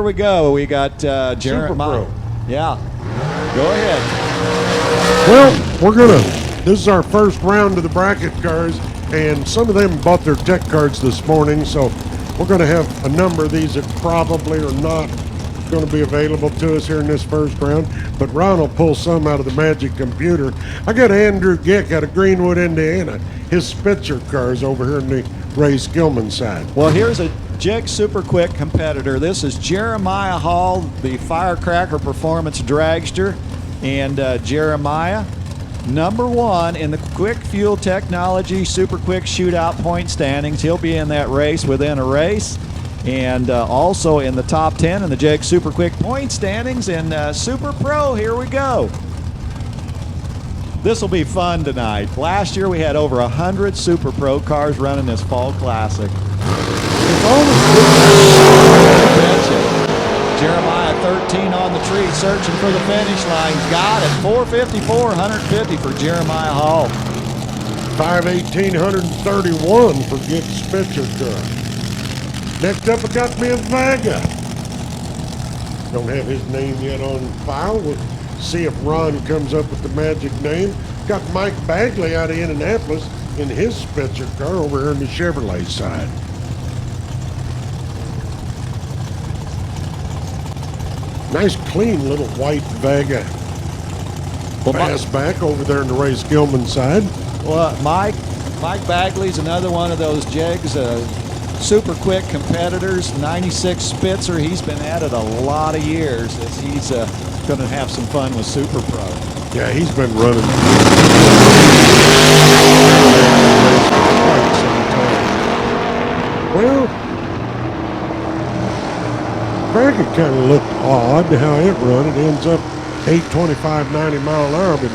we go. We got Jeremiah. Yeah, go ahead. Well, this is our first round of the bracket cars, and some of them bought their tech cards this morning, so we're going to have a number of these that probably are not going to be available to us here in this first round, but Ron will pull some out of the Magic computer. I got Andrew Gick out of Greenwood, Indiana. His Spitzer cars over here in the Ray Skillman side. Well, here's a JIG Super Quick competitor. This is Jeremiah Hall, the Firecracker Performance Dragster, and Jeremiah, #1 in the Quick Fuel Technology Super Quick Shootout point standings. He'll be in that race within a race, and also in the top 10 in the JIG Super Quick point standings in Super Pro. Here we go. This will be fun tonight. Last year we had over 100 Super Pro cars running this Fall Classic. Jeremiah 13 on the tree, searching for the finish line. Got it. 454, 150 for Jeremiah Hall. 518, 131 for Gick Spitzer car. Next up, I got me a Vega. Don't have his name yet on file. We'll see if Ron comes up with the magic name. Got Mike Bagley out of Indianapolis in his Spitzer car over here on the Chevrolet side. Nice, clean little white Vega. Fastback over there in the Ray Skillman side. Well, Mike Bagley's another one of those JIGs, super quick competitors. 96 Spitzer. He's been at it a lot of years. As he's going to have some fun with Super Pro. Yeah, he's been running. Well, bracket kind of looked odd how it run. It ends up 825, 90 mile an hour, but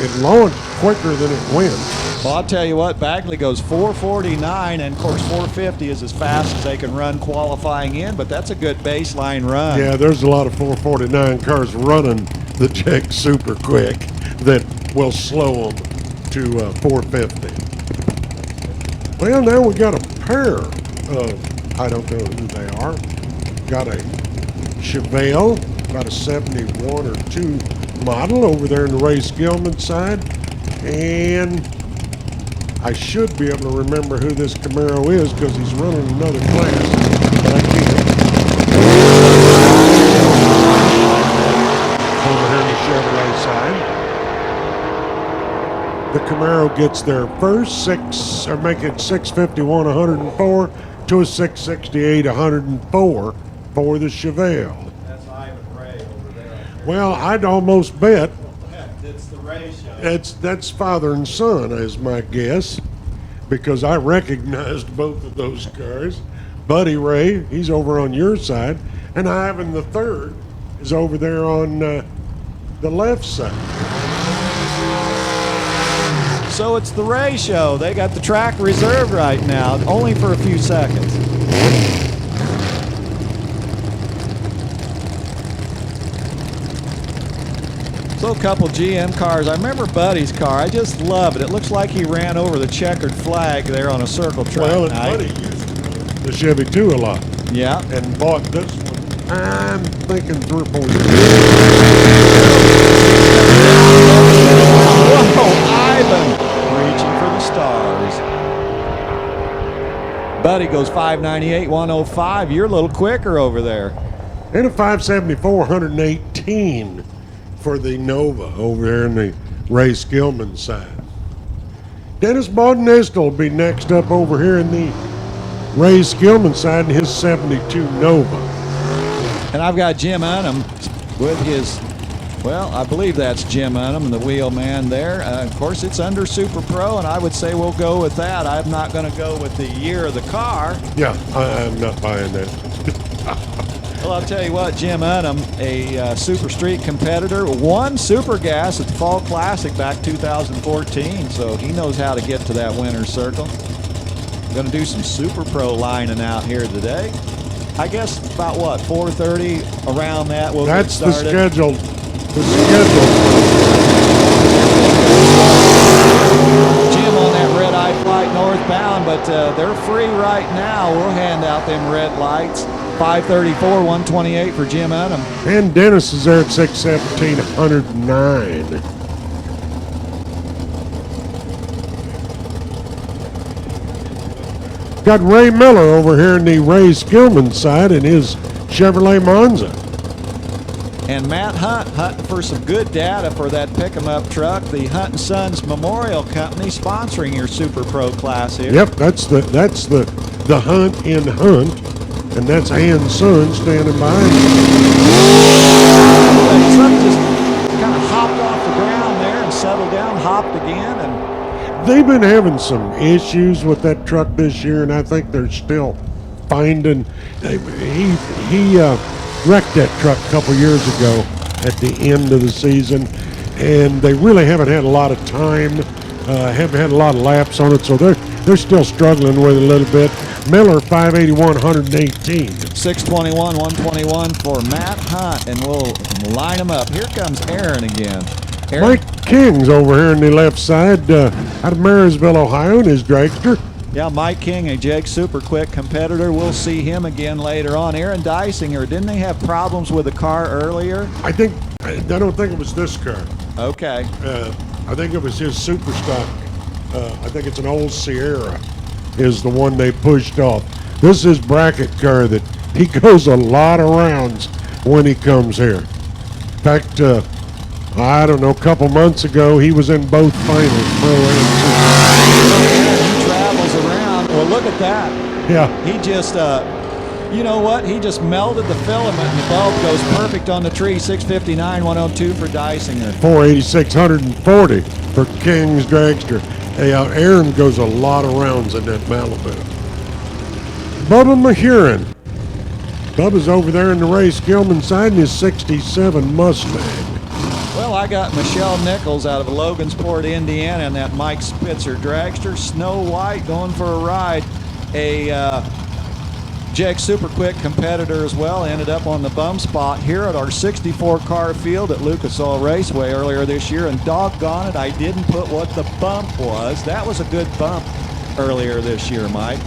it launched quicker than it went. Well, I'll tell you what, Bagley goes 449, and of course 450 is as fast as they can run qualifying in, but that's a good baseline run. Yeah, there's a lot of 449 cars running the JIG Super Quick that will slow them to 450. Well, now we got a pair of, I don't know who they are. Got a Chevelle, about a 71 or 2 model over there in the Ray Skillman side. And I should be able to remember who this Camaro is because he's running another class, but I can't. Over here on the Chevrolet side. The Camaro gets their first make it 651, 104 to a 668, 104 for the Chevelle. That's Ivan Ray over there. Well, I'd almost bet it's the Ray show. that's father and son, is my guess, because I recognized both of those cars. Buddy Ray, he's over on your side, and Ivan the third is over there on the left side. So it's the Ray show. They got the track reserved right now, only for a few seconds. So a couple GM cars. I remember Buddy's car. I just love it. It looks like he ran over the checkered flag there on a circle track. Well, and Buddy used the Chevy 2 a lot. Yeah. And bought this one. I'm thinking 3 or 4 years. Whoa, Ivan reaching for the stars. Buddy goes 598, 105. You're a little quicker over there. And a 574, 118 for the Nova over there in the Ray Skillman side. Dennis Bodnest will be next up over here in the Ray Skillman side in his 72 Nova. And I've got Jim Unum with his, well, I believe that's Jim Unum, the wheel man there. Of course, it's under Super Pro, and I would say we'll go with that. I'm not going to go with the year of the car. Yeah, I'm not buying that. Well, I'll tell you what, Jim Unum, a Super Street competitor, won Super Gas at the Fall Classic back 2014, so he knows how to get to that winner's circle. I'm going to do some Super Pro lining out here today. I guess about what, 4:30, around that we'll get started. That's the schedule. Jim on that red-eye flight northbound, but they're free right now. We'll hand out them red lights. 534, 128 for Jim Unum. And Dennis is there at 617, 109. Got Ray Miller over here in the Ray Skillman side in his Chevrolet Monza. And Matt Hunt hunting for some good data for that pick-em-up truck. The Hunt & Sons Memorial Company sponsoring your Super Pro class here. Yep, that's the Hunt in Hunt, and that's Ann Son standing by. The truck just kind of hopped off the ground there and settled down, hopped again, and They've been having some issues with that truck this year, and I think they're still finding. He wrecked that truck a couple years ago at the end of the season, and they really haven't had a lot of time, haven't had a lot of laps on it, so they're still struggling with it a little bit. Miller 581, 118. 621, 121 for Matt Hunt, and we'll line them up. Here comes Aaron again. Aaron? Mike King's over here on the left side, out of Marysville, Ohio, in his dragster. Yeah, Mike King, a Jake Super Quick competitor. We'll see him again later on. Aaron Dysinger, didn't they have problems with the car earlier? I don't think it was this car. Okay. I think it was his Super Stock. I think it's an old Sierra is the one they pushed off. This is his bracket car that he goes a lot of rounds when he comes here. In fact, I don't know, a couple months ago, he was in both finals, Pro and He travels around. Well, look at that. Super. Yeah. He just, you know what? He just melted the filament, and the bulb goes perfect on the tree. 659, 102 for Dysinger. 486, 140 for King's Dragster. Hey, Aaron goes a lot of rounds in that Malibu. Bubba Mahurin. Bubba's over there in the Ray Skillman side in his 67 Mustang. Well, I got Michelle Nichols out of Logansport, Indiana, and that Mike Spitzer Dragster. Snow White going for a ride. A Jake Super Quick competitor as well, ended up on the bum spot here at our 64 car field at Lucas Oil Raceway earlier this year, and doggone it, I didn't put what the bump was. That was a good bump earlier this year, Mike.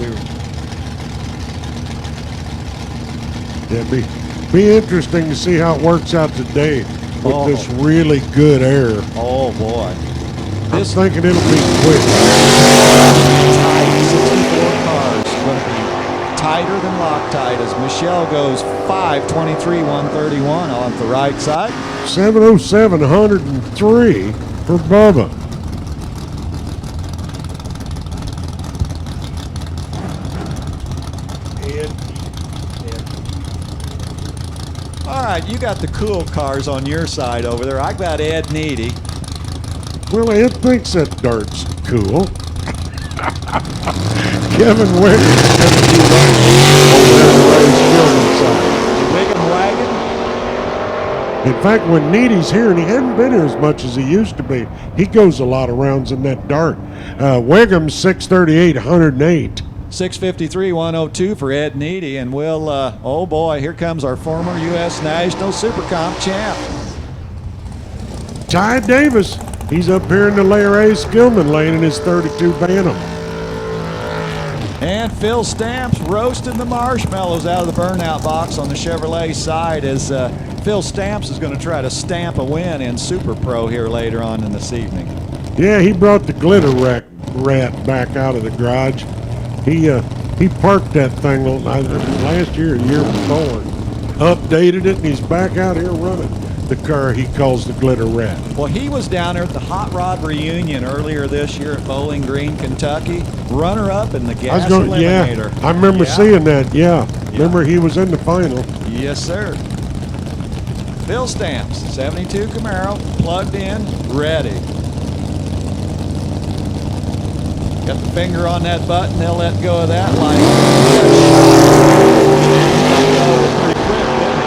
It'd be interesting to see how it works out today with this really good air. Oh boy. I'm thinking it'll be quick. Tight 64 cars. Going to be tighter than Loctite as Michelle goes 523, 131 on the right side. 707, 103 for Bubba. All right, you got the cool cars on your side over there. I got Ed Needy. Well, Ed thinks that dart's cool. Kevin Wiggins going to be right over there on the Skillman side. Wiggin Wagon. In fact, when Needy's here, and he hadn't been here as much as he used to be, he goes a lot of rounds in that dart. Wiggins 638, 108. 653, 102 for Ed Needy, and we'll, oh boy, here comes our former U.S. National Super Comp champ. Ty Davis, he's up here in the Ray Skillman lane in his 32 Bantam. And Phil Stamps roasting the marshmallows out of the burnout box on the Chevrolet side as Phil Stamps is going to try to stamp a win in Super Pro here later on in this evening. Yeah, he brought the glitter rat back out of the garage. He parked that thing last year, a year before, updated it, and he's back out here running the car he calls the Glitter Rat. Well, he was down there at the Hot Rod Reunion earlier this year at Bowling Green, Kentucky. Runner-up in the gas Eliminator. Yeah, I remember seeing that, yeah. Remember he was in the final. Yes, sir. Phil Stamps, 72 Camaro, plugged in, ready. Got the finger on that button, they'll let go of that light. Pretty quick, didn't he?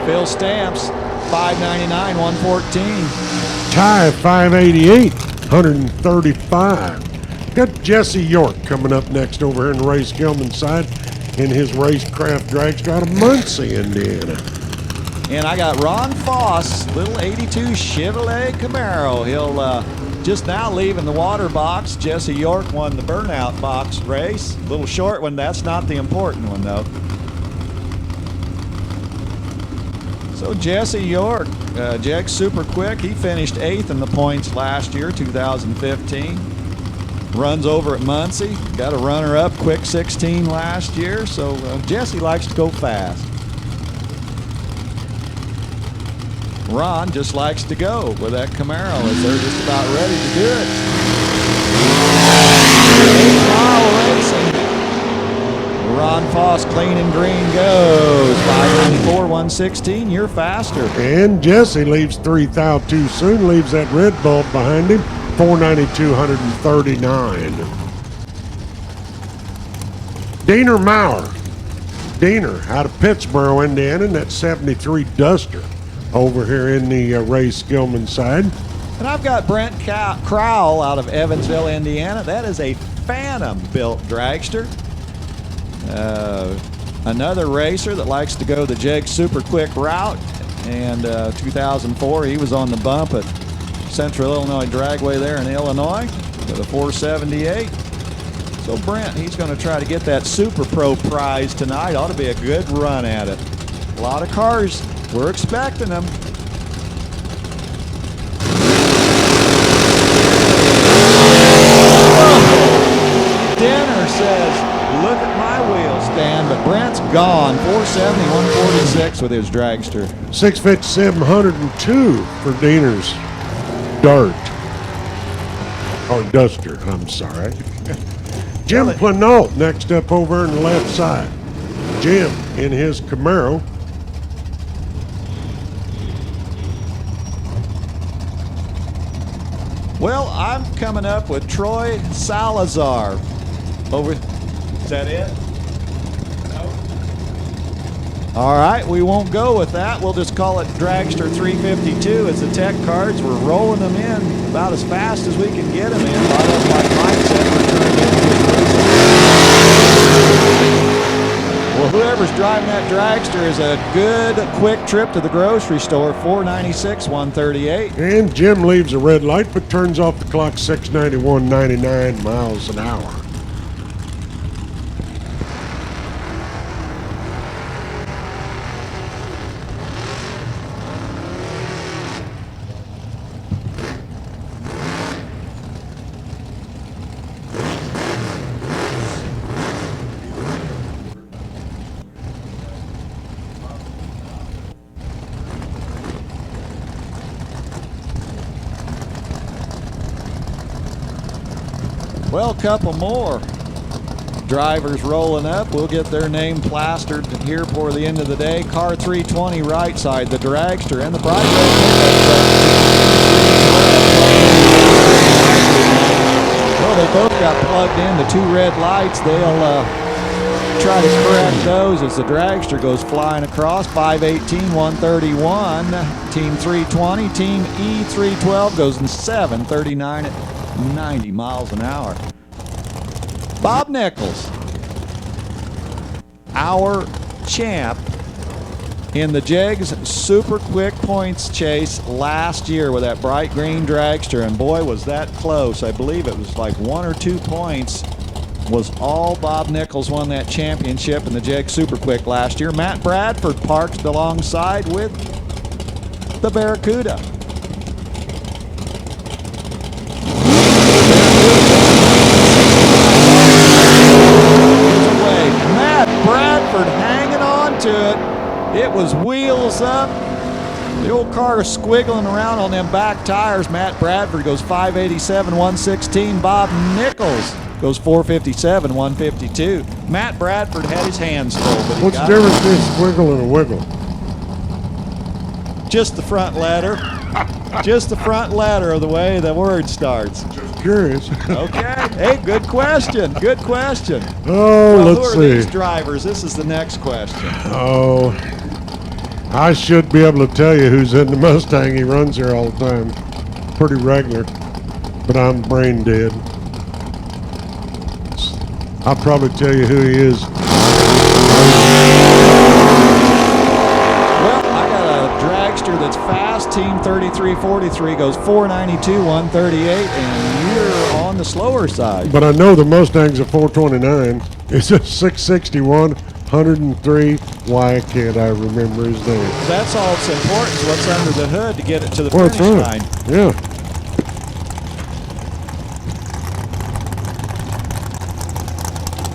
Phil Stamps, 599, 114. Ty 588, 135. Got Jesse York coming up next over here in the Ray Skillman side in his Racecraft Dragster out of Muncie, Indiana. And I got Ron Foss, little 82 Chevrolet Camaro. He'll Just now leaving the water box, Jesse York won the burnout box race. Little short one, that's not the important one though. So Jesse York, Jag Super Quick, he finished 8th in the points last year, 2015. Runs over at Muncie, got a runner-up, quick 16 last year, so Jesse likes to go fast. Ron just likes to go with that Camaro as they're just about ready to do it. 8-mile racing. Ron Foss, clean and green goes. 594-116, you're faster. And Jesse leaves 3,000 too soon, leaves that red bulb behind him. 492-139. Diener Maurer. Diener out of Pittsburgh, Indiana, and that 73 Duster over here in the Ray Skillman side. And I've got Brent Crowell out of Evansville, Indiana. That is a Phantom-built dragster. Another racer that likes to go the Jag Super Quick route. And 2004, he was on the bump at Central Illinois Dragway there in Illinois with a 478. So Brent, he's going to try to get that Super Pro prize tonight. Ought to be a good run at it. A lot of cars, we're expecting them. Dinner says, look at my wheel stand, but Brent's gone. 470-146 with his dragster. 657-102 for Diener's Dart. Oh, Duster, I'm sorry. Jim Planault next up over on the left side. Jim in his Camaro. Well, I'm coming up with Troy Salazar. Over, is that it? No. All right, we won't go with that. We'll just call it Dragster 352. It's the tech cards. We're rolling them in about as fast as we can get them in. A lot of them, like Mike said, we're turning into well, whoever's driving that dragster is a good, quick trip to the grocery store. 496-138. And Jim leaves a red light but turns off the clock 691.99 miles an hour. Well, a couple more drivers rolling up. We'll get their name plastered here before the end of the day. Car 320 right side, the dragster, and the bright red pickup. Well, they both got plugged in, the two red lights. They'll try to correct those as the dragster goes flying across. 518-131. Team 320, Team E312 goes in 739 at 90 miles an hour. Bob Nichols, our champ in the Jags Super Quick Points chase last year with that bright green dragster, and boy was that close. I believe it was like 1 or 2 points was all Bob Nichols won that championship in the Jag Super Quick last year. Matt Bradford parked alongside with the Barracuda. Hanging on to it. It was wheels up. The old car squiggling around on them back tires. Matt Bradford goes 587-116. Bob Nichols goes 457-152. Matt Bradford had his hands full. But what's the difference between a squiggle and a wiggle? Just the front letter. Just the front letter of the way the word starts. Just curious. Okay. Hey, good question. Good question. Oh, well, let's who are see. these drivers? This is the next question. Oh, I should be able to tell you who's in the Mustang. He runs here all the time. Pretty regular. But I'm brain dead. I'll probably tell you who he is. Well, I got a dragster that's fast 5:18:33:43 goes 4:92:138, and you're on the slower side. But I know the Mustang's a 429. It's a 661-103. Why can't I remember his name? That's all that's important, is what's under the hood to get it to the Well, finish that's line. right. Yeah.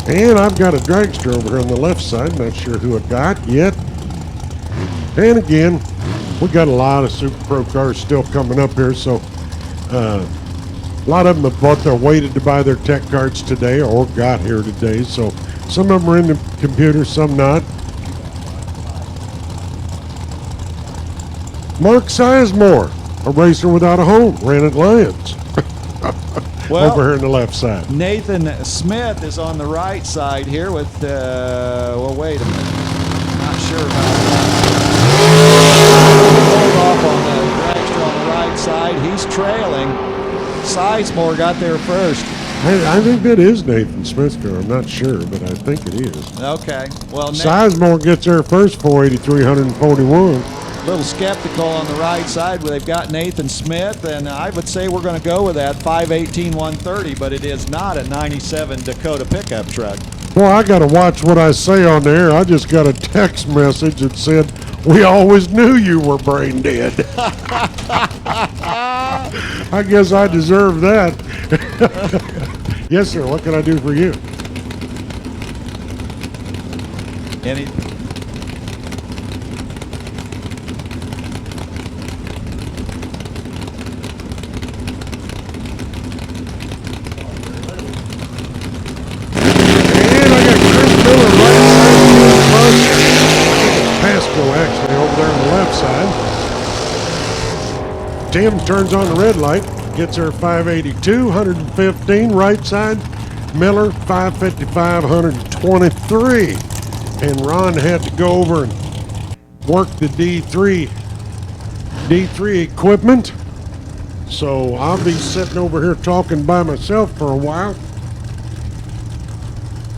And I've got a dragster over here on the left side. Not sure who I got yet. And again, we got a lot of Super Pro cars still coming up here. So a lot of them have bought their waited to buy their tech cards today or got here today. So some of them are in the computer, some not. Mark Sizemore, a racer without a home, ran at Lions. Well, over here on the left side. Nathan Smith is on the right side here with, well, wait a minute. Not sure about that. Hold off on the dragster on the right side. He's trailing. Sizemore got there first. I think that is Nathan Smith's car. I'm not sure, but I think it is. Okay. Well, Sizemore gets there first, 483-141. A little skeptical on the right side where they've got Nathan Smith, and I would say we're going to go with that 5:18:130, but it is not a 97 Dakota pickup truck. Well, I got to watch what I say on there. I just got a text message that said, "We always knew you were brain dead." I guess I deserve that. Yes, sir. What can I do for you? Any? Actually, over there on the left side. Tim turns on the red light, gets her 582, 115, right side. Miller, 555, 123. And Ron had to go over and work the D3 equipment. So I'll be sitting over here talking by myself for a while.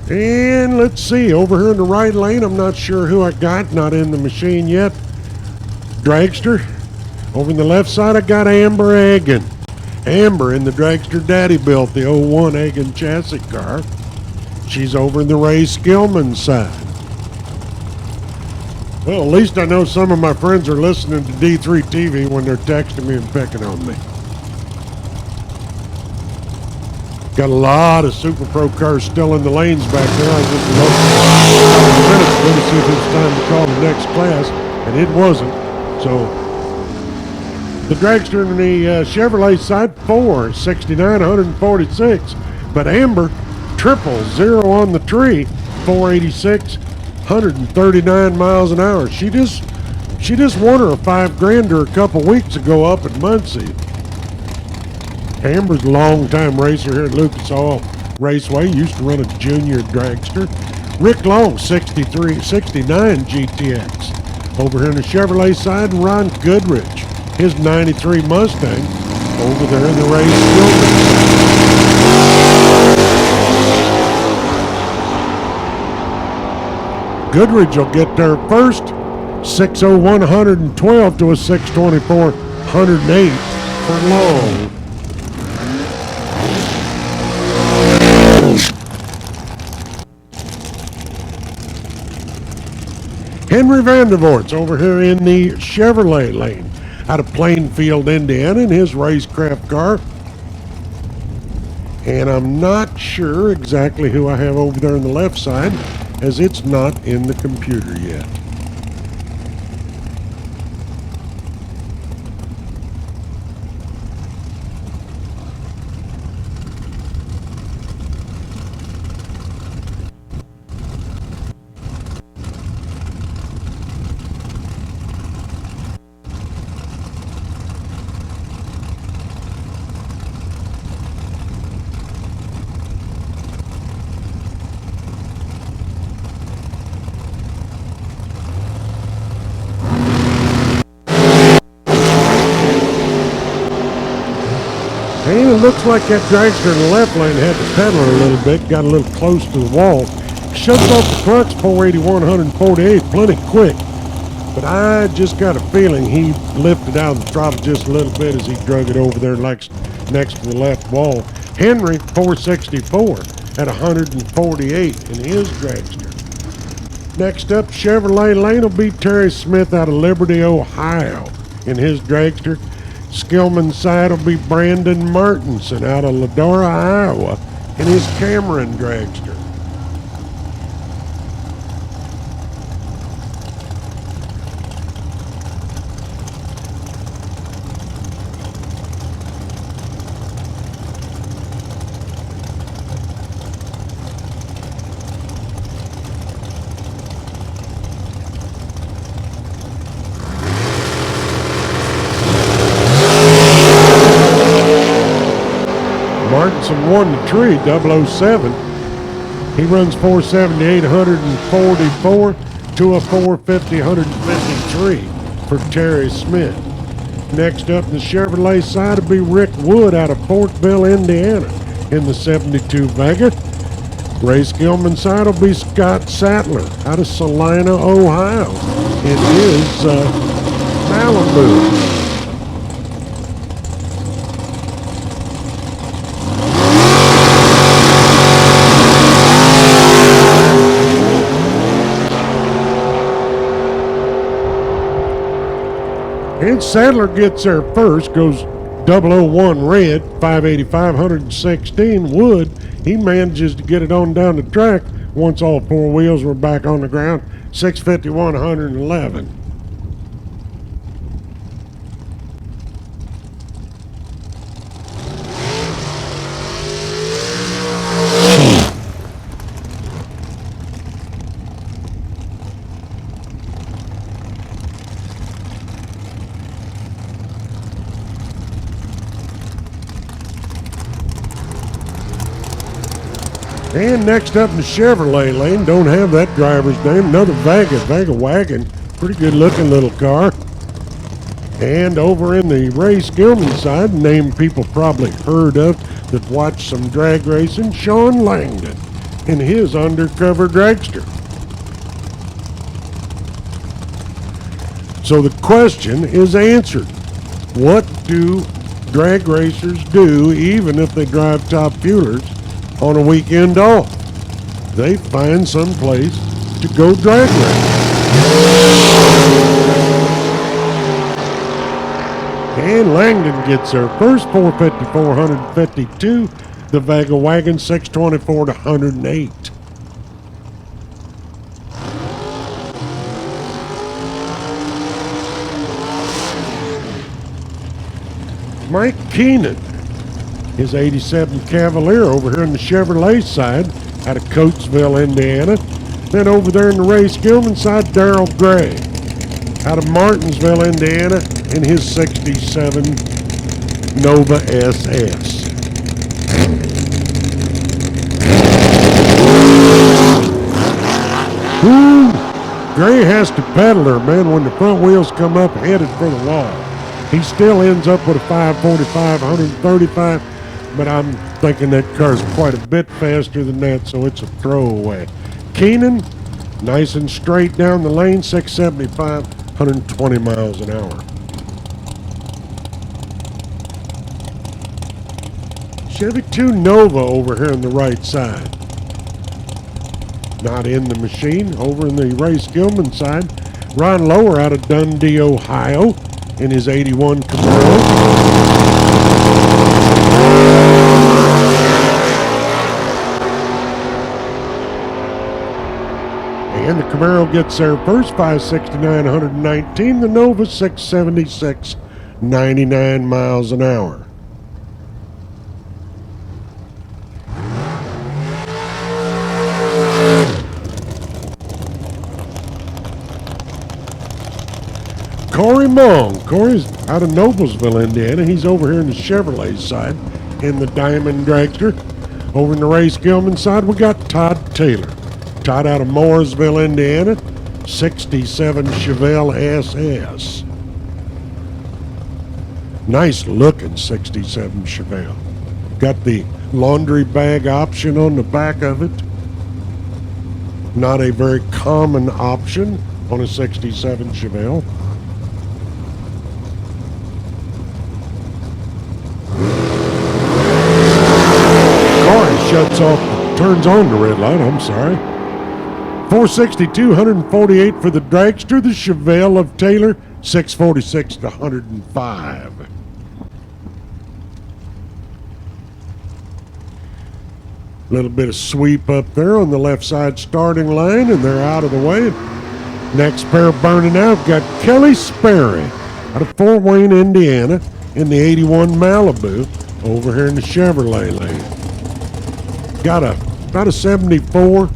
And let's see, over here in the right lane, I'm not sure who I got, not in the machine yet. Dragster. Over in the left side, I got Amber Egan. Amber in the Dragster Daddy built, the 01 Egan chassis car. She's over in the Ray Skillman side. Well, at least I know some of my friends are listening to D3 TV when they're texting me and picking on me. Got a lot of Super Pro cars still in the lanes back there. I just looked a couple of minutes ago to see if it was time to call the next class, and it wasn't. So the Dragster and the Chevrolet side, 469, 146. But Amber, triple, 0 on the tree, 486, 139 miles an hour. She just won her a $5,000 a couple weeks ago up at Muncie. Amber's a long-time racer here at Lucas Oil Raceway. Used to run a junior dragster. Rick Long, 69 GTX. Over here on the Chevrolet side, and Ron Goodrich, his 93 Mustang, over there in the Ray Skillman. Goodrich will get there first, 601, 112 to a 624, 108 for Long. Henry Vandervoort's over here in the Chevrolet lane out of Plainfield, Indiana, in his racecraft car. And I'm not sure exactly who I have over there on the left side, as it's not in the computer yet. And it looks like that dragster in the left lane had to pedal her a little bit, got a little close to the wall. Shuts off the clutch, 481, 148, plenty quick. But I just got a feeling he lifted out of the throttle just a little bit as he drug it over there next to the left wall. Henry, 464 at 148 in his dragster. Next up, Chevrolet Lane will beat Terry Smith out of Liberty, Ohio in his dragster. Skillman side will be Brandon Martinson out of Ladora, Iowa in his Cameron dragster. Martinson won the tree, 007. He runs 478, 144 to a 450, 153 for Terry Smith. Next up, the Chevrolet side will be Rick Wood out of Portville, Indiana in the 72 Vega. Ray Skillman side will be Scott Sattler out of Salina, Ohio in his Malibu. And Sadler gets there first, goes 001 red, 585, 116. Wood, he manages to get it on down the track once all four wheels were back on the ground, 651, 111. And next up in the Chevrolet lane, don't have that driver's name, another Vega wagon, pretty good looking little car. And over in the Ray Skillman side, name people probably heard of that watch some drag racing, Sean Langdon in his undercover dragster. So the question is answered. What do drag racers do even if they drive top fuelers on a weekend off? They find some place to go drag race. And Langdon gets there first, 454, 152. The Vega wagon, 624 to 108. Mike Keenan, his 87 Cavalier over here on the Chevrolet side out of Coatesville, Indiana. Then over there in the Ray Skillman side, Darrell Gray out of Martinsville, Indiana in his 67 Nova SS. Woo! Gray has to pedal her, man, when the front wheels come up headed for the wall. He still ends up with a 545, 135. But I'm thinking that car's quite a bit faster than that, so it's a throwaway. Keenan, nice and straight down the lane, 675, 120 miles an hour. Chevy 2 Nova over here on the right side. Not in the machine. Over in the Ray Skillman side, Ron Lower out of Dundee, Ohio in his 81 Camaro. And the Camaro gets there first, 569, 119. The Nova, 676, 99 miles an hour. Corey Mong. Corey's out of Noblesville, Indiana. He's over here in the Chevrolet side in the Diamond Dragster. Over in the Ray Skillman side, we got Todd Taylor. Todd out of Mooresville, Indiana, 67 Chevelle SS. Nice looking 67 Chevelle. Got the laundry bag option on the back of it. Not a very common option on a 67 Chevelle. Car shuts off, turns on the red light, I'm sorry. 462, 148 for the Dragster, the Chevelle of Taylor, 646 to 105. Little bit of sweep up there on the left side starting line, and they're out of the way. Next pair burning out, got Kelly Sperry out of Fort Wayne, Indiana, in the 81 Malibu over here in the Chevrolet lane. Got about a 74,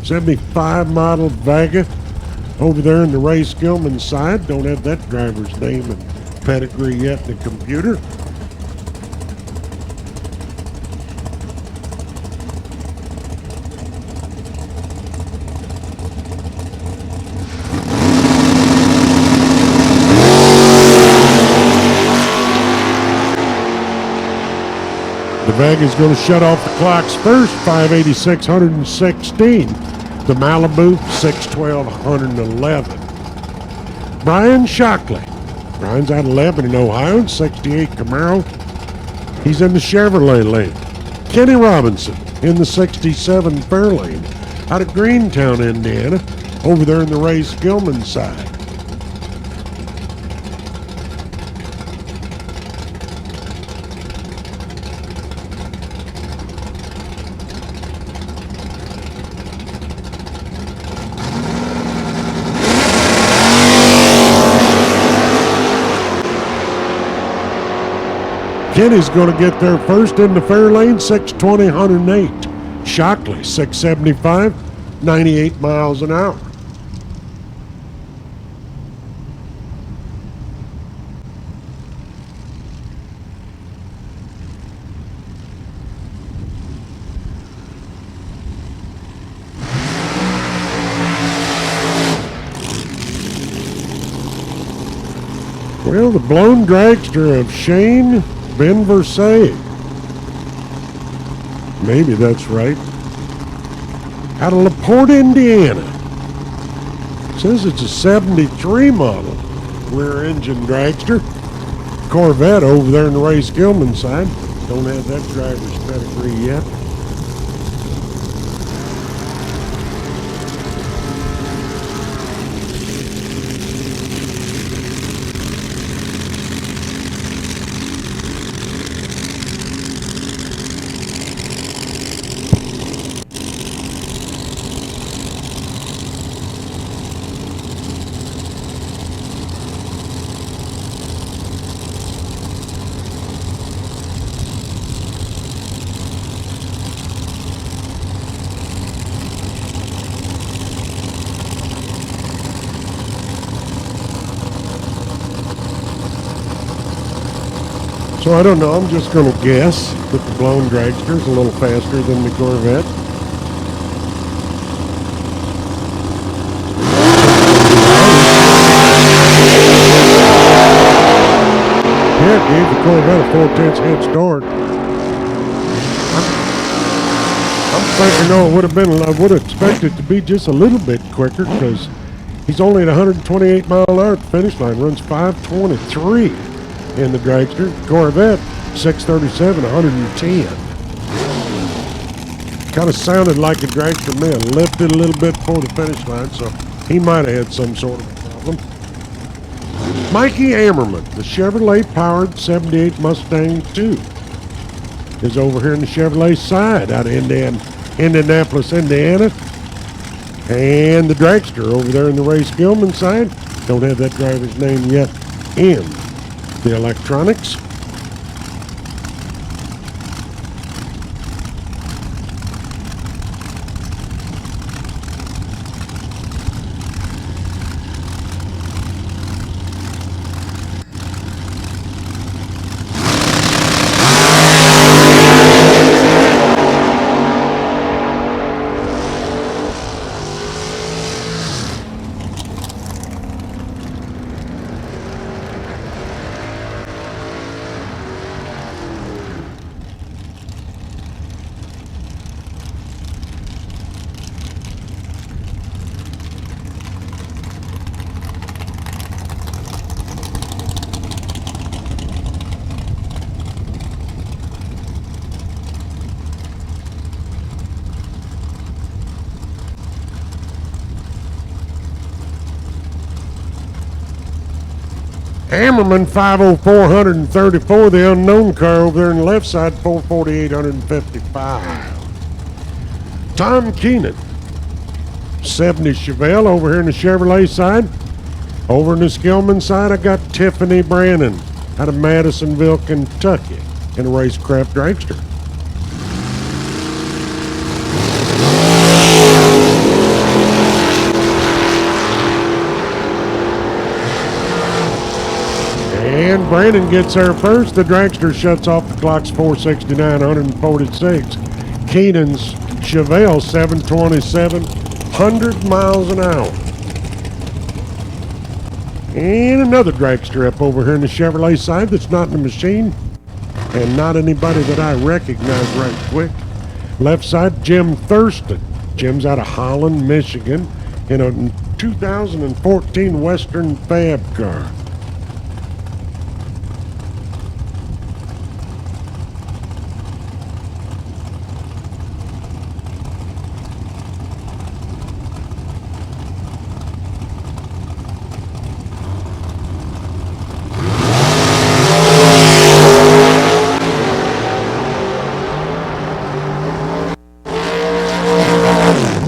75 model Vega over there in the Ray Skillman side. Don't have that driver's name and pedigree yet in the computer. The Vega's going to shut off the clocks first, 586, 116. The Malibu, 612, 111. Brian Shockley. Brian's out of Lebanon, Ohio, 68 Camaro. He's in the Chevrolet lane. Kenny Robinson in the 67 Fairlane out of Greentown, Indiana, over there in the Ray Skillman side. Kenny's going to get there first in the Fairlane, 620, 108. Shockley, 675, 98 miles an hour. Well, the blown dragster of Shane Ben Versailles. Maybe that's right. Out of LaPorte, Indiana. Says it's a 73 model rear engine dragster. Corvette over there in the Ray Skillman side. Don't have that driver's pedigree yet. So I don't know, I'm just going to guess that the blown dragster is a little faster than the Corvette. Yeah, it gave the Corvette a 4/10 head start. I'm thinking, no, it would have been, I would have expected it to be just a little bit quicker because he's only at 128 mile an hour at the finish line, runs 523. In the dragster. Corvette, 637, 110. Kind of sounded like a dragster man. Lifted a little bit before the finish line, so he might have had some sort of problem. Mikey Ammerman, the Chevrolet-powered 78 Mustang II, is over here in the Chevrolet side out of Indianapolis, Indiana. And the dragster over there in the Ray Skillman side. Don't have that driver's name yet in the electronics. Ammerman 50434, the unknown car over there on the left side, 44855. Tom Keenan 70 Chevelle over here in the Chevrolet side. Over in the Skillman side, I got Tiffany Brannon out of Madisonville, Kentucky in a Racecraft Dragster. And Brandon gets there first. The Dragster shuts off the clocks 469, 146. Keenan's Chevelle 727, 100 miles an hour. And another Dragster up over here in the Chevrolet side that's not in the machine and not anybody that I recognize right quick. Left side, Jim Thurston. Jim's out of Holland, Michigan in a 2014 Western Fab car.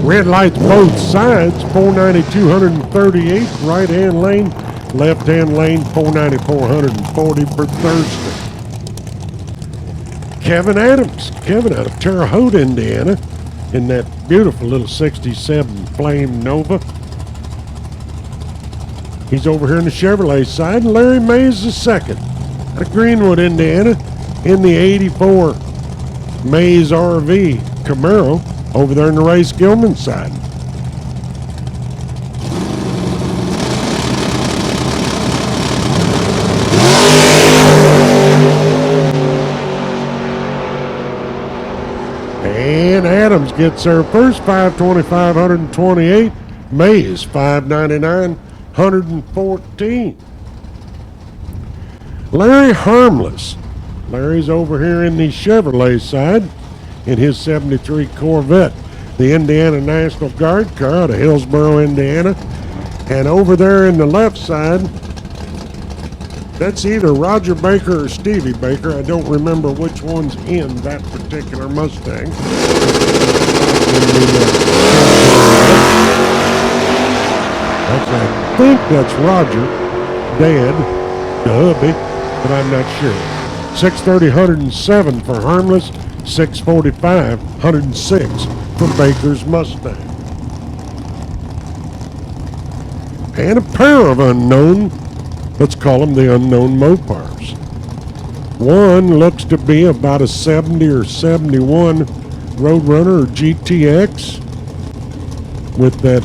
Red lights both sides, 490, 238, right-hand lane, left-hand lane, 490, 440 for Thurston. Kevin Adams, Kevin out of Terre Haute, Indiana, in that beautiful little 67 Flame Nova. He's over here in the Chevrolet side. And Larry Mays the second, out of Greenwood, Indiana, in the 84 Mays RV Camaro. Over there in the Ray Skillman side. And Adams gets there first, 525, 128. Mays, 599, 114. Larry Harmless. Larry's over here in the Chevrolet side in his 73 Corvette, the Indiana National Guard car out of Hillsboro, Indiana. And over there in the left side, that's either Roger Baker or Stevie Baker. I don't remember which one's in that particular Mustang. I think that's Roger, Dad, the hubby, but I'm not sure. 630, 107 for Harmless. 645, 106 for Baker's Mustang. And a pair of unknown, let's call them the unknown Mopars. One looks to be about a 70 or 71 Roadrunner or GTX with that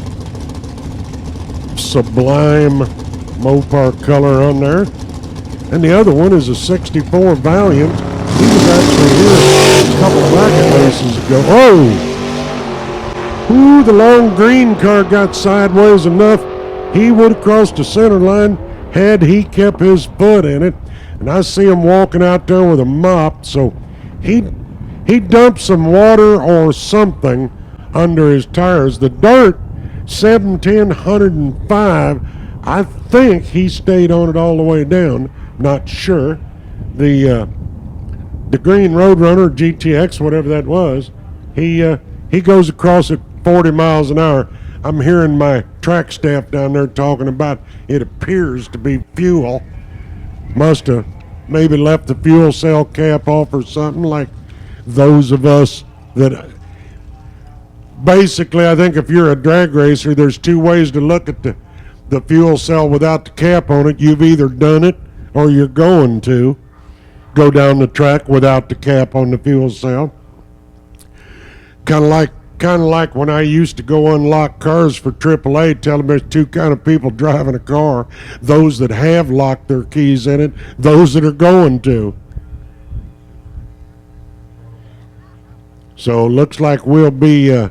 sublime Mopar color on there. And the other one is a 64 Valiant. He was actually here a couple of bracket races ago. Oh! Ooh, the long green car got sideways enough. He would have crossed the center line had he kept his foot in it. And I see him walking out there with a mop, so he dumped some water or something under his tires. The Dart 710, 105, I think he stayed on it all the way down. Not sure. The green Roadrunner GTX, whatever that was, he goes across at 40 miles an hour. I'm hearing my track staff down there talking about it appears to be fuel. Must have maybe left the fuel cell cap off or something, like those of us that basically, I think if you're a drag racer, there's two ways to look at the fuel cell without the cap on it. You've either done it or you're going to go down the track without the cap on the fuel cell. Kind of like when I used to go unlock cars for AAA, tell them there's two kind of people driving a car: those that have locked their keys in it, those that are going to. So looks like we'll be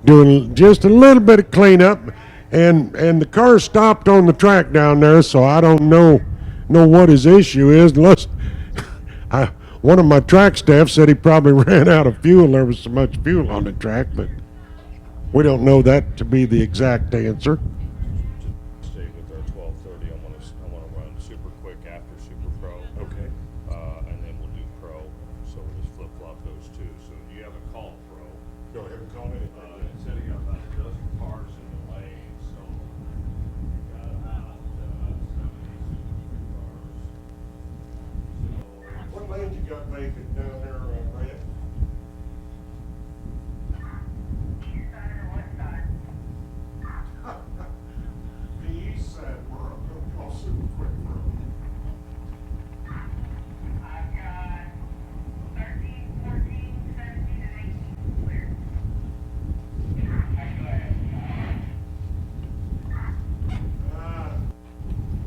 doing just a little bit of cleanup, and the car stopped on the track down there, so I don't know what his issue is, unless one of my track staff said he probably ran out of fuel. There was so much fuel on the track, but we don't know that to be the exact answer. 12:30. I want to run super quick after Super Pro. Okay. And then we'll do Pro. So we'll just flip flop those two. So you haven't called Pro. Go ahead and call it. Setting up about a dozen cars in the lane. So we've got about 70 super quick cars. So What lane you got vacant down there, Brad? The east side, we're up going to call super quick for I've got 13, 14, 17, and 18 clear.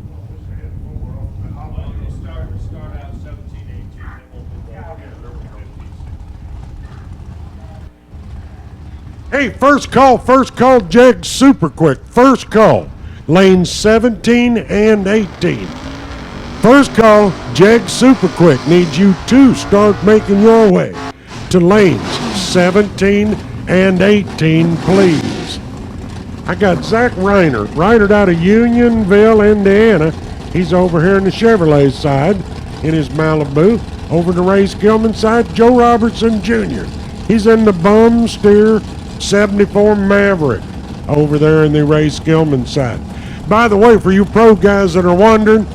Go ahead. We'll start out 17, 18, then we'll move on to the 50s. Hey, first call, Jag super quick. First call, lanes 17 and 18. First call, Jag super quick. Needs you to start making your way to lanes 17 and 18, please. I got Zach Reinert out of Unionville, Indiana. He's over here in the Chevrolet side in his Malibu. Over the Ray Skillman side, Joe Robertson Jr. He's in the Bum Steer 74 Maverick over there in the Ray Skillman side. By the way, for you pro guys that are wondering,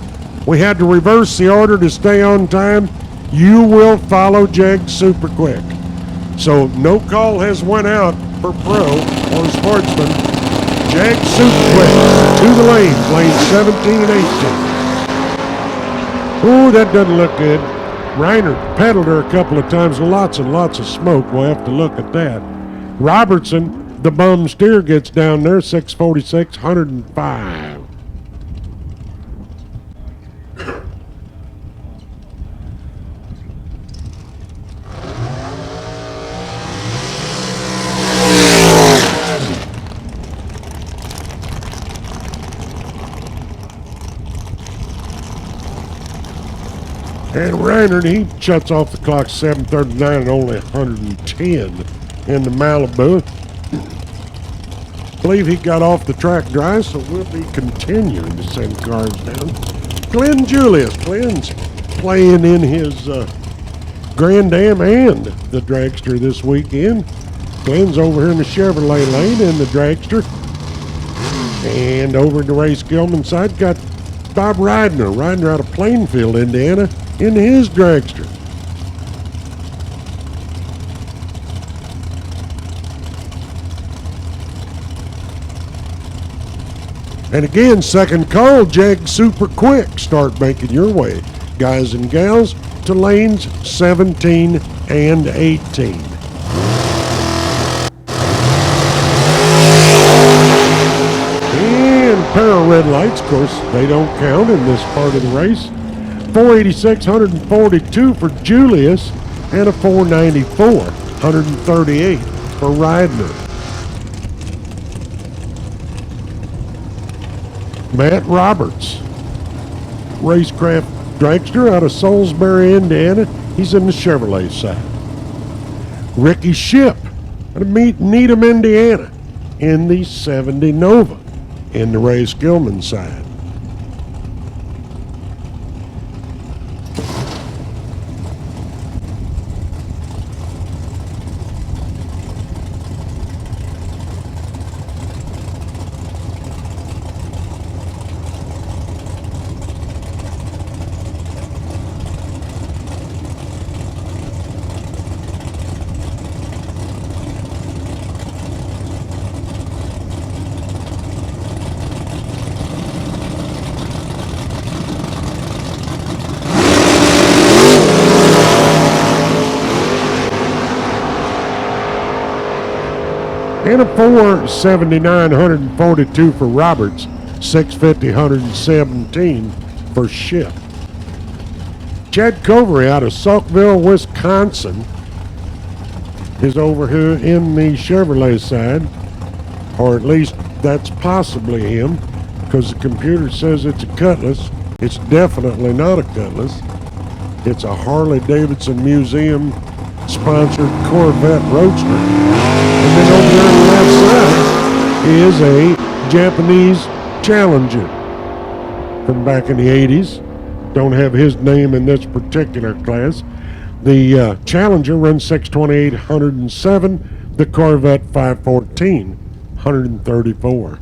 we had to reverse the order to stay on time. You will follow Jag super quick. So no call has went out for Pro or Sportsman. Jag super quick to the lanes, lanes 17 and 18. Ooh, that doesn't look good. Reiner pedaled her a couple of times, lots and lots of smoke. We'll have to look at that. Robertson, the Bum Steer, gets down there, 646, 105. And Reiner, he shuts off the clock 7:39 and only 110 in the Malibu. I believe he got off the track dry, so we'll be continuing to send cars down. Glenn Julius. Glenn's playing in his Grand Am and the Dragster this weekend. Glenn's over here in the Chevrolet lane in the Dragster. And over in the Ray Skillman side, got Bob Ridner out of Plainfield, Indiana, in his Dragster. And again, second call, Jag super quick. Start making your way, guys and gals, to lanes 17 and 18. And a pair of red lights, of course, they don't count in this part of the race. 486, 142 for Julius, and a 494, 138 for Ridner. Matt Roberts, Racecraft Dragster out of Salisbury, Indiana. He's in the Chevrolet side. Ricky Ship out of Needham, Indiana, in the 70 Nova, in the Ray Skillman side. And a 479, 142 for Roberts, 650, 117 for Ship. Chad Covery out of Saukville, Wisconsin is over here in the Chevrolet side, or at least that's possibly him, because the computer says it's a Cutlass. It's definitely not a Cutlass. It's a Harley-Davidson Museum sponsored Corvette Roadster. And then over there on the left side is a Japanese Challenger. from back in the 80s. Don't have his name in this particular class. The Challenger runs 628, 107. The Corvette 514, 134.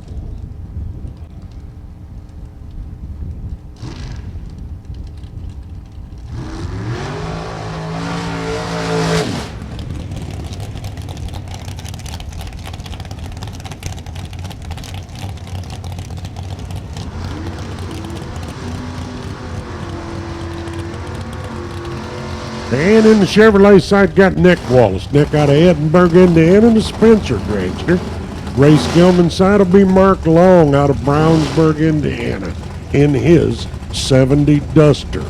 And in the Chevrolet side, got Nick Wallace. Nick out of Edinburgh, Indiana, the Spencer Dragster. Ray Skillman side will be Mark Long out of Brownsburg, Indiana, in his 70 Duster.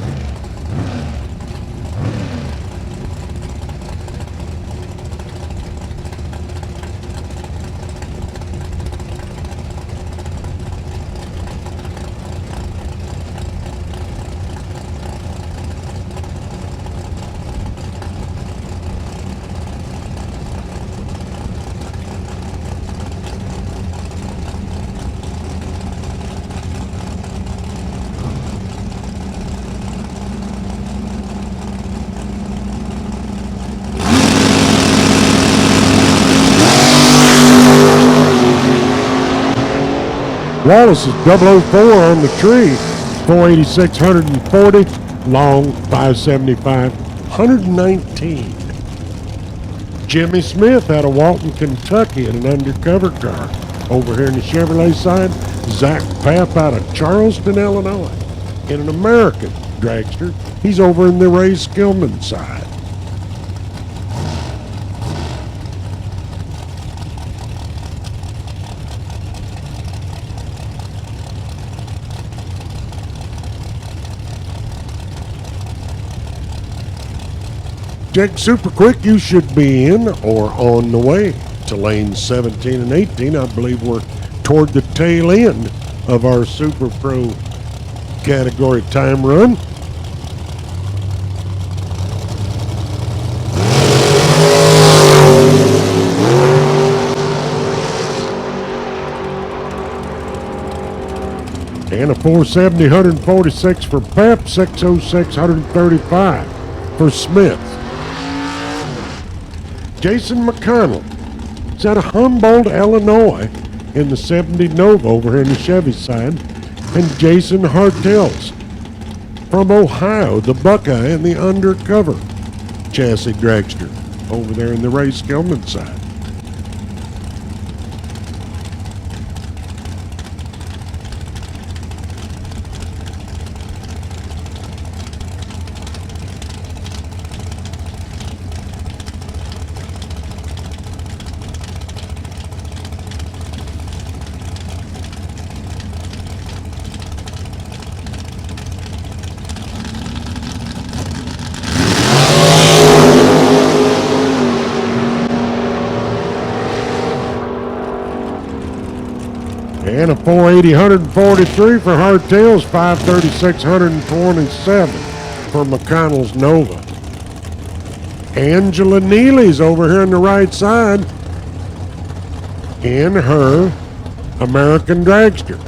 Wallace is 004 on the tree, 486, 140, long 575, 119. Jimmy Smith out of Walton, Kentucky in an undercover car. Over here in the Chevrolet side, Zach Papp out of Charleston, Illinois in an American Dragster. He's over in the Ray Skillman side. Jag Super Quick, you should be in or on the way to lanes 17 and 18. I believe we're toward the tail end of our Super Pro category time run. And a 470, 146 for Pep, 606, 135 for Smith. Jason McConnell is out of Humboldt, Illinois in the 70 Nova over here in the Chevy side. And Jason Hartels from Ohio, the Buckeye in the undercover chassis Dragster over there in the Ray Skillman side. And a 480, 143 for Hartels, 536, 127 for McConnell's Nova. Angela Neely's over here on the right side in her American Dragster.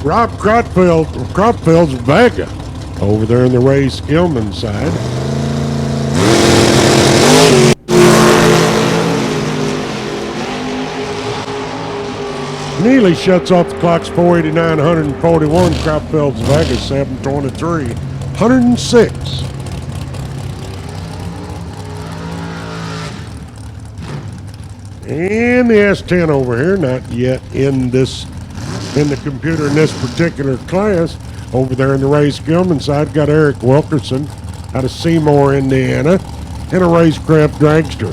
Rob Cropfield's Vega over there in the Ray Skillman side. Neely shuts off the clocks 489, 141. Cropfield's Vega 723, 106. And the S10 over here, not yet in the computer in this particular class. Over there in the Ray Skillman side, got Eric Wilkerson out of Seymour, Indiana, and a Racecraft Dragster.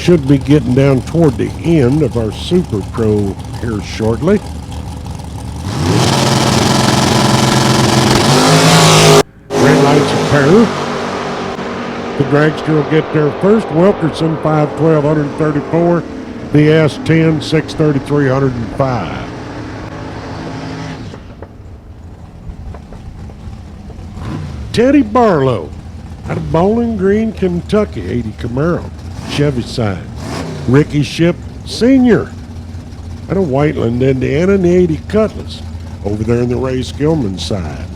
Should be getting down toward the end of our Super Pro here shortly. pair. The Dragster will get there first. Wilkerson, 512, 134. The S10, 633, 105. Teddy Barlow out of Bowling Green, Kentucky, 80 Camaro, Chevy side. Ricky Ship Sr. out of Whiteland, Indiana, in the 80 Cutlass, over there in the Ray Skillman side.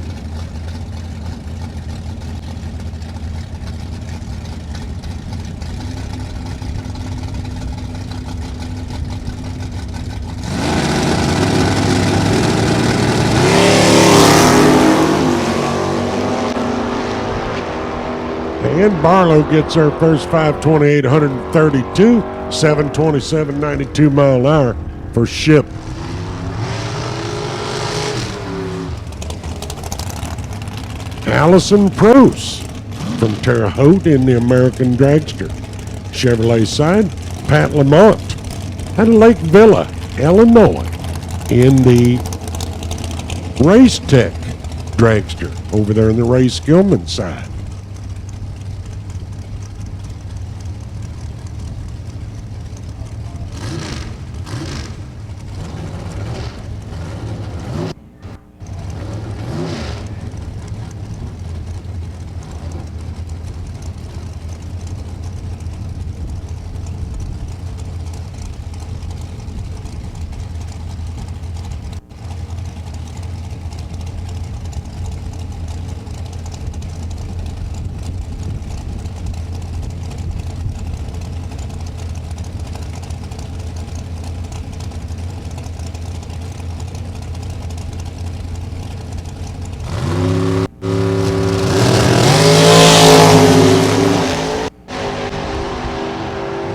And Barlow gets her first 528, 132, 727, 92 mile an hour for Ship. Allison Prose from Terre Haute in the American Dragster. Chevrolet side, Pat Lamont out of Lake Villa, Illinois in the Race Tech Dragster over there in the Ray Skillman side.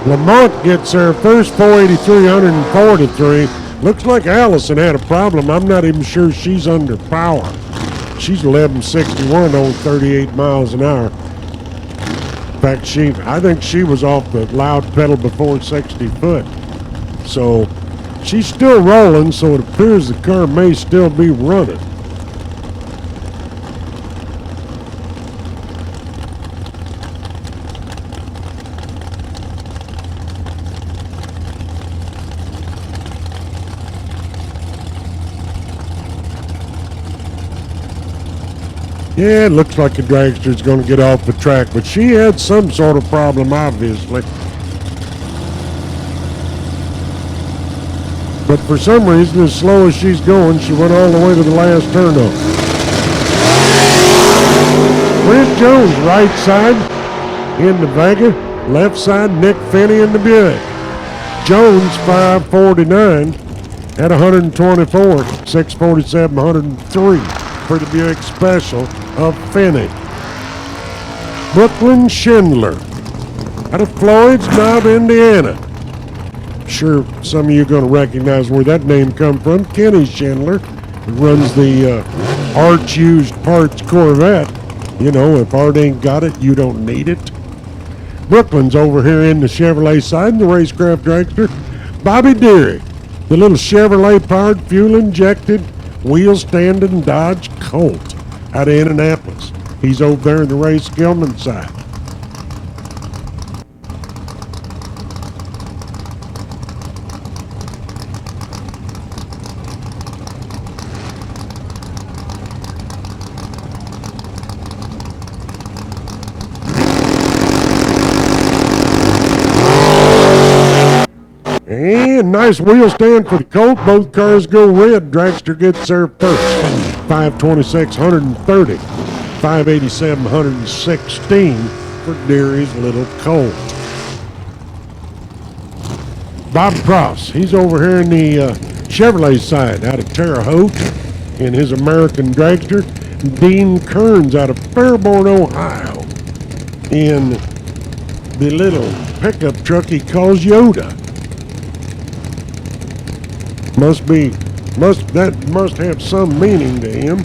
Lamont gets her first 483, 143. Looks like Allison had a problem. I'm not even sure she's under power. She's 1161 on 38 miles an hour. In fact, I think she was off the loud pedal before 60 foot. So she's still rolling, so it appears the car may still be running. Yeah, it looks like the Dragster's going to get off the track, but she had some sort of problem, obviously. But for some reason, as slow as she's going, she went all the way to the last turnover. Brent Jones, right side in the Vega, left side Nick Finney in the Buick. Jones, 549 at 124, 647, 103 for the Buick Special of Finney. Brooklyn Schindler out of Floyd's Knob, Indiana. Sure some of you are going to recognize where that name come from. Kenny Schindler, who runs the Art Used Parts Corvette. You know, if Art ain't got it, you don't need it. Brooklyn's over here in the Chevrolet side, in the Racecraft Dragster. Bobby Deary, the little Chevrolet powered, fuel injected, wheel standing Dodge Colt out of Indianapolis. He's over there in the Ray Skillman side. And nice wheel stand for the Colt. Both cars go red. Dragster gets there first. 526, 130. 587, 116 for Deary's little Colt. Bob Cross, he's over here in the Chevrolet side out of Terre Haute in his American Dragster. Dean Kearns out of Fairborn, Ohio in the little pickup truck he calls Yoda. That must have some meaning to him.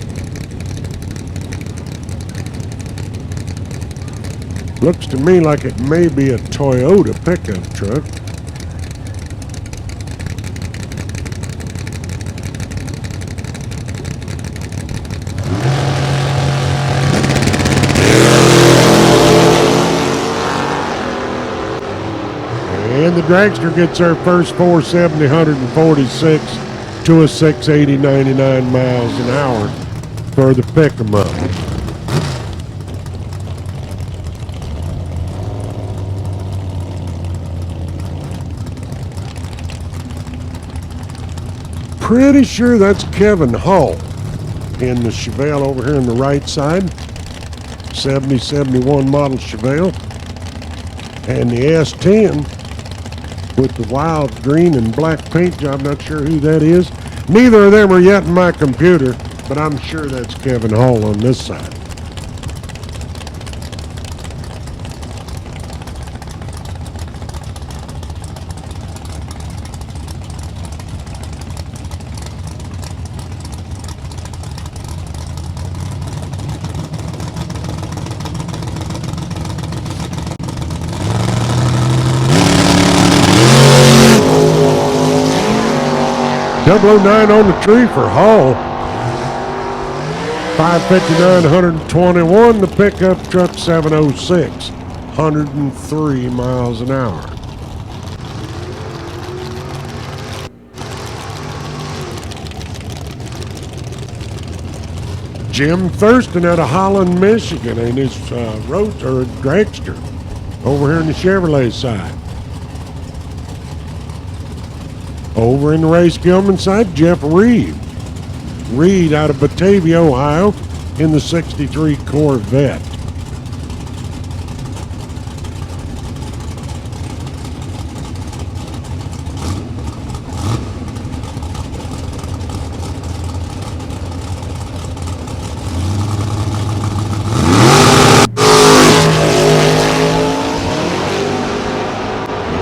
Looks to me like it may be a Toyota pickup truck. And the Dragster gets their first 470, 146 to a 680, 99 miles an hour for the pick 'em up. Pretty sure that's Kevin Hull in the Chevelle over here on the right side. 70-71 model Chevelle. And the S10 with the wild green and black paint job. Not sure who that is. Neither of them are yet in my computer, but I'm sure that's Kevin Hull on this side. .009 on the tree for Hall. 559, 121. The pickup truck 706, 103 miles an hour. Jim Thurston out of Holland, Michigan, and his Dragster over here on the Chevrolet side. Over in the Ray Skillman side, Jeff Reed. Reed out of Batavia, Ohio, in the 63 Corvette.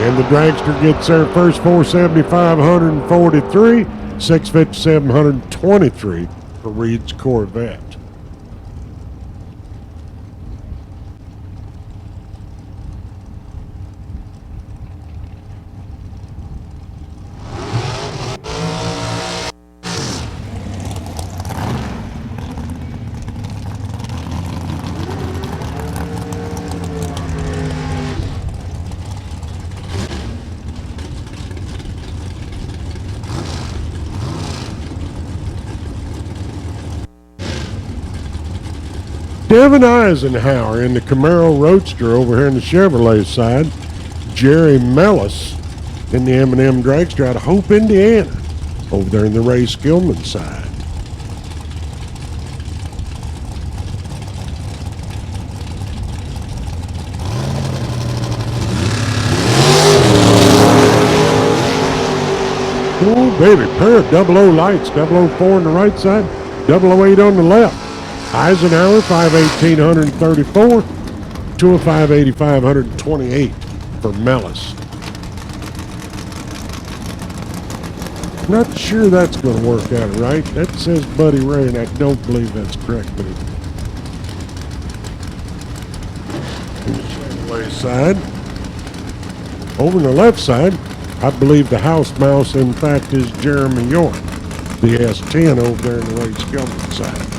And the Dragster gets their first 475, 143, 657, 123 for Reed's Corvette. Devin Eisenhower in the Camaro Roadster over here on the Chevrolet side. Jerry Mellis in the M&M Dragster out of Hope, Indiana, over there in the Ray Skillman side. Oh, baby, pair of 00 lights, 004 on the right side, 008 on the left. Eisenhower, 518, 134 to a 585, 128 for Mellis. Not sure that's going to work out right. That says Buddy Ray, and I don't believe that's correct. But the Chevrolet side. Over on the left side, I believe the house mouse, in fact, is Jeremy York, the S10 over there in the Ray Skillman side.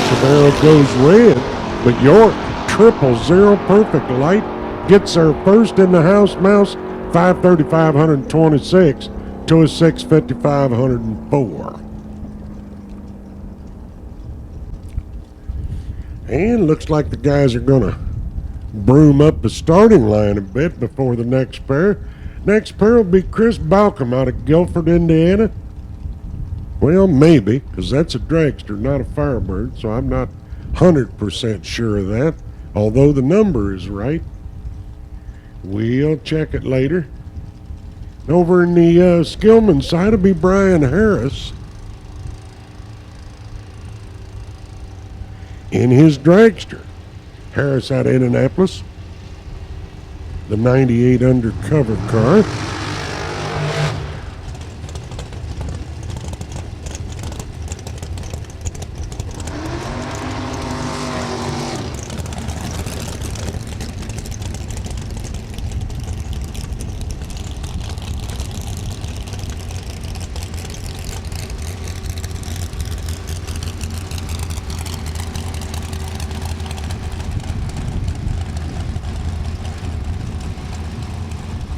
Camaro goes red, but York, 000 perfect light, gets her first in the house mouse, 535, 126 to a 655, 104. And looks like the guys are going to broom up the starting line a bit before the next pair. Next pair will be Chris Balcom out of Guilford, Indiana. Well, maybe, because that's a Dragster, not a Firebird, so I'm not 100% sure of that, although the number is right. We'll check it later. Over in the Skillman side will be Brian Harris in his Dragster. Harris out of Indianapolis, the 98 undercover car.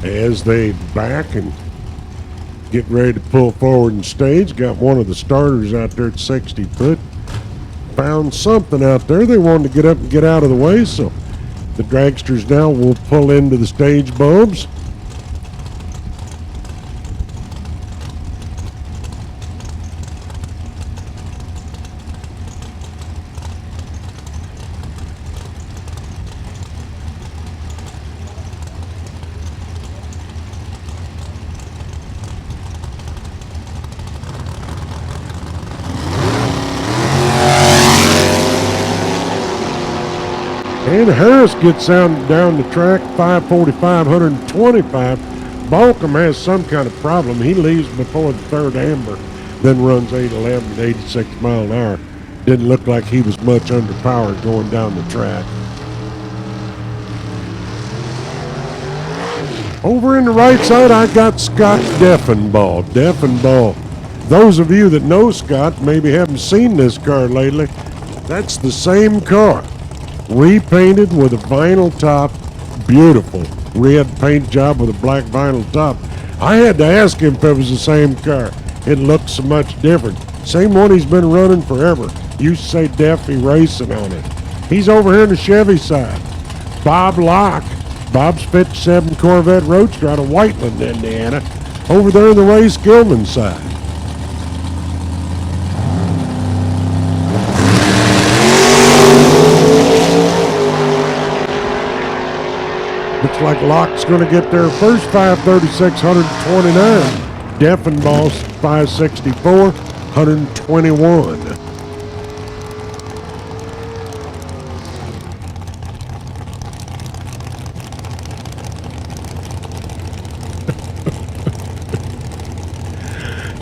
as they back and get ready to pull forward and stage. Got one of the starters out there at 60 foot. Found something out there. They wanted to get up and get out of the way, so the dragsters now will pull into the stage bulbs. And Harris gets down the track, 545, 125. Balcom has some kind of problem. He leaves before the third amber, then runs 811 at 86 mile an hour. Didn't look like he was much underpowered going down the track. Over in the right side, I got Scott Deffenbaugh. Deffenbaugh. Those of you that know Scott maybe haven't seen this car lately. That's the same car. Repainted with a vinyl top, beautiful red paint job with a black vinyl top. I had to ask him if it was the same car. It looks so much different. Same one he's been running forever. Used to say Deffy Racing on it. He's over here on the Chevy side. Bob Locke, Bob's 57 Corvette Roadster out of Whiteland, Indiana, over there on the Ray Skillman side. Looks like Locke's going to get there first, 536, 129. Deffenbaugh's 564, 121.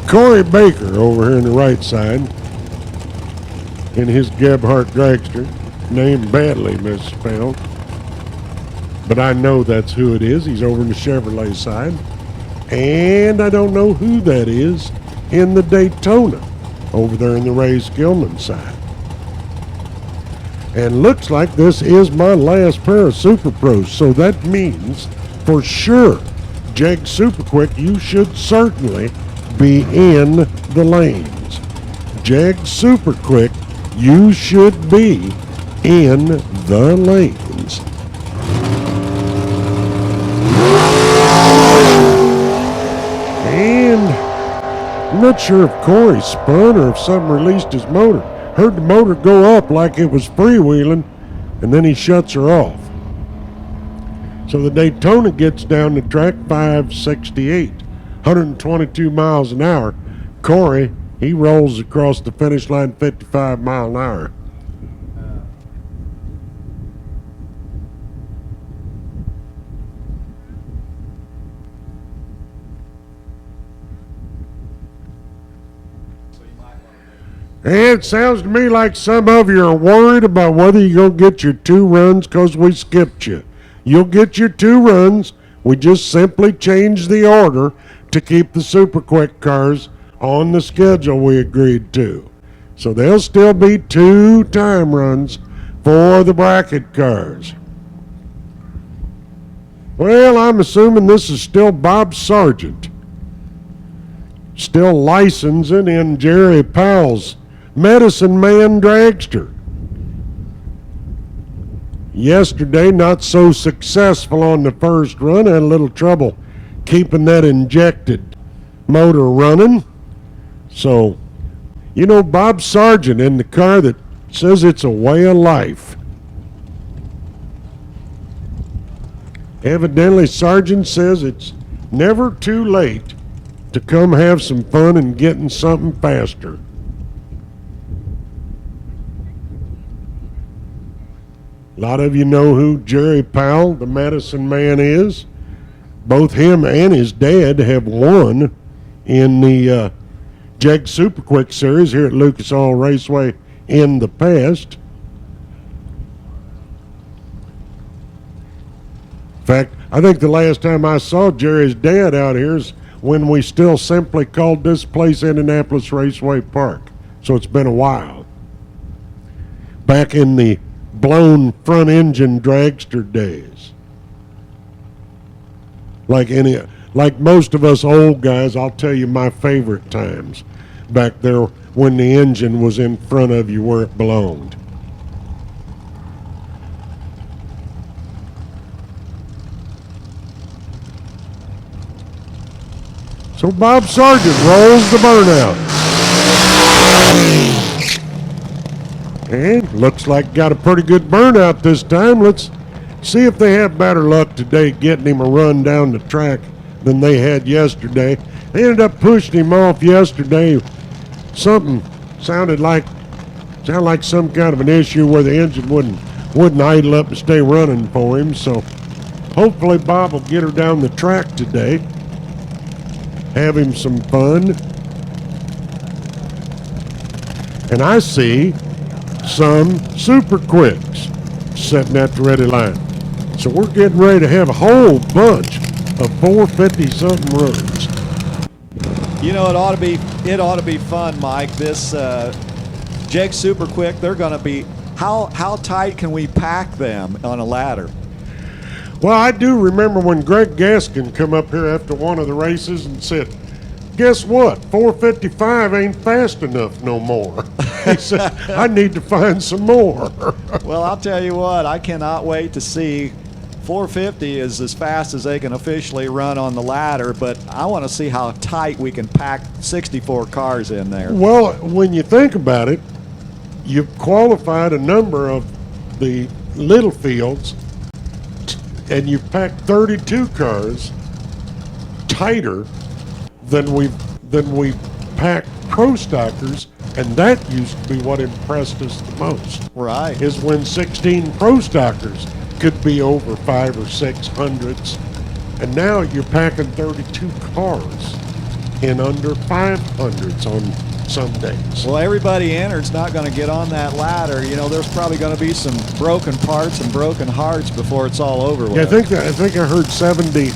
Corey Baker over here on the right side in his Gebhardt Dragster, named badly misspelled. But I know that's who it is. He's over on the Chevrolet side. And I don't know who that is in the Daytona, over there in the Ray Skillman side. And looks like this is my last pair of Super Pros. So that means, for sure, Jag Super Quick, you should certainly be in the lanes. Jag Super Quick, you should be in the lanes. And I'm not sure if Corey spun or if something released his motor. Heard the motor go up like it was freewheeling, and then he shuts her off. So the Daytona gets down the track, 568, 122 miles an hour. Corey, he rolls across the finish line 55 mile an hour. And it sounds to me like some of you are worried about whether you're going to get your 2 runs because we skipped you. You'll get your 2 runs. We just simply changed the order to keep the Super Quick cars on the schedule we agreed to. So there'll still be 2 time runs for the bracket cars. Well, I'm assuming this is still Bob Sargent, still licensing in Jerry Powell's Medicine Man Dragster. Yesterday, not so successful on the first run. Had a little trouble keeping that injected motor running. So, you know, Bob Sargent in the car that says it's a way of life. Evidently, Sargent says it's never too late to come have some fun and getting something faster. A lot of you know who Jerry Powell, the Medicine Man, is. Both him and his dad have won in the Jag Super Quick Series here at Lucas Oil Raceway in the past. In fact, I think the last time I saw Jerry's dad out here is when we still simply called this place Indianapolis Raceway Park. So it's been a while. Back in the blown front engine dragster days. like most of us old guys. I'll tell you my favorite times back there when the engine was in front of you where it belonged. So Bob Sargent rolls the burnout. And looks like got a pretty good burnout this time. Let's see if they have better luck today getting him a run down the track than they had yesterday. They ended up pushing him off yesterday. Something sounded like some kind of an issue where the engine wouldn't idle up and stay running for him. So hopefully Bob will get her down the track today. Have him some fun. And I see some super quicks sitting at the ready line. So we're getting ready to have a whole bunch of 450 something runs. You know, it ought to be fun, Mike. This Jake Super Quick, they're going to be, how tight can we pack them on a ladder? Well, I do remember when Greg Gaskin come up here after one of the races and said, guess what? 455 ain't fast enough no more. He said, I need to find some more. Well, I'll tell you what, I cannot wait to see. 450 is as fast as they can officially run on the ladder, but I want to see how tight we can pack 64 cars in there. Well, when you think about it, you've qualified a number of the little fields, and you've packed 32 cars tighter than we packed pro stockers, and that used to be what impressed us the most. Right. Is when 16 pro stockers could be over 500 or 600s, and now you're packing 32 cars in under 500s on some days. Well, everybody entered's not going to get on that ladder. You know, there's probably going to be some broken parts and broken hearts before it's all over with. Yeah, I think I heard 70.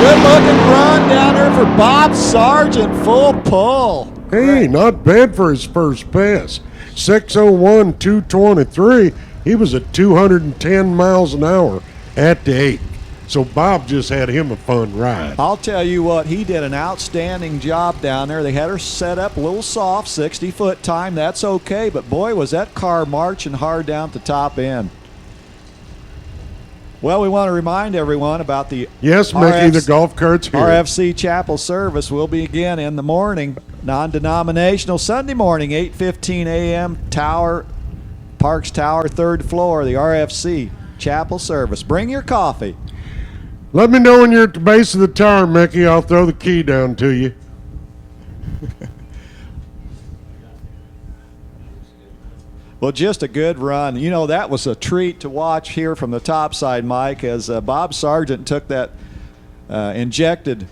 Good looking run down there for Bob Sargent, full pull. Hey, not bad for his first pass. 6:01, 2:23. He was at 210 miles an hour at the 8. So Bob just had him a fun ride. I'll tell you what, he did an outstanding job down there. They had her set up a little soft, 60-foot time. That's okay, but boy, was that car marching hard down at the top end. Well, we want to remind everyone about the Yes, Mickey, the golf cart's here. RFC Chapel service will begin in the morning. Non-denominational Sunday morning, 8:15 a.m. Parks Tower, 3rd floor, the RFC Chapel service. Bring your coffee. Let me know when you're at the base of the tower, Mickey. I'll throw the key down to you. Well, just a good run. You know, that was a treat to watch here from the top side, Mike, as Bob Sargent took that injected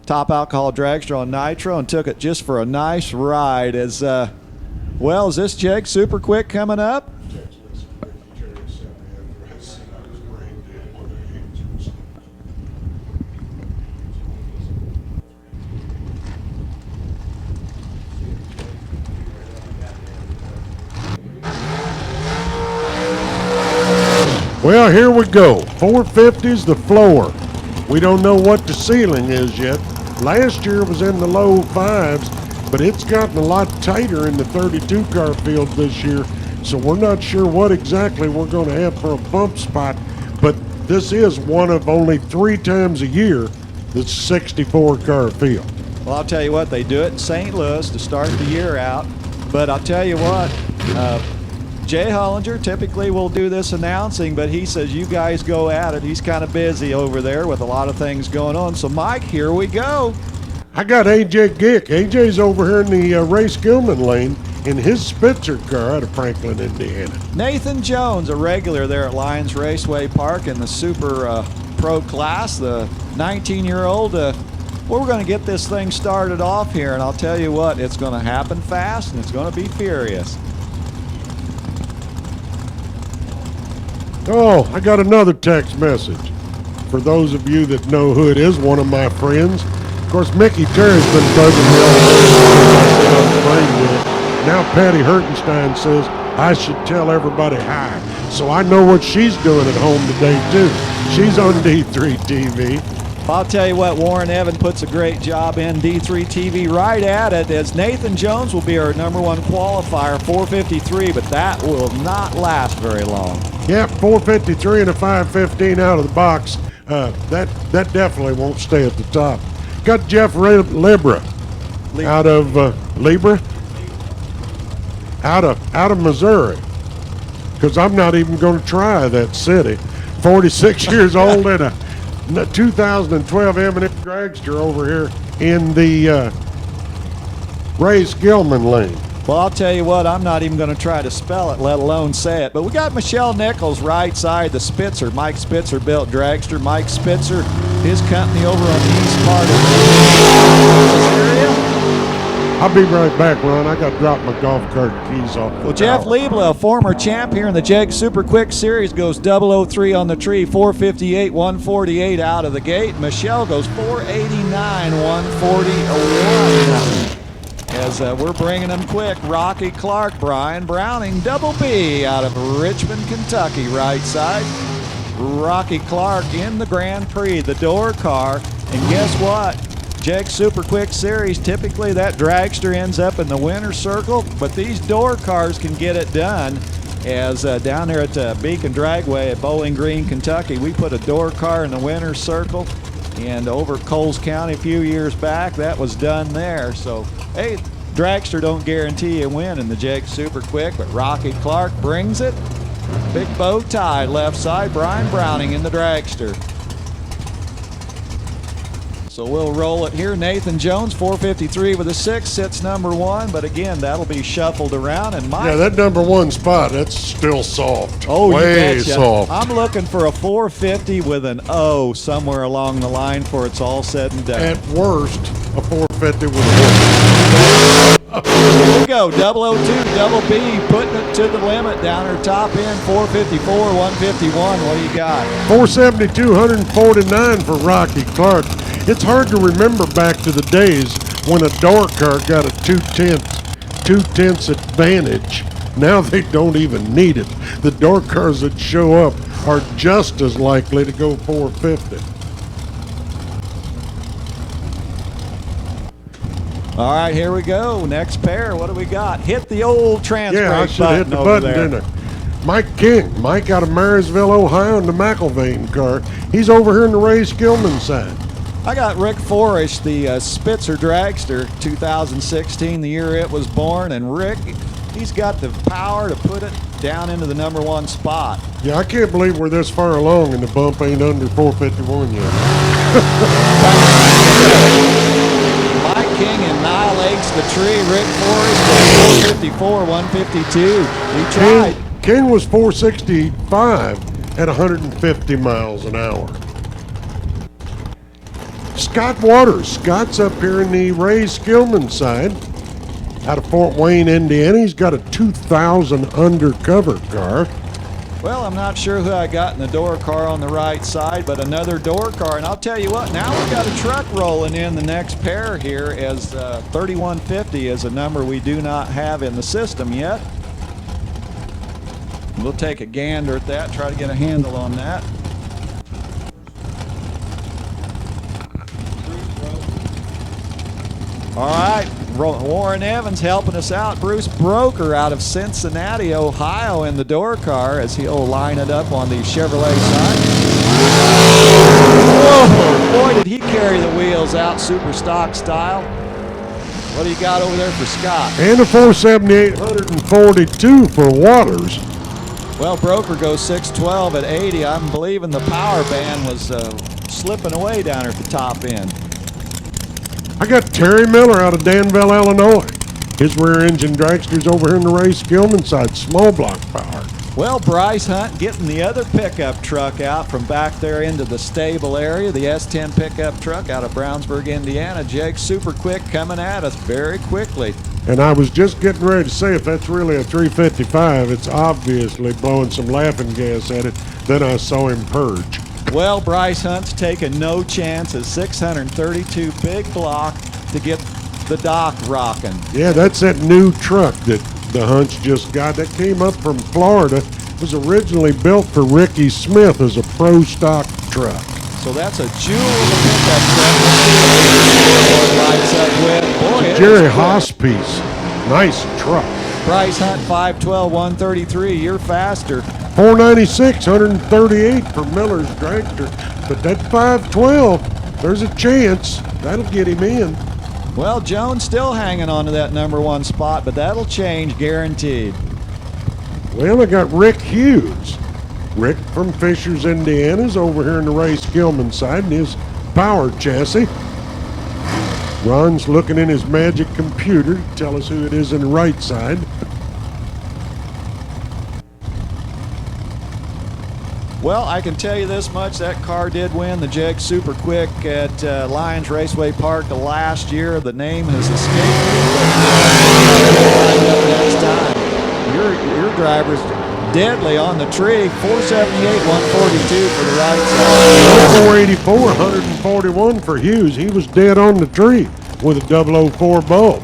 top alcohol dragster on nitro and took it just for a nice ride. As well, is this Jake Super Quick coming up? Well, here we go. 450's the floor. We don't know what the ceiling is yet. Last year it was in the low 5s, but it's gotten a lot tighter in the 32 car field this year, so we're not sure what exactly we're going to have for a bump spot, but this is one of only 3 times a year that's 64 car field. Well, I'll tell you what, they do it in St. Louis to start the year out, but I'll tell you what, Jay Hollinger typically will do this announcing, but he says you guys go at it. He's kind of busy over there with a lot of things going on. So, Mike, here we go. I got AJ Gick. AJ's over here in the Ray Skillman lane in his Spitzer car out of Franklin, Indiana. Nathan Jones, a regular there at Lions Raceway Park in the Super Pro class, the 19-year-old. Well, we're going to get this thing started off here, and I'll tell you what, it's going to happen fast, and it's going to be furious. Oh, I got another text message. For those of you that know who it is, one of my friends. Of course, Mickey Terry's been bugging me all day. Now Patty Hertenstein says, I should tell everybody hi. So I know what she's doing at home today, too. She's on D3 TV. I'll tell you what, Warren Evan puts a great job in D3 TV right at it, as Nathan Jones will be our #1 qualifier, 453, but that will not last very long. Yep, 453 and a 515 out of the box. That definitely won't stay at the top. Got Jeff Libra out of Libra? Out of Missouri. Because I'm not even going to try that city. 46 years old and a 2012 M&M Dragster over here in the Ray Skillman lane. Well, I'll tell you what, I'm not even going to try to spell it, let alone say it. But we got Michelle Nichols right side, the Spitzer. Mike Spitzer built Dragster. Mike Spitzer, his company over on the east part of this area. I'll be right back, Ron. I got to drop my golf cart keys off. Well, Jeff Liebla, a former champ here in the Jag Super Quick Series, goes 003 on the tree, 458, 148 out of the gate. Michelle goes 489, 141. As we're bringing them quick, Rocky Clark, Brian Browning, Double B out of Richmond, Kentucky, right side. Rocky Clark in the Grand Prix, the door car. And guess what? Jag Super Quick Series, typically that dragster ends up in the winner's circle, but these door cars can get it done. As down there at Beacon Dragway at Bowling Green, Kentucky, we put a door car in the winner's circle. And over at Coles County a few years back, that was done there. So, hey, dragster don't guarantee a win in the Jag Super Quick, but Rocky Clark brings it. Big bow tie left side, Brian Browning in the dragster. So we'll roll it here. Nathan Jones, 453 with a 6, sits #1, but again, that'll be shuffled around. And Mike, yeah, that #1 spot, that's still soft. oh, way you betcha. soft. I'm looking for a 450 with an O somewhere along the line for it's all said and done. At worst, a 450 with a Here we go, 002, Double B, putting it to the limit down her top end, 454, 151. What do you got? 472, 149 for Rocky Clark. It's hard to remember back to the days when a door car got a 2/10 advantage. Now they don't even need it. The door cars that show up are just as likely to go 450. All right, here we go. Next pair. What do we got? Hit the old transfer Yeah, I should have hit the over button, there. didn't I? Mike King, Mike out of Marysville, Ohio, in the McIlvain car. He's over here in the Ray Skillman side. I got Rick Forish, the Spitzer Dragster, 2016, the year it was born, and Rick, he's got the power to put it down into the #1 spot. Yeah, I can't believe we're this far along and the bump ain't under 451 yet. Mike King annihilates the tree. Rick Forish goes 454, 152. He tried. King was 465 at 150 miles an hour. Scott Waters. Scott's up here in the Ray Skillman side out of Fort Wayne, Indiana. He's got a 2000 undercover car. Well, I'm not sure who I got in the door car on the right side, but another door car. And I'll tell you what, now we've got a truck rolling in the next pair here, as 3150 is a number we do not have in the system yet. We'll take a gander at that, try to get a handle on that. All right, Warren Evans helping us out. Bruce Broker out of Cincinnati, Ohio in the door car as he'll line it up on the Chevrolet side. Whoa, boy, did he carry the wheels out super stock style. What do you got over there for Scott? And a 478 142 for Waters. Well, Broker goes 612 at 80. I'm believing the power band was slipping away down at the top end. I got Terry Miller out of Danville, Illinois. His rear engine dragster's over here in the Ray Skillman side, small block power. Well, Bryce Hunt getting the other pickup truck out from back there into the stable area, the S10 pickup truck out of Brownsburg, Indiana. Jag Super Quick coming at us very quickly. And I was just getting ready to say, if that's really a 355, it's obviously blowing some laughing gas at it. Then I saw him purge. Well, Bryce Hunt's taking no chances. 632 big block to get the dock rocking. Yeah, that's that new truck that the hunch just got. That came up from Florida. It was originally built for Ricky Smith as a pro stock truck. So that's a jewel of a pickup truck. Let's see what lights up with. Boy, it Jerry is quick. Haas piece. Nice truck. Bryce Hunt 512 133. You're faster. 496, 138 for Miller's Dragster. But that 512, there's a chance that'll get him in. Well, Jones still hanging on to that number one spot, but that'll change guaranteed. Well, I got Rick Hughes. Rick from Fishers, Indiana's over here in the Ray Skillman side in his power chassis. Ron's looking in his magic computer to tell us who it is in the right side. Well, I can tell you this much, that car did win the Jag Super Quick at Lions Raceway Park last year. The name has escaped me, but next time. Your driver's deadly on the tree. 478, 142 for the right side. 484, 141 for Hughes. He was dead on the tree with a 004 bulb.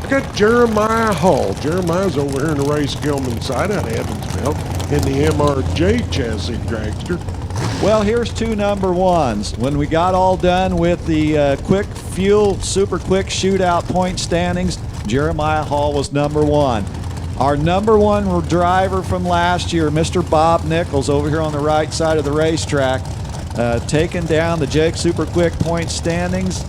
I got Jeremiah Hall. Jeremiah's over here in the Ray Skillman side out of Evansville in the MRJ chassis dragster. Well, here's two number ones. When we got all done with the quick fuel, super quick shootout point standings, Jeremiah Hall was number one. Our number one driver from last year, Mr. Bob Nichols, over here on the right side of the racetrack, taking down the Jag Super Quick point standings.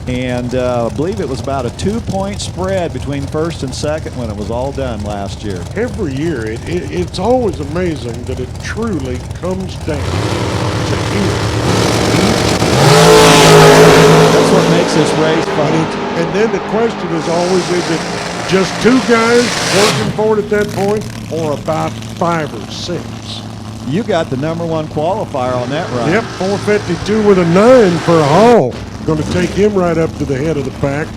And I believe it was about a 2-point spread between first and second when it was all done last year. Every year, it's always amazing that it truly comes down to here. That's what makes this race fun. And then the question is always, is it just two guys working for it at that point, or about 5 or 6? You got the number one qualifier on that run. Yep, 452 with a 9 for a haul. Going to take him right up to the head of the pack.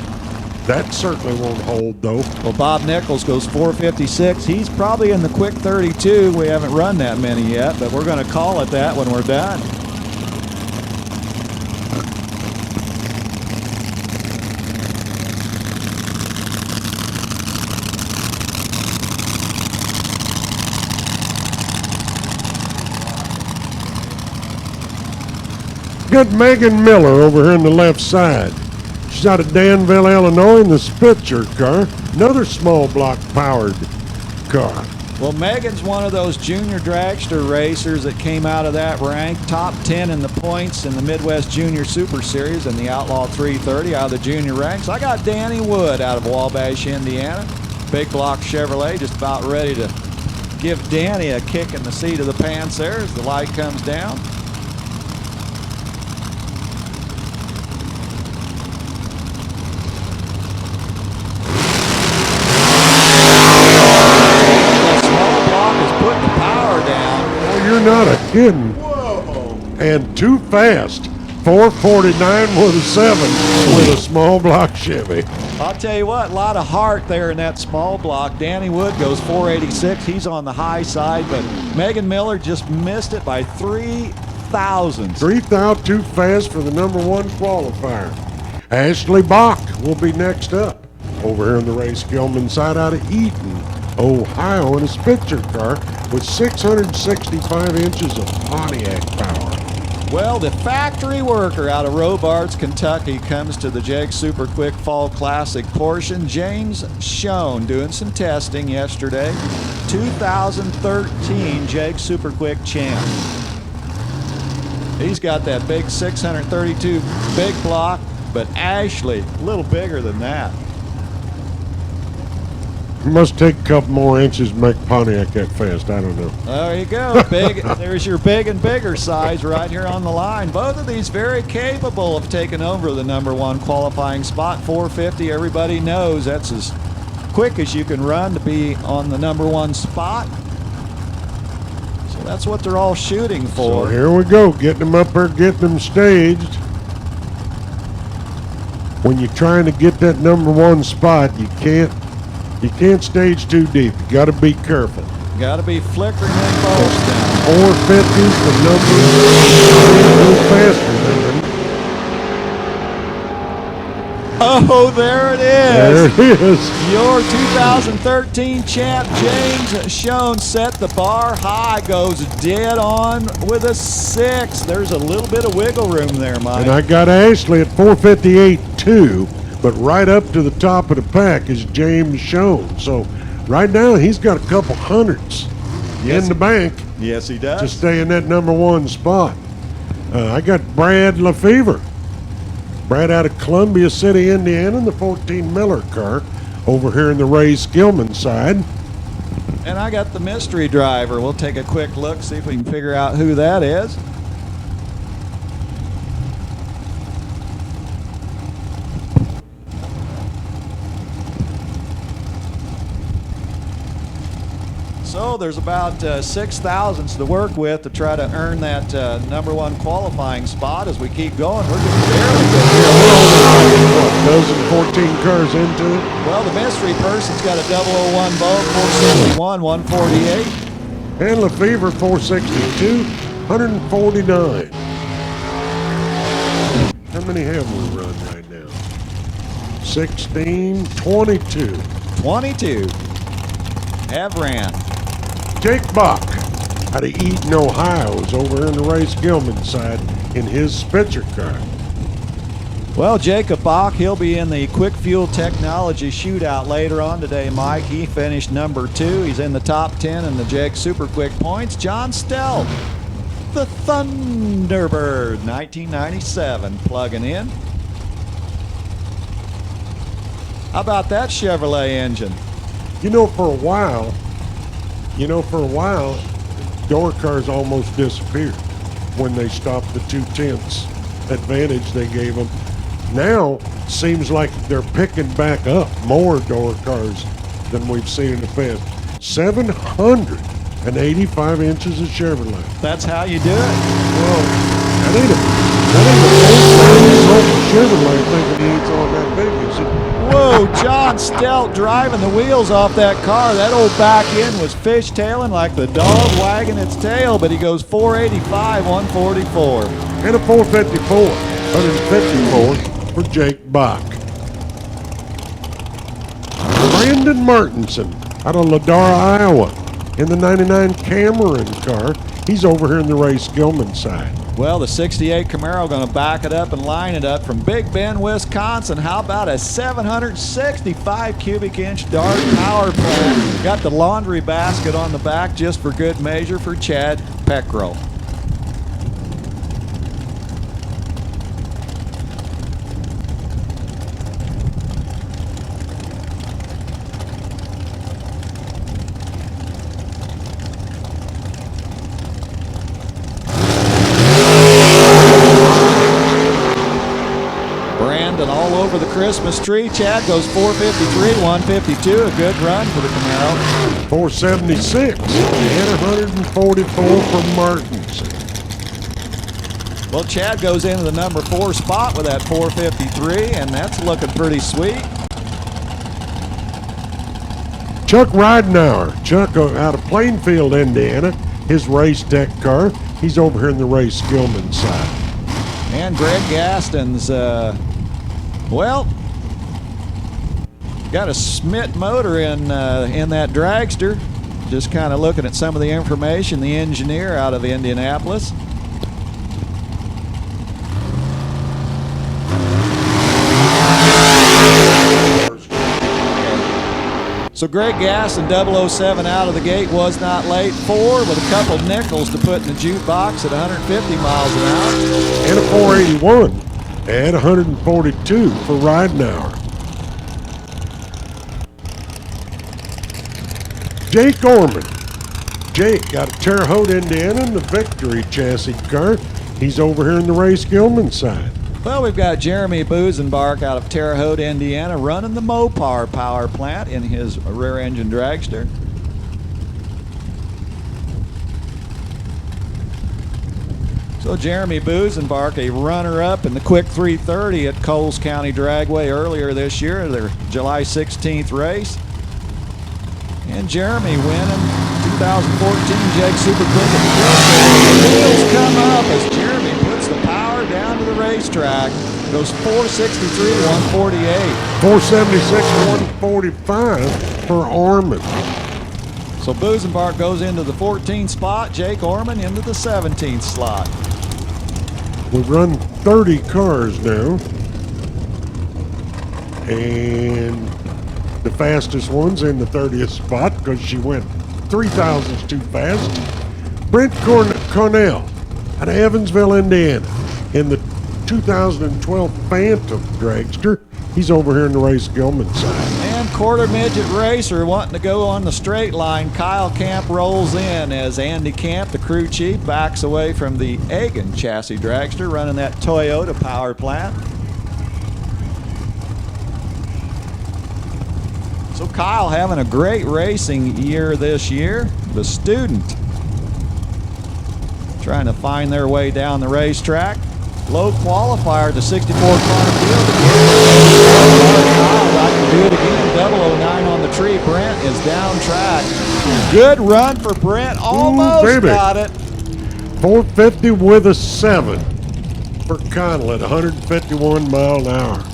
That certainly won't hold, though. Well, Bob Nichols goes 456. He's probably in the quick 32. We haven't run that many yet, but we're going to call it that when we're done. Got Megan Miller over here on the left side. She's out of Danville, Illinois in the Spitzer car. Another small block powered car. Well, Megan's one of those junior dragster racers that came out of that rank, top 10 in the points in the Midwest Junior Super Series and the Outlaw 330 out of the junior ranks. I got Danny Wood out of Wabash, Indiana. Big block Chevrolet, just about ready to give Danny a kick in the seat of the pants there as the light comes down. Not a kidding. Whoa. And too fast. 449 with a 7 with a small block Chevy. I'll tell you what, a lot of heart there in that small block. Danny Wood goes 486. He's on the high side, but Megan Miller just missed it by 3 thousandths. 3 thou too fast for the number one qualifier. Ashley Bach will be next up. Over here in the Ray Skillman side out of Eaton, Ohio, in a Spitzer car with 665 inches of Pontiac power. Well, the factory worker out of Robards, Kentucky, comes to the Jag Super Quick Fall Classic portion. James Schoen doing some testing yesterday. 2013 Jag Super Quick champ. He's got that big 632 big block, but Ashley, a little bigger than that. Must take a couple more inches to make Pontiac that fast. I don't know. There you go. Big. There's your big and bigger size right here on the line. Both of these very capable of taking over the number one qualifying spot. 450, everybody knows that's as quick as you can run to be on the number one spot. So that's what they're all shooting for. So here we go, getting them up there, getting them staged. When you're trying to get that number one spot, you can't stage too deep. You got to be careful. Got to be flickering them bolts down. 450's the number. A little faster than them. Oh, there it There is. it is. Your 2013 champ, James Schoen, set the bar high, goes dead on with a 6. There's a little bit of wiggle room there, Mike. And I got Ashley at 458 too, but right up to the top of the pack is James Schoen. So right now he's got a couple hundreds in the bank Yes, he does. to stay in that number 1 spot. I got Brad Lefevre. Brad out of Columbia City, Indiana, in the 14 Miller car over here in the Ray Skillman side. And I got the mystery driver. We'll take a quick look, see if we can figure out who that is. So there's about 6 thousandths to work with to try to earn that number 1 qualifying spot. As we keep going, we're just barely getting What, dozen 14 cars into it? Well, the mystery person's got a 001 vote, 461, 148. And Lefevre 462, 149. How many have we run right now? 16, 22. 22. Have ran. Jake Bach out of Eaton, Ohio is over in the Ray Skillman side in his Spitzer car. Well, Jacob Bach, he'll be in the Quick Fuel Technology Shootout later on today, Mike. He finished number 2. He's in the top 10 in the Jag Super Quick points. John Stelp, the Thunderbird, 1997, plugging in. How about that Chevrolet engine? You know, for a while, door cars almost disappeared when they stopped the 2/10 advantage they gave them. Now, seems like they're picking back up more door cars than we've seen in the past. 785 inches of Chevrolet. That's how you do it. Well, that ain't a Chevrolet thinking he ain't all that big, is it? Whoa, John Stelp driving the wheels off that car. That old back end was fishtailing like the dog wagging its tail, but he goes 485, 144. And a 454, 154 for Jake Bach. Brandon Martinson out of Ladara, Iowa, in the 99 Cameron car. He's over here in the Ray Skillman side. Well, the 68 Camaro going to back it up and line it up from Big Bend, Wisconsin. How about a 765 cubic inch Dart power plant? Got the laundry basket on the back just for good measure for Chad Peckrell. All over the Christmas tree. Chad goes 453, 152. A good run for the Camaro. 476 and 144 for Martinson. Well, Chad goes into the number 4 spot with that 453, and that's looking pretty sweet. Chuck Ridenauer, Chuck out of Plainfield, Indiana, his Race Tech car. He's over here in the Ray Skillman side. And Greg Gaston's, well, got a Smith motor in that dragster. Just kind of looking at some of the information. The engineer out of Indianapolis. So Greg Gaston, 007 out of the gate, was not late. 4 with a couple nickels to put in the jukebox at 150 miles an hour. And a 481 and 142 for Ridenauer. Jake Orman. Jake out of Terre Haute, Indiana, in the Victory chassis car. He's over here in the Ray Skillman side. Well, we've got Jeremy Buzenbark out of Terre Haute, Indiana, running the Mopar power plant in his rear engine dragster. So Jeremy Buzenbark, a runner-up in the Quick 330 at Coles County Dragway earlier this year, their July 16th race. And Jeremy winning 2014 Jag Super Quick at the wheels come up as Jeremy puts the power down to the racetrack. goes 463 to 148. 476, 145 for Orman. So Busenbart goes into the 14th spot. Jake Orman into the 17th slot. We've run 30 cars now. And the fastest one's in the 30th spot because she went 3 thousandths too fast. Brent Cornell out of Evansville, Indiana, in the 2012 Phantom Dragster. He's over here in the Ray Skillman side. And quarter midget racer wanting to go on the straight line. Kyle Camp rolls in as Andy Camp, the crew chief, backs away from the Egan chassis dragster running that Toyota power plant. So Kyle having a great racing year this year. The student trying to find their way down the racetrack. Low qualifier to 64 car field again. I can do it again. 009 on the tree. Brent is down track. Good run for Brent. Almost got it. 450 with a 7 for Connell at 151 mile an hour.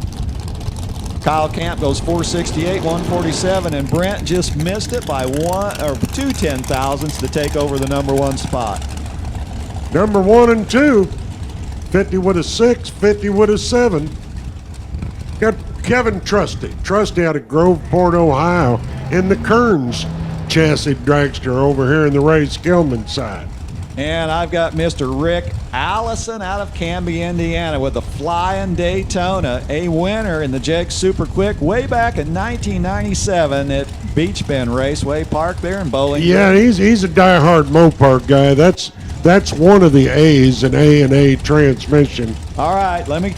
Kyle Camp goes 468, 147, and Brent just missed it by 2 ten-thousandths to take over the number 1 spot. Number 1 and 2, 50 with a 6, 50 with a 7. Got Kevin Trusty out of Groveport, Ohio, in the Kearns chassis dragster over here in the Ray Skillman side. And I've got Mr. Rick Allison out of Canby, Indiana with the Flying Daytona, a winner in the Jake Super Quick way back in 1997 at Beach Bend Raceway Park there in Bowling Green. Yeah, he's a diehard Mopar guy. That's one of the A's, an A&A transmission. All right, let me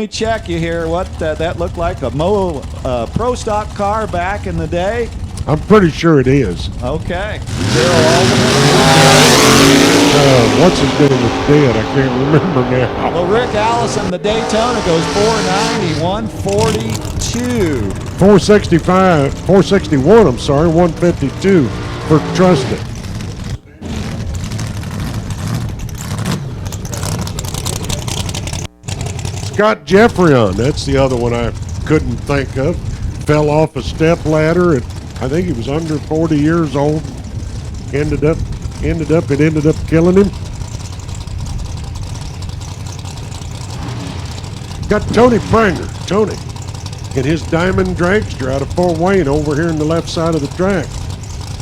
check you here. What that looked like, a Pro Stock car back in the day. I'm pretty sure it is. Okay. What's his name was dead? I can't remember now. Well, Rick Allison, the Daytona goes 490, 142. 461, 152 for Trusted. Scott Jeffreyon, that's the other one I couldn't think of. Fell off a step ladder at, I think he was under 40 years old. It ended up killing him. Got Tony Pranger, Tony, in his Diamond Dragster out of Fort Wayne over here on the left side of the track.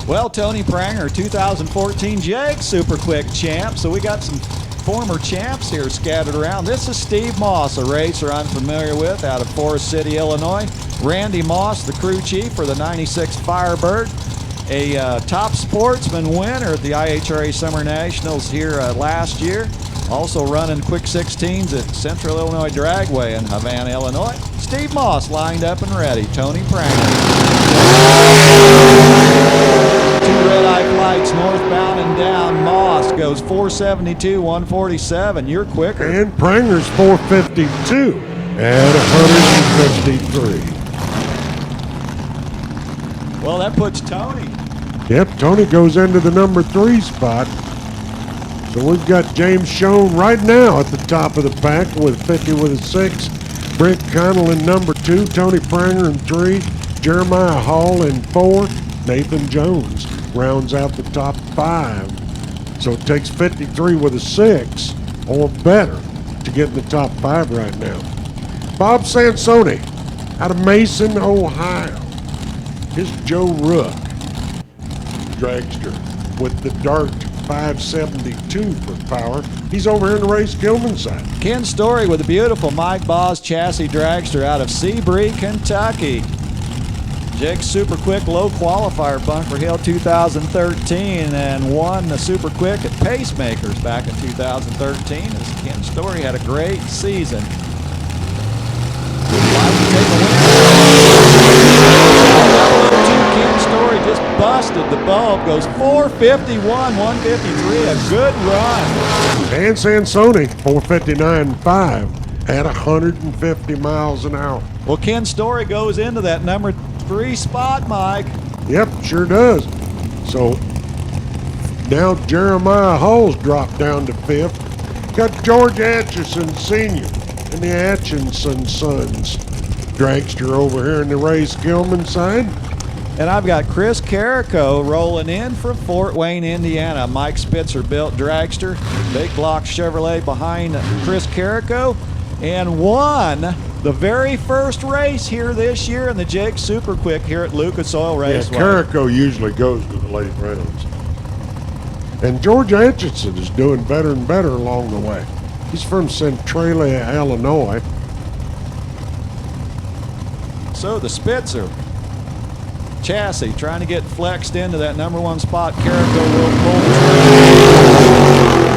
Well, Tony Pranger, 2014 Jake Super Quick champ. So we got some former champs here scattered around. This is Steve Moss, a racer I'm familiar with out of Forest City, Illinois. Randy Moss, the crew chief for the 96 Firebird. A top sportsman winner at the IHRA Summer Nationals here last year. Also running quick 16s at Central Illinois Dragway in Havana, Illinois. Steve Moss lined up and ready. Tony Pranger. 2 red-eye flights northbound and down. Moss goes 472, 147. You're quicker. And Pranger's 452 at 153. Well, that puts Tony. Yep, Tony goes into the number 3 spot. So we've got James Schoen right now at the top of the pack with 50 with a 6. Brent Connell in number 2. Tony Pranger in 3. Jeremiah Hall in 4. Nathan Jones rounds out the top 5. So it takes 53 with a 6 or better to get in the top 5 right now. Bob Sansoni out of Mason, Ohio. Here's Joe Rook dragster with the Dart 572 for power. He's over here in the Ray Skillman side. Ken Story with the beautiful Mike Boss chassis dragster out of Seabury, Kentucky. Jake Super Quick low qualifier Bunker Hill 2013 and won the Super Quick at Pacemakers back in 2013 as Ken Story had a great season. Would like to take a win. Ken Story just busted the bulb, goes 451, 153, a good run. And Sansoni, 459.5 at 150 miles an hour. Well, Ken Story goes into that number 3 spot, Mike. Yep, sure does. So now Jeremiah Hall's dropped down to 5th. Got George Atchison Sr. and the Atchison Sons dragster over here in the Ray Skillman side. And I've got Chris Carrico rolling in from Fort Wayne, Indiana. Mike Spitzer built dragster, big block Chevrolet behind Chris Carrico, and won the very first race here this year in the Jake Super Quick here at Lucas Oil Raceway. Yeah, Carrico usually goes to the late rounds. And George Atchison is doing better and better along the way. He's from Centralia, Illinois. So the Spitzer chassis trying to get flexed into that #1 spot. Carrico will pull the trigger.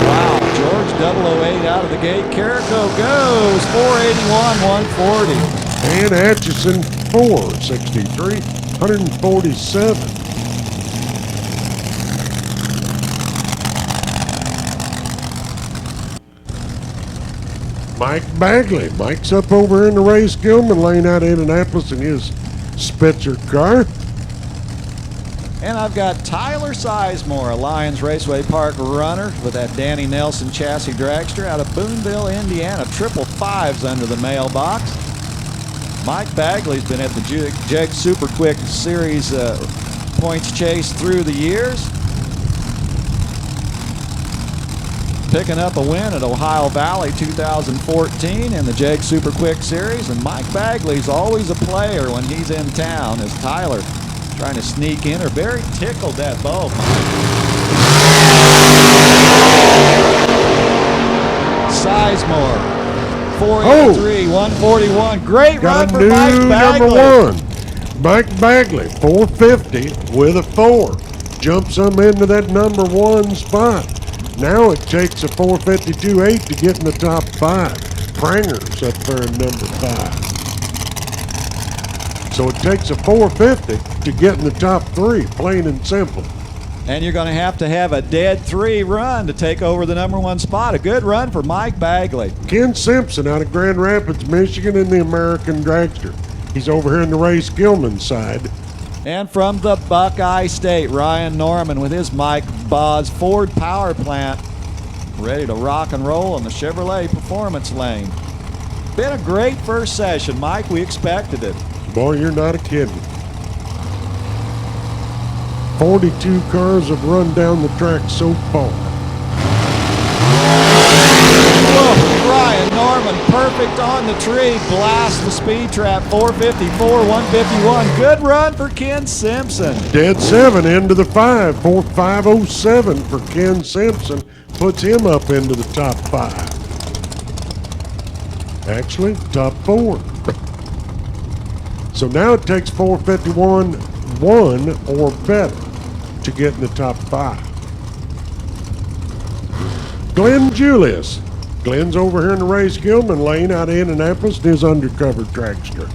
Wow, George 008 out of the gate. Carrico goes 481, 140. And Atchison 463, 147. Mike Bagley. Mike's up over in the Ray Skillman lane out of Indianapolis in his Spitzer car. And I've got Tyler Sizemore, a Lions Raceway Park runner with that Danny Nelson chassis dragster out of Boonville, Indiana. 555s under the mailbox. Mike Bagley's been at the Jeg Super Quick Series points chase through the years. Picking up a win at Ohio Valley 2014 in the Jeg Super Quick Series. And Mike Bagley's always a player when he's in town, as Tyler trying to sneak in, or very tickled that ball. Sizemore, 483, 141. Great run for Mike Bagley. #1. Mike Bagley, 450 with a 4. Jumps him into that #1 spot. Now it takes a 452.8 to get in the top 5. Pranger's up there in #5. So it takes a 450 to get in the top 3, plain and simple. And you're going to have a dead 3 run to take over the #1 spot. A good run for Mike Bagley. Ken Simpson out of Grand Rapids, Michigan in the American Dragster. He's over here in the Ray Skillman side. And from the Buckeye State, Ryan Norman with his Mike Boz Ford power plant, ready to rock and roll in the Chevrolet performance lane. Been a great first session, Mike. We expected it. Boy, you're not a kidding. 42 cars have run down the track so far. Whoa, Ryan Norman, perfect on the tree. Blast the speed trap, 454, 151. Good run for Ken Simpson. Dead 7 into the 5, 4507 for Ken Simpson. Puts him up into the top 5. Actually, top 4. So now it takes 451, 1 or better to get in the top 5. Glenn Julius. Glenn's over here in the Ray Skillman lane out of Indianapolis in his undercover dragster.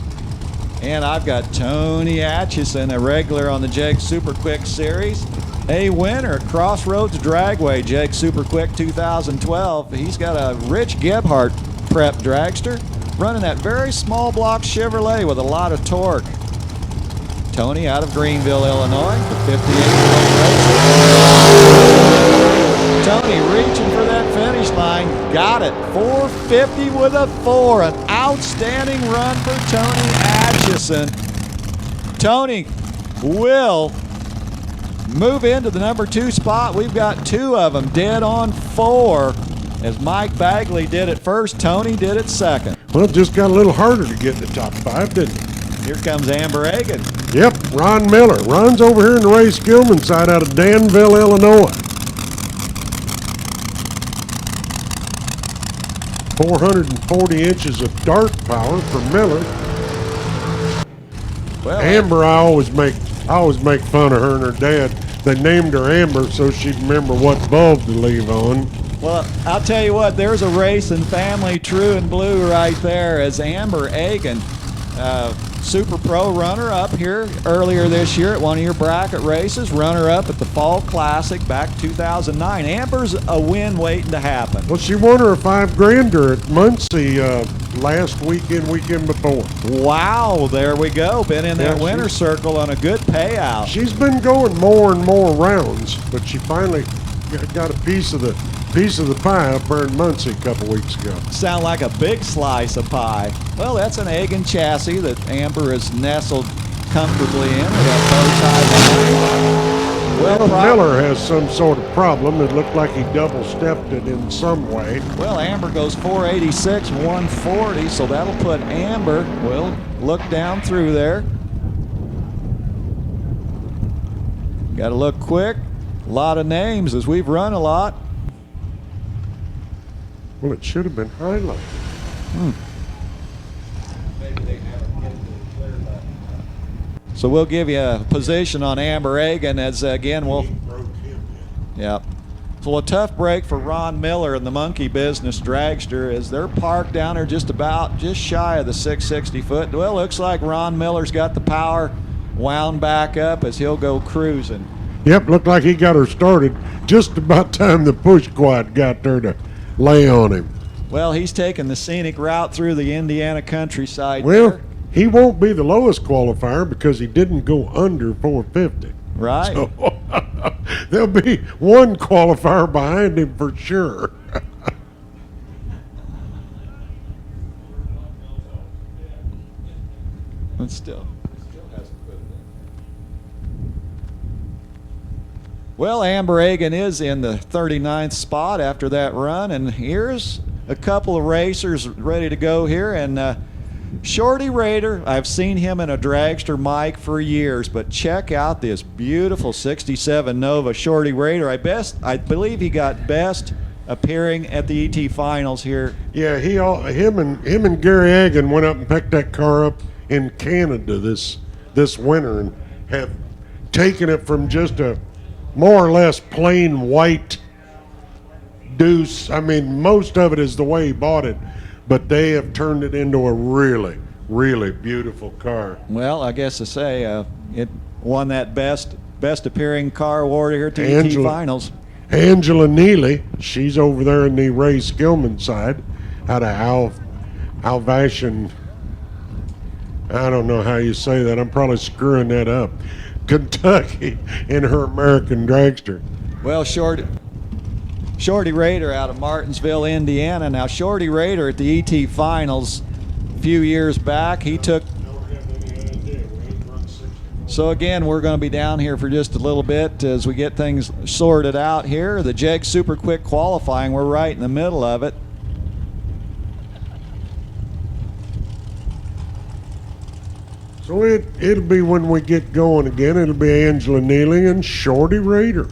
And I've got Tony Atchison, a regular on the Jeg Super Quick Series. A winner at Crossroads Dragway, Jeg Super Quick 2012. He's got a Rich Gebhardt prep dragster, running that very small block Chevrolet with a lot of torque. Tony out of Greenville, Illinois, the 58-year-old racer. Tony reaching for that finish line, got it. 450 with a 4, an outstanding run for Tony Atchison. Tony will move into the #2 spot. We've got 2 of them dead on 4. As Mike Bagley did it first, Tony did it second. Well, it just got a little harder to get in the top 5, didn't it? Here comes Amber Egan. Yep, Ron Miller. Ron's over here in the Ray Skillman side out of Danville, Illinois. 440 inches of dart power for Miller. Well, Amber, I always make fun of her and her dad. They named her Amber so she'd remember what bulb to leave on. Well, I'll tell you what, there's a race and family true and blue right there, as Amber Egan, Super Pro runner-up here earlier this year at one of your bracket races, runner-up at the Fall Classic back 2009. Amber's a win waiting to happen. Well, she won her $5,000 at Muncie last weekend before. Wow, there we go. Been in that Yeah, winner's circle on a good payout. She's been going more and more rounds, but she finally got a piece of the piece of the pie up there in Muncie a couple weeks ago. Sound like a big slice of pie. Well, that's an egg and chassis that Amber is nestled comfortably in. We got bow tie down. Well, Miller has some sort of problem. It looked like he double-stepped it in some way. Well, Amber goes 486, 140, so that'll put Amber, we'll look down through there. Got to look quick. A lot of names as we've run a lot. Well, it should have been highlighted. So we'll give you a position on Amber Egan as again we'll. Yep. So a tough break for Ron Miller and the Monkey Business Dragster as they're parked down there just shy of the 660 foot. Well, looks like Ron Miller's got the power wound back up as he'll go cruising. Yep, looked like he got her started just about time the push quad got there to lay on him. Well, he's taking the scenic route through the Indiana countryside. Well, there. he won't be the lowest qualifier because he didn't go under 450. Right. So there'll be one qualifier behind him for sure. But still. Well, Amber Egan is in the 39th spot after that run, and here's a couple of racers ready to go here. And Shorty Raider, I've seen him in a dragster mic for years, but check out this beautiful 67 Nova Shorty Raider. I believe he got best appearing at the ET Finals here. Yeah, him and Gary Egan went up and picked that car up in Canada this winter and have taken it from just a more or less plain white deuce. I mean, most of it is the way he bought it, but they have turned it into a really, really beautiful car. Well, I guess to say it won that best appearing car award here at the ET Finals. Angela Neely, she's over there in the Ray Skillman side, out of Alvation. I don't know how you say that. I'm probably screwing that up. Kentucky in her American dragster. Well, Shorty Raider out of Martinsville, Indiana. Now, Shorty Raider at the ET Finals a few years back, he took. So again, we're going to be down here for just a little bit as we get things sorted out here. The Jeg Super Quick qualifying, we're right in the middle of it. So it'll be when we get going again, it'll be Angela Neely and Shorty Raider.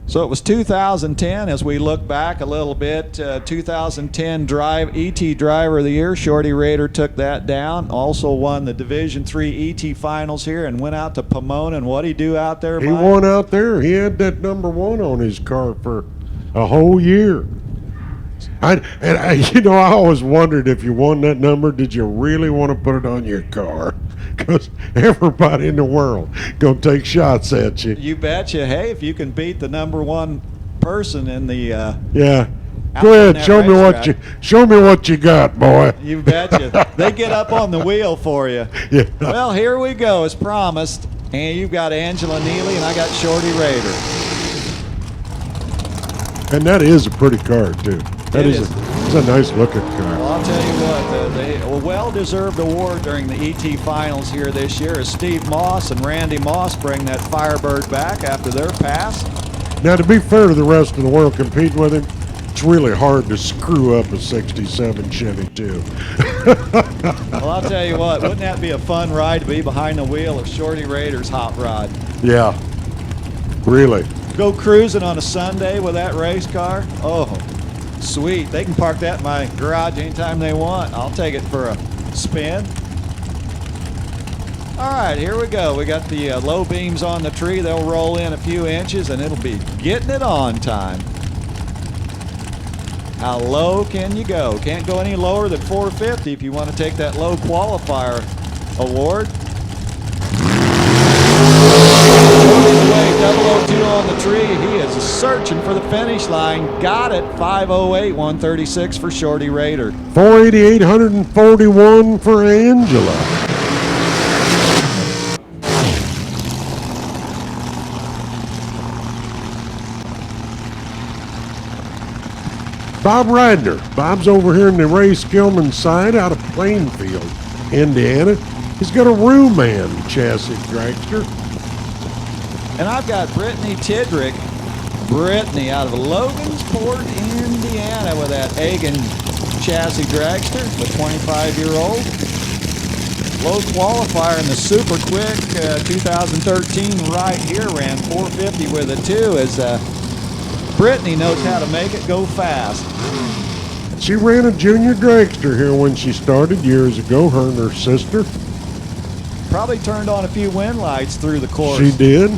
So it was 2010 as we look back a little bit. 2010 ET Driver of the Year. Shorty Raider took that down. Also won the Division III ET Finals here and went out to Pomona. And what'd he do out there, He Mike? won out there. He had that #1 on his car for a whole year. I always wondered if you won that number, did you really want to put it on your car? Because everybody in the world gonna take shots at you. You betcha. Hey, if you can beat the #1 person in the Yeah. out Go on ahead, that show me what you got, boy. you betcha. They get up on the wheel for you. Yeah. Well, here we go as promised. And you've got Angela Neely and I got Shorty Raider. And that is a pretty car too. That It is is. it's a nice looking car. Well, I'll tell you what, a well-deserved award during the ET Finals here this year as Steve Moss and Randy Moss bring that Firebird back after their pass. Now, to be fair to the rest of the world competing with him, it's really hard to screw up a 67 Chevy too. Well, I'll tell you what, wouldn't that be a fun ride to be behind the wheel of Shorty Raider's hot rod? Yeah, really. Go cruising on a Sunday with that race car? Oh, sweet. They can park that in my garage anytime they want. I'll take it for a spin. All right, here we go. We got the low beams on the tree. They'll roll in a few inches, and it'll be getting it on time. How low can you go? Can't go any lower than 450 if you want to take that low qualifier award. Away, 002 on the tree. He is searching for the finish line. Got it. 5:08, 136 for Shorty Raider. 488, for Angela. Bob Radner. Bob's over here in the Ray Skillman side out of Plainfield, Indiana. He's got a Rooman chassis dragster. And I've got Brittany Tidrick. Brittany out of Logansport, Indiana with that Egan chassis dragster, the 25-year-old. Low qualifier in the Super Quick 2013 right here, ran 450 with a 2 as Brittany knows how to make it go fast. She ran a junior dragster here when she started years ago, her and her sister. Probably turned on a few wind lights through the course. She did.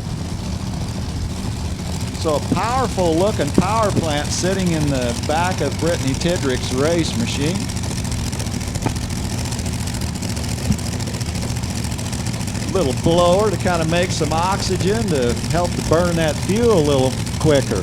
So a powerful looking power plant sitting in the back of Brittany Tidrick's race machine. Little blower to kind of make some oxygen to help to burn that fuel a little quicker.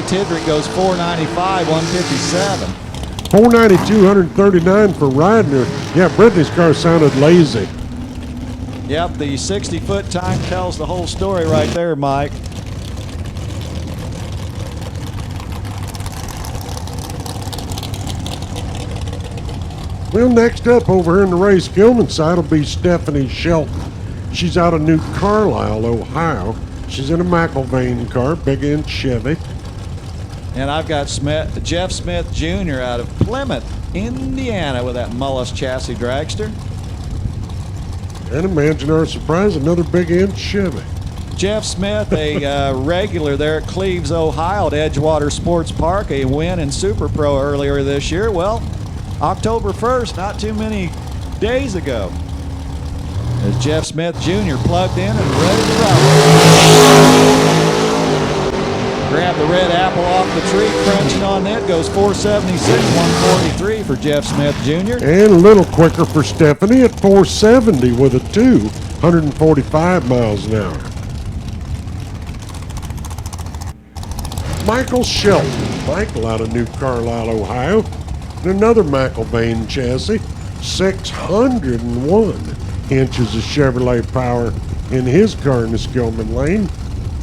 Tidrick goes 495, 157. 492, 139 for Radner. Yeah, Brittany's car sounded lazy. Yep, the 60-foot time tells the whole story right there, Mike. Well, next up over here in the Ray Skillman side will be Stephanie Shelton. She's out of New Carlisle, Ohio. She's in a McIlvain car, big end Chevy. And I've got Jeff Smith Jr. out of Plymouth, Indiana with that Mullis chassis dragster. And imagine our surprise, another big end Chevy. Jeff Smith, a regular there at Cleves, Ohio at Edgewater Sports Park, a win in Super Pro earlier this year. Well, October 1st, not too many days ago. As Jeff Smith Jr. plugged in and ready to roll. Grab the red apple off the tree, crunching on that, goes 476, 143 for Jeff Smith Jr. And a little quicker for Stephanie at 470 with a 2, 145 miles an hour. Michael Shelton, Michael out of New Carlisle, Ohio, and another McIlvain chassis, 601 inches of Chevrolet power in his car in the Skillman lane.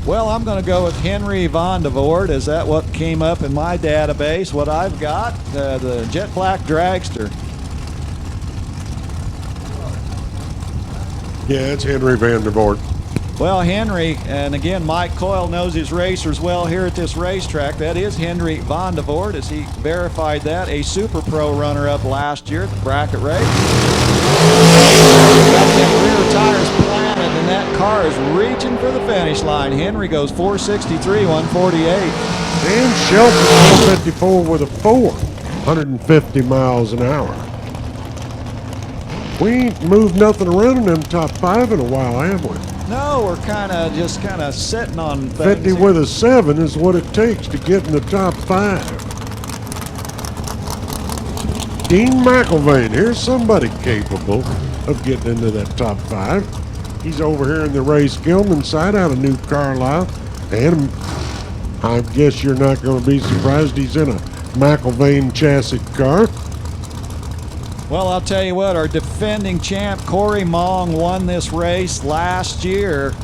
Well, I'm going to go with Henry Von DeVoort. Is that what came up in my database? What I've got, the jet black dragster. Yeah, it's Henry Van der Voort. Well, Henry, and again, Mike Coyle knows his racers well here at this racetrack. That is Henry Von DeVoort, as he verified that. A Super Pro runner-up last year at the bracket race. Got them rear tires planted, and that car is reaching for the finish line. Henry goes 463, 148. And Shelton 454 with a 4, 150 miles an hour. We ain't moved nothing around in them top 5 in a while, have we? No, we're just kind of sitting on things 50 here. with a 7 is what it takes to get in the top 5. Dean McIlvain, here's somebody capable of getting into that top 5. He's over here in the Ray Skillman side out of New Carlisle. And I guess you're not going to be surprised he's in a McIlvain chassis car. Well, I'll tell you what, our defending champ Corey Mong won this race last year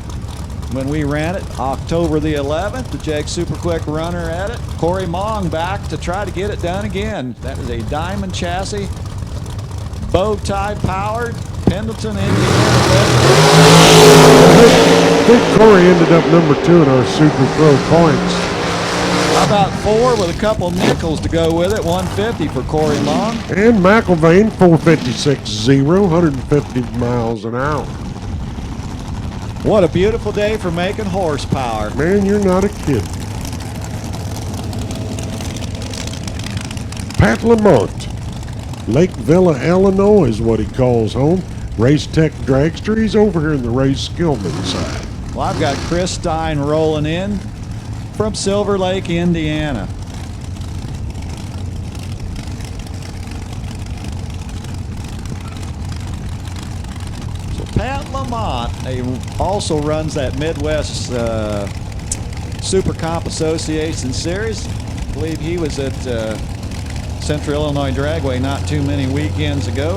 when we ran it, October the 11th, the Jag Super Quick runner at it. Corey Mong back to try to get it done again. That is a diamond chassis, bow tie powered, Pendleton, Indiana. I think Corey ended up number 2 in our Super Pro points. How about 4 with a couple nickels to go with it, 150 for Corey Long. And McIlvain 456.0, 150 miles an hour. What a beautiful day for making horsepower. Man, you're not a kid. Pat Lamont, Lake Villa, Illinois is what he calls home. Race Tech Dragster. He's over here in the Ray Skillman side. Well, I've got Chris Stein rolling in from Silver Lake, Indiana. So Pat Lamont also runs that Midwest Super Comp Association Series. I believe he was at Central Illinois Dragway not too many weekends ago.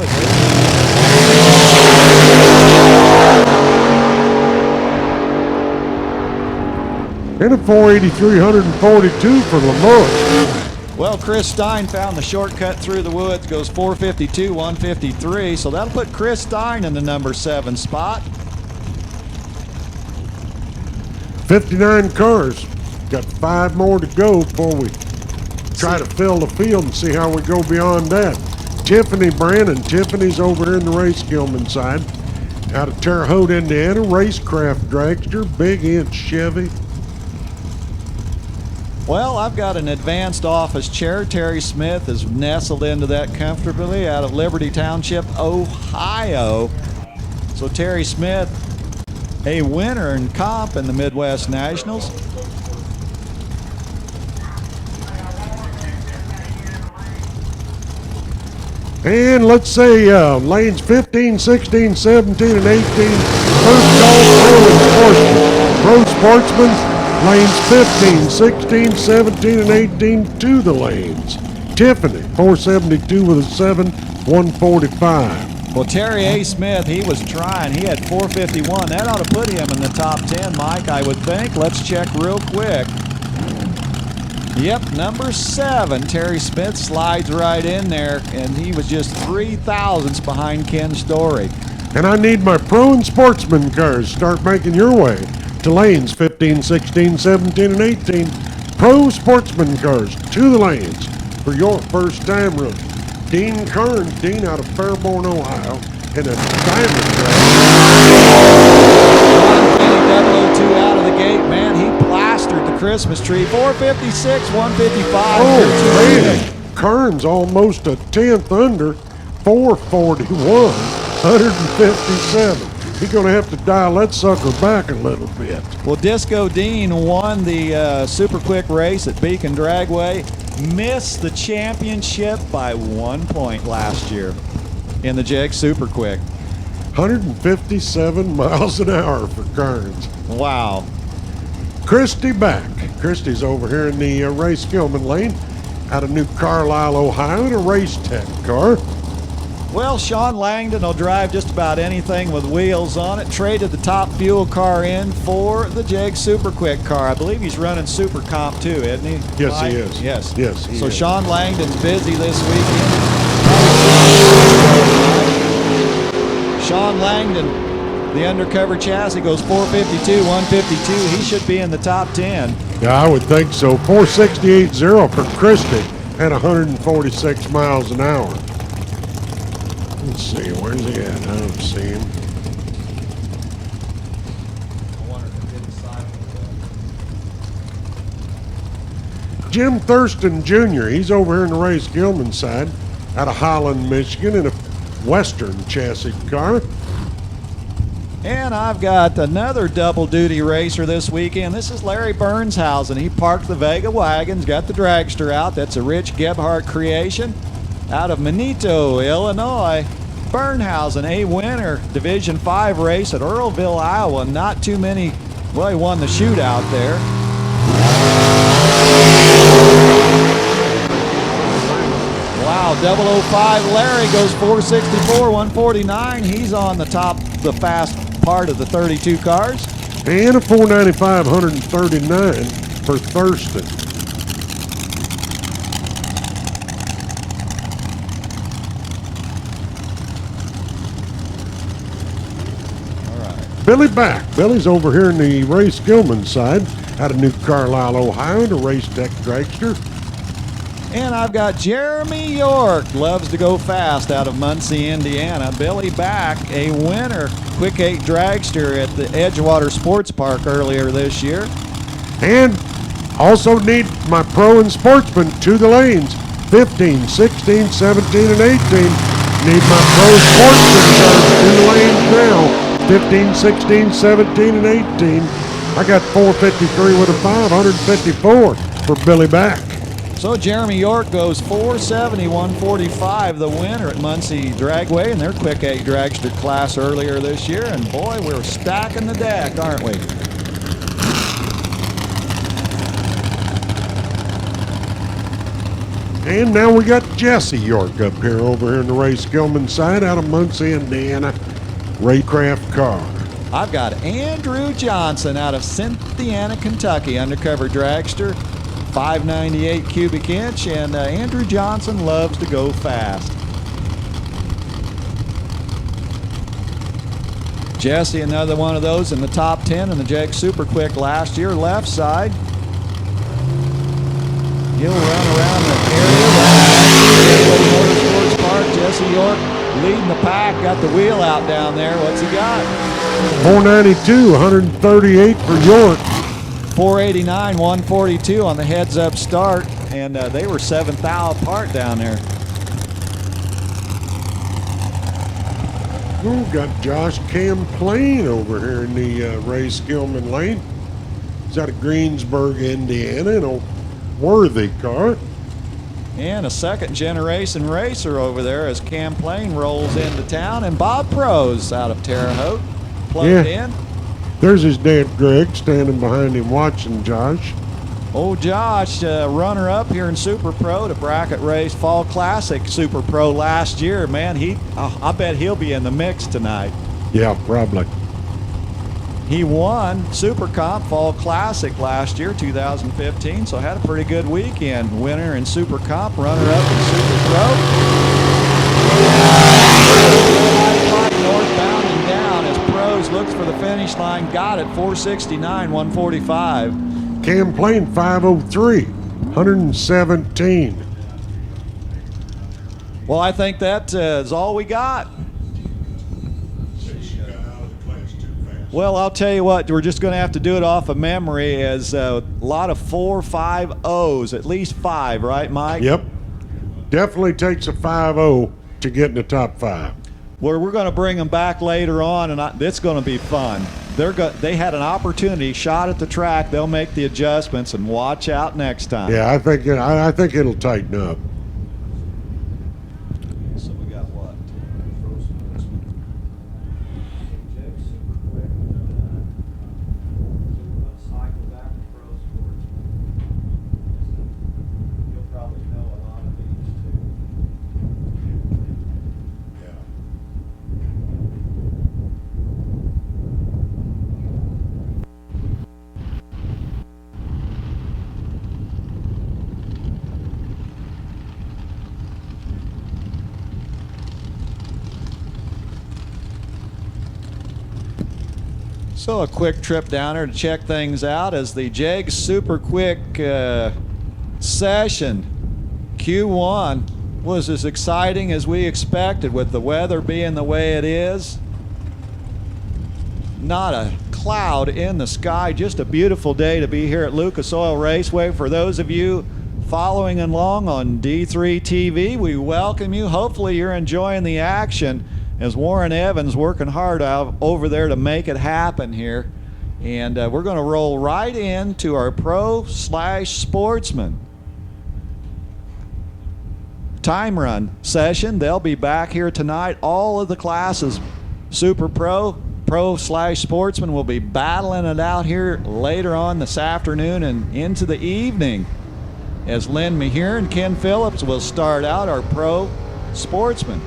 And a 483, 142 for Lamont. Well, Chris Stein found the shortcut through the woods, goes 452, 153, so that'll put Chris Stein in the number 7 spot. 59 cars. Got 5 more to go before we try to fill the field and see how we go beyond that. Tiffany Brandon. Tiffany's over here in the Race Gilman side. Out of Terre Haute, Indiana. Racecraft Dragster. Big inch Chevy. Well, I've got an advanced office chair. Terry Smith is nestled into that comfortably out of Liberty Township, Ohio. So Terry Smith, a winner in comp in the Midwest Nationals. And let's say lanes 15, 16, 17, and 18. First call Pro Sportsman. Lanes 15, 16, 17, and 18 to the lanes. Tiffany, 472 with a 7, 145. Well, Terry A. Smith, he was trying. He had 451. That ought to put him in the top 10, Mike, I would think. Let's check real quick. Yep, number 7. Terry Smith slides right in there, and he was just 3 thousandths behind Ken Story. And I need my Pro and Sportsman cars. Start making your way to lanes 15, 16, 17, and 18. Pro Sportsman cars to the lanes for your first time rookie. Dean Kern, Dean out of Fairborn, Ohio, in a diamond Ron 002 out of the gate, man. He plastered the Christmas tree. 456, 155. Oh, man. Kern's almost a 10th under. 441, 157. He's going to have to dial that sucker back a little bit. Well, Disco Dean won the super quick race at Beacon Dragway. Missed the championship by 1 point last year in the Jag Super Quick. 157 miles an hour for Kearns. Wow. Christy back. Christy's over here in the Race Gilman lane out of New Carlisle, Ohio, in a Race Tech car. Well, Sean Langdon will drive just about anything with wheels on it. Traded the top fuel car in for the Jag Super Quick car. I believe he's running Super Comp too, isn't he? Yes, Mike? he is. Yes. Yes, he so is. Sean Langdon's busy this weekend. Sean Langdon, the undercover chassis, goes 452, 152. He should be in the top 10. Yeah, I would think so. 468.0 for Christy at 146 miles an hour. Let's see, where's he at? I don't see him. Jim Thurston Jr., he's over here in the Race Gilman side, out of Holland, Michigan, in a Western chassis car. And I've got another double duty racer this weekend. This is Larry Burnshausen. He parked the Vega wagons, got the dragster out. That's a Rich Gebhardt creation out of Manito, Illinois. Burnhausen, a winner, Division 5 race at Earlville, Iowa. Not too many, well, he won the shootout there. Wow, 005 Larry goes 464, 149. He's on the top, the fast part of the 32 cars. And a 495, 139 for Thurston. Billy back. Billy's over here in the Race Gilman side, out of New Carlisle, Ohio, to Race Tech Dragster. And I've got Jeremy York, loves to go fast, out of Muncie, Indiana. Billy back, a winner, Quick 8 Dragster at the Edgewater Sports Park earlier this year. And also need my Pro and Sportsman to the lanes, 15, 16, 17, and 18. Need my Pro Sportsman cars to the lanes now. 15, 16, 17, and 18. I got 453 with a 5, 154 for Billy back. So Jeremy York goes 470, 145, the winner at Muncie Dragway in their Quick 8 Dragster class earlier this year. And boy, we're stacking the deck, aren't we? And now we got Jesse York up here over here in the Ray Skillman side out of Muncie, Indiana. Raycraft car. I've got Andrew Johnson out of Cynthiana, Kentucky, undercover dragster, 598 cubic inch, and Andrew Johnson loves to go fast. Jesse, another one of those in the top 10 in the Jag Super Quick last year, left side. He'll run around the area. Motorsports Park. Jesse York leading the pack. Got the wheel out down there. What's he got? 492, 138 for York. 489, 142 on the heads-up start, and they were 7th thou apart down there. Ooh, got Josh Camplain over here in the Ray Skillman lane. He's out of Greensburg, Indiana, in a worthy car. And a second-generation racer over there as Camplain rolls into town, and Bob Prose out of Terre Haute plugged in. There's his dad, Greg, standing behind him watching Josh. Old Josh, runner-up here in Super Pro to bracket race Fall Classic Super Pro last year. Man, I bet he'll be in the mix tonight. Yeah, probably. He won Super Comp Fall Classic last year, 2015, so had a pretty good weekend. Winner in Super Comp, runner-up in Super Pro. Northbound and down as Pros looks for the finish line. Got it, 469, 145. Camplain 503, 117. Well, I think that is all we got. Well, I'll tell you what, we're just going to have to do it off of memory as a lot of 4.50s, at least 5, right, Mike? Yep. Definitely takes a 5.0 to get in the top 5. Well, we're going to bring them back later on, and it's going to be fun. They had an opportunity, shot at the track. They'll make the adjustments, and watch out next time. Yeah, I think it'll tighten up. So we got what? Pro Sportsman. Jag Super Quick. Cycle back to Pro Sportsman. You'll probably know a lot of these too. Yeah. So a quick trip down there to check things out as the Jag Super Quick session Q1 was as exciting as we expected, with the weather being the way it is. Not a cloud in the sky, just a beautiful day to be here at Lucas Oil Raceway. For those of you following along on D3 TV, we welcome you. Hopefully you're enjoying the action as Warren Evans working hard out over there to make it happen here. And we're going to roll right into our Pro/Sportsman time run session. They'll be back here tonight. All of the classes, Super Pro, Pro/Sportsman, will be battling it out here later on this afternoon and into the evening, as Lynn Mehere and Ken Phillips will start out our Pro Sportsman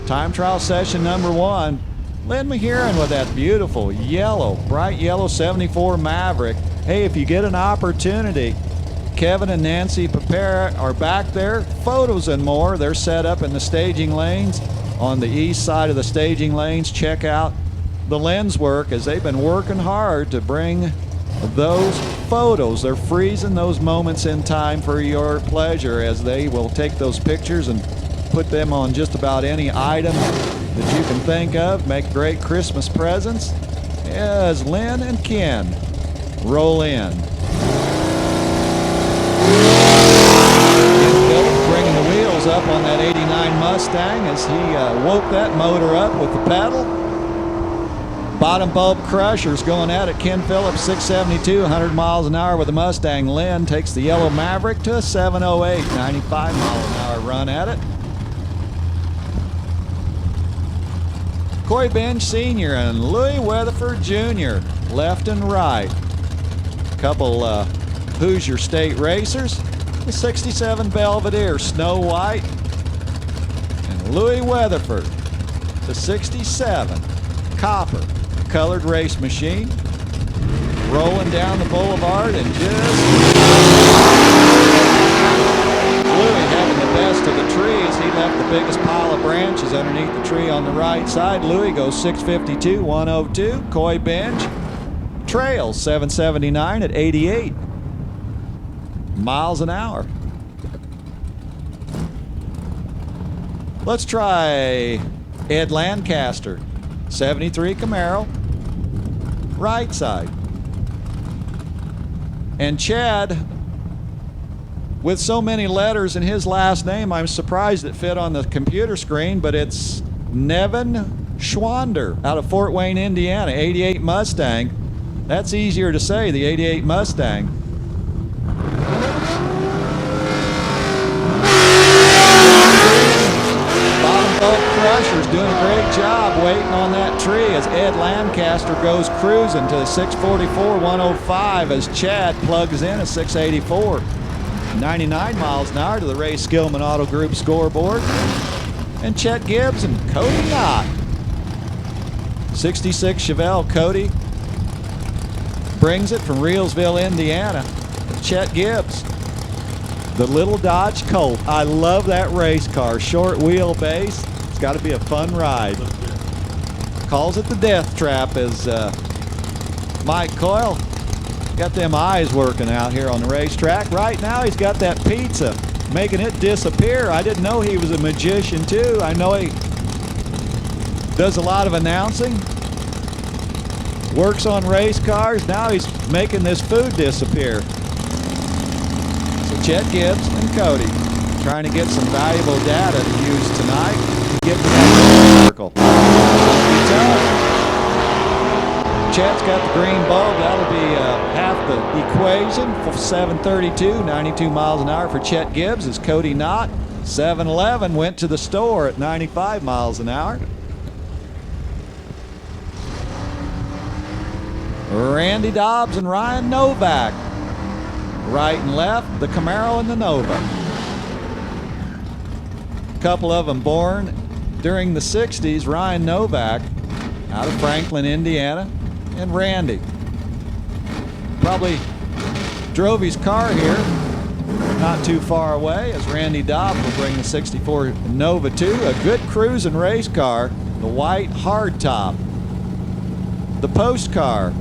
time trial session number 1. Lynn Mehere with that beautiful yellow, bright yellow 74 Maverick. Hey, if you get an opportunity, Kevin and Nancy Pepera are back there. Photos and more. They're set up in the staging lanes on the east side of the staging lanes. Check out the lens work as they've been working hard to bring those photos. They're freezing those moments in time for your pleasure as they will take those pictures and put them on just about any item that you can think of. Make great Christmas presents as Lynn and Ken roll in. Bringing the wheels up on that 89 Mustang as he woke that motor up with the pedal. Bottom bulb crushers going at it. Ken Phillips 672, 100 miles an hour with the Mustang. Lynn takes the yellow Maverick to a 708, 95 mile an hour run at it. Coy Bench Sr. and Louis Weatherford Jr. left and right. Couple Hoosier State racers. The 67 Belvedere, Snow White. And Louis Weatherford, the 67 Copper, colored race machine. Rolling down the boulevard and just Louis having the best of the trees. He left the biggest pile of branches underneath the tree on the right side. Louis goes 652, 102. Coy Bench trails 779 at 88 miles an hour. Let's try Ed Lancaster, 73 Camaro, right side. And Chad, with so many letters in his last name, I'm surprised it fit on the computer screen, but it's Nevin Schwander out of Fort Wayne, Indiana, 88 Mustang. That's easier to say, the 88 Mustang. Bottom Bolt Crusher's doing a great job waiting on that tree as Ed Lancaster goes cruising to 644, 105 as Chad plugs in a 684. 99 miles an hour to the Ray Skillman Auto Group scoreboard. And Chet Gibbs and Cody Knott. 66 Chevelle Cody brings it from Reelsville, Indiana. Chet Gibbs, the little Dodge Colt. I love that race car. Short wheelbase. It's got to be a fun ride. Calls it the Death Trap as Mike Coyle got them eyes working out here on the racetrack. Right now he's got that pizza, making it disappear. I didn't know he was a magician too. I know he does a lot of announcing, works on race cars. Now he's making this food disappear. So Chet Gibbs and Cody trying to get some valuable data to use tonight. Get to that circle. Chet's got the green bulb. That'll be half the equation for 732, 92 miles an hour for Chet Gibbs as Cody Knott. 711 went to the store at 95 miles an hour. Randy Dobbs and Ryan Novak. Right and left, the Camaro and the Nova. A couple of them born during the 60s. Ryan Novak out of Franklin, Indiana. And Randy probably drove his car here not too far away as Randy Dobbs will bring the 64 Nova 2, a good cruising race car, the white hardtop. The post car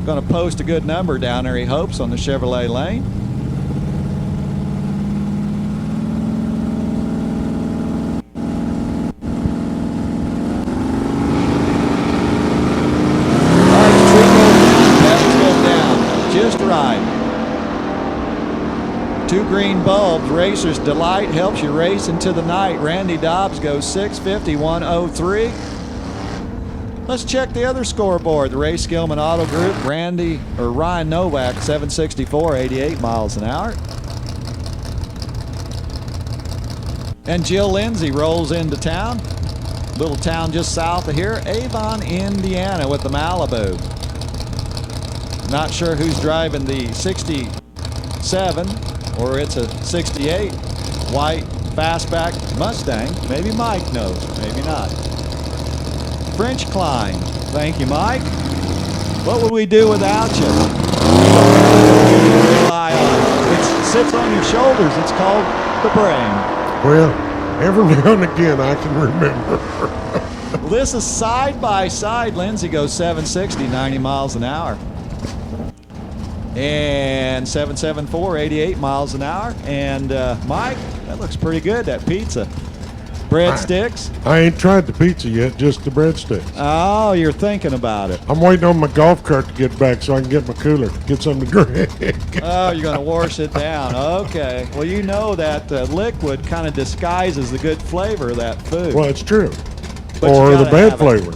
going to post a good number down there, he hopes, on the Chevrolet lane. Just right. Two green bulbs, Racer's Delight helps you race into the night. Randy Dobbs goes 650, 103. Let's check the other scoreboard. The Ray Skillman Auto Group, Ryan Novak, 764, 88 miles an hour. And Jill Lindsay rolls into town. Little town just south of here, Avon, Indiana with the Malibu. Not sure who's driving the 67 or it's a 68 white fastback Mustang. Maybe Mike knows, maybe not. French Klein. Thank you, Mike. What would we do without you? Rely on. It sits on your shoulders. It's called the brain. Well, every now and again I can remember. Well, this is side by side. Lindsay goes 760, 90 miles an hour. And 774, 88 miles an hour. And Mike, that looks pretty good, that pizza. Breadsticks. I ain't tried the pizza yet, just the breadsticks. Oh, you're thinking about it. I'm waiting on my golf cart to get back so I can get my cooler, get something to drink. Oh, you're going to wash it down. Okay. Well, you know that liquid kind of disguises the good flavor of that food. Well, it's true. But or you the gotta bad have flavor.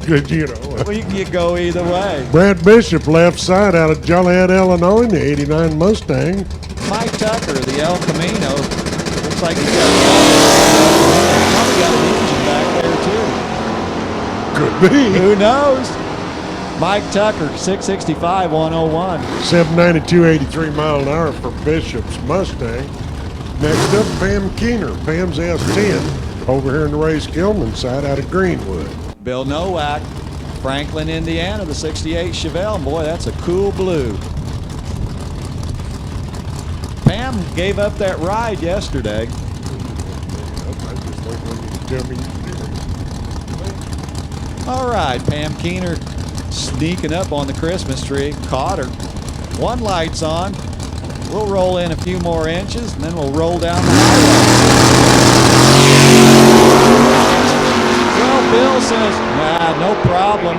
Good, you know. Well, you go either way. Brad Bishop, left side out of Joliet, Illinois, in the 89 Mustang. Mike Tucker, the El Camino. Looks like he's probably got an engine back there, too. Could be. Who knows? Mike Tucker, 665, 101. 792, 83 mile an hour for Bishop's Mustang. Next up, Pam Keener. Pam's S10 over here in the Ray Skillman side out of Greenwood. Bill Nowak, Franklin, Indiana, the 68 Chevelle. Boy, that's a cool blue. Pam gave up that ride yesterday. I just think when you tell me you All right, Pam Keener sneaking up on the Christmas tree. Caught her. One light's on. We'll roll in a few more inches, and then we'll roll down the highway. Well, Bill says, nah, no problem.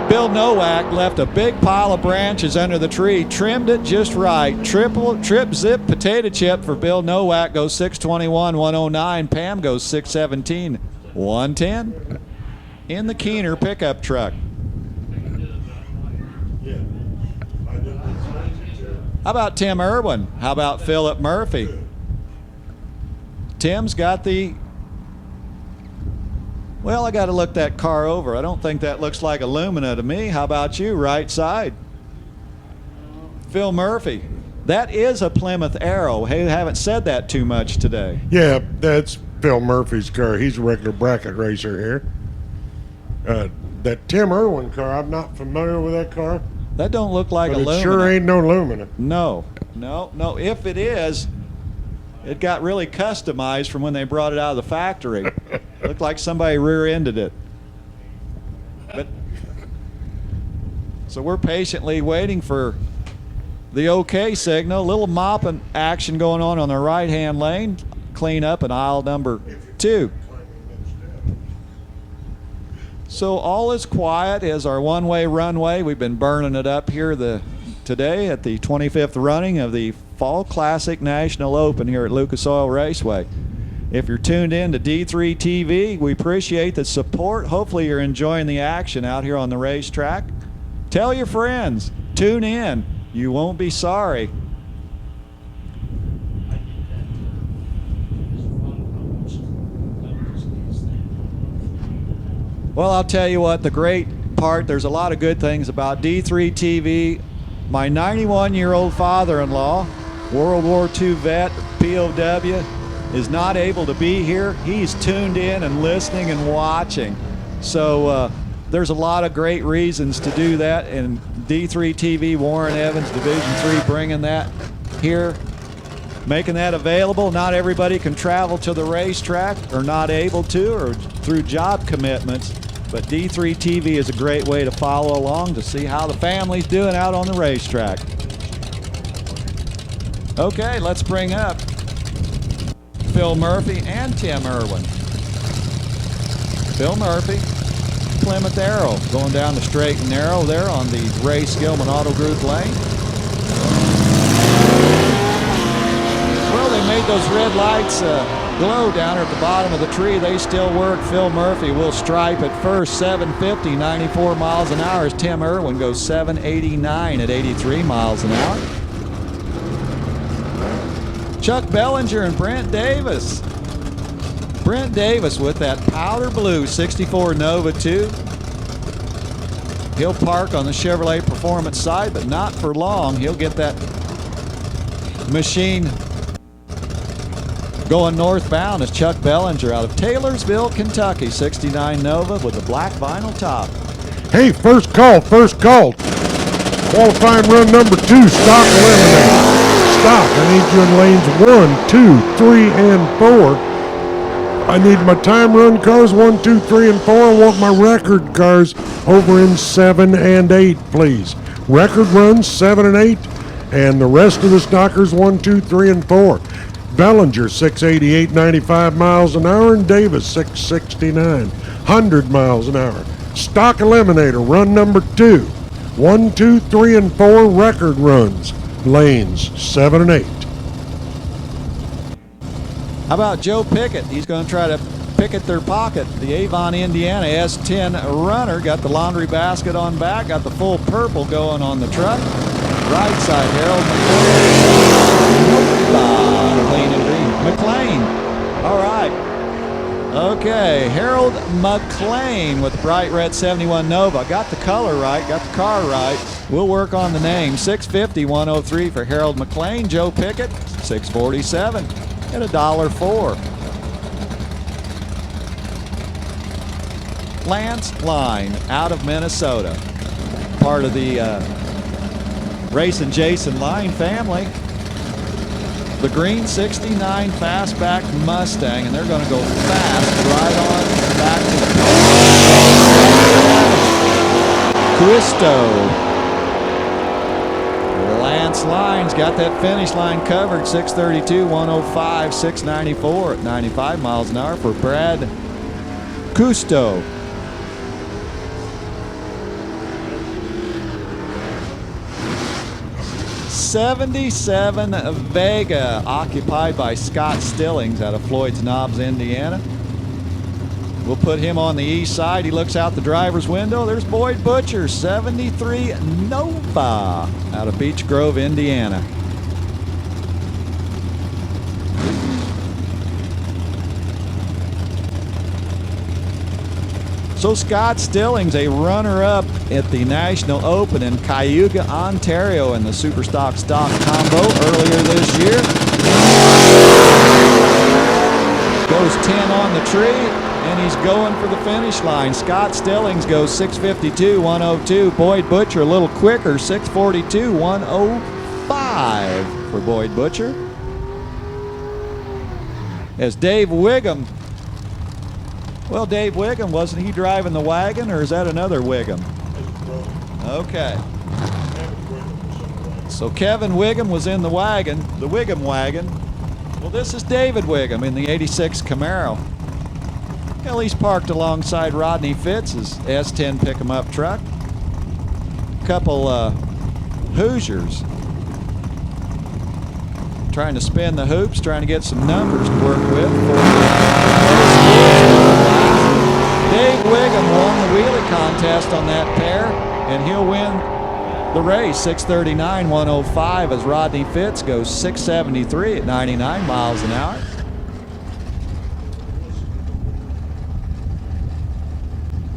Bill Nowak left a big pile of branches under the tree, trimmed it just right. Trip zip potato chip for Bill Nowak goes 621, 109. Pam goes 617, 110 in the Keener pickup truck. How about Tim Irwin? How about Philip Murphy? Tim's got the, well, I got to look that car over. I don't think that looks like Illumina to me. How about you, right side? Phil Murphy. That is a Plymouth Arrow. Hey, haven't said that too much today. Yeah, that's Phil Murphy's car. He's a regular bracket racer here. That Tim Irwin car, I'm not familiar with that car. That don't look like But Illumina. it sure ain't no Lumina. No. If it is, it got really customized from when they brought it out of the factory. Looked like somebody rear-ended it. But so we're patiently waiting for the OK signal. A little mopping action going on the right-hand lane. Clean up in aisle number 2. So all is quiet as our one-way runway. We've been burning it up here today at the 25th running of the Fall Classic National Open here at Lucas Oil Raceway. If you're tuned in to D3 TV, we appreciate the support. Hopefully you're enjoying the action out here on the racetrack. Tell your friends. Tune in. You won't be sorry. Well, I'll tell you what, the great part, there's a lot of good things about D3 TV. My 91-year-old father-in-law, World War II vet, POW, is not able to be here. He's tuned in and listening and watching. So there's a lot of great reasons to do that. And D3 TV, Warren Evans, Division 3, bringing that here, making that available. Not everybody can travel to the racetrack, or not able to, or through job commitments. But D3 TV is a great way to follow along to see how the family's doing out on the racetrack. Okay, let's bring up Phil Murphy and Tim Irwin. Phil Murphy, Plymouth Arrow, going down the straight and narrow there on the Ray Skillman Auto Group lane. Well, they made those red lights glow down at the bottom of the tree. They still work. Phil Murphy will stripe at first, 750, 94 miles an hour, as Tim Irwin goes 789 at 83 miles an hour. Chuck Bellinger and Brent Davis. Brent Davis with that powder blue 64 Nova 2. He'll park on the Chevrolet Performance side, but not for long. He'll get that machine going northbound as Chuck Bellinger out of Taylorsville, Kentucky, 69 Nova with a black vinyl top. Hey, first call. Qualifying run number 2, stock eliminator. Stop. I need you in lanes 1, 2, 3, and 4. I need my time run cars 1, 2, 3, and 4. I want my record cars over in 7 and 8, please. Record runs 7 and 8, and the rest of the stockers 1, 2, 3, and 4. Bellinger 688, 95 miles an hour, and Davis 669, 100 miles an hour. Stock eliminator, run number 2, 1, 2, 3, and 4 record runs, lanes 7 and 8. How about Joe Pickett? He's going to try to picket their pocket. The Avon, Indiana S10 runner got the laundry basket on back, got the full purple going on the truck. Right side, Harold McLean and Green. McLean. All right. Okay, Harold McLean with the bright red 71 Nova. Got the color right, got the car right. We'll work on the name. 650, 103 for Harold McLean. Joe Pickett, 647 at $1.04. Lance Line out of Minnesota. Part of the Racing Jason Line family. The green 69 fastback Mustang, and they're going to go fast right on back to the Quisto. Lance Line's got that finish line covered. 632, 105, 694 at 95 miles an hour for Brad Cousteau. '77 Vega, occupied by Scott Stillings out of Floyd's Knobs, Indiana. We'll put him on the east side. He looks out the driver's window. There's Boyd Butcher, 73 Nova out of Beech Grove, Indiana. So Scott Stillings, a runner-up at the National Open in Cayuga, Ontario in the Superstock Stock Combo earlier this year. Goes 10 on the tree, and he's going for the finish line. Scott Stillings goes 652, 102. Boyd Butcher a little quicker, 642, 105 for Boyd Butcher. As Dave Wiggum, well, Dave Wiggum, wasn't he driving the wagon, or is that another Wiggum? Okay. So Kevin Wiggum was in the wagon, the Wiggum wagon. Well, this is David Wiggum in the 86 Camaro. Well, he's parked alongside Rodney Fitz's S10 pick-em-up truck. Couple Hoosiers trying to spin the hoops, trying to get some numbers to work with. Dave Wiggum won the wheelie contest on that pair, and he'll win the race. 639, 105 as Rodney Fitz goes 673 at 99 miles an hour.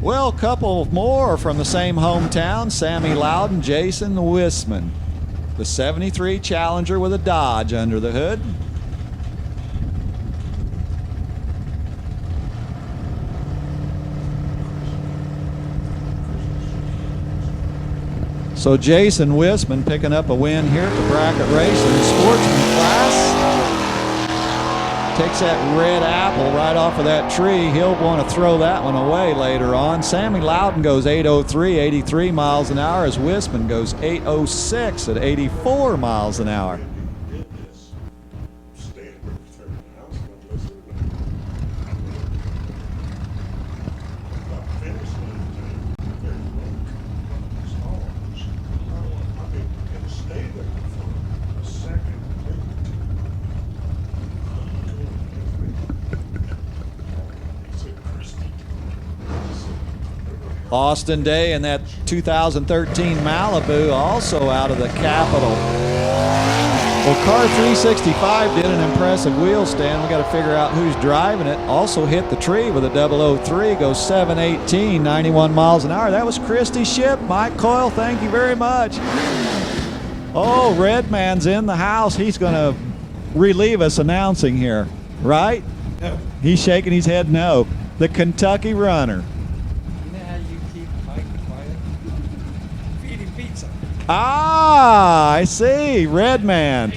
Well, a couple more from the same hometown. Sammy Loudon, Jason Wisman. The 73 Challenger with a Dodge under the hood. So Jason Wisman picking up a win here at the bracket race in the sportsman class. Takes that red apple right off of that tree. He'll want to throw that one away later on. Sammy Loudon goes 803, 83 miles an hour as Wisman goes 806 at 84 miles an hour. Austin Day in that 2013 Malibu, also out of the Capitol. Well, car 365 did an impressive wheel stand. We got to figure out who's driving it. Also hit the tree with a 003, goes 718, 91 miles an hour. That was Christy Ship. Mike Coyle, thank you very much. Oh, Redman's in the house. He's going to relieve us announcing here, right? No. He's shaking his head no. The Kentucky runner. Ah, I see. Redman.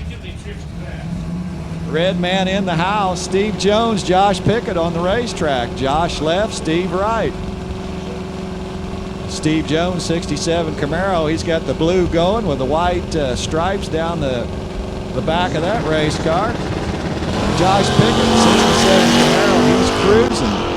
Redman in the house. Steve Jones, Josh Pickett on the racetrack. Josh left, Steve right. Steve Jones, 67 Camaro. He's got the blue going with the white stripes down the back of that race car. Josh Pickett, 67 Camaro. He's cruising.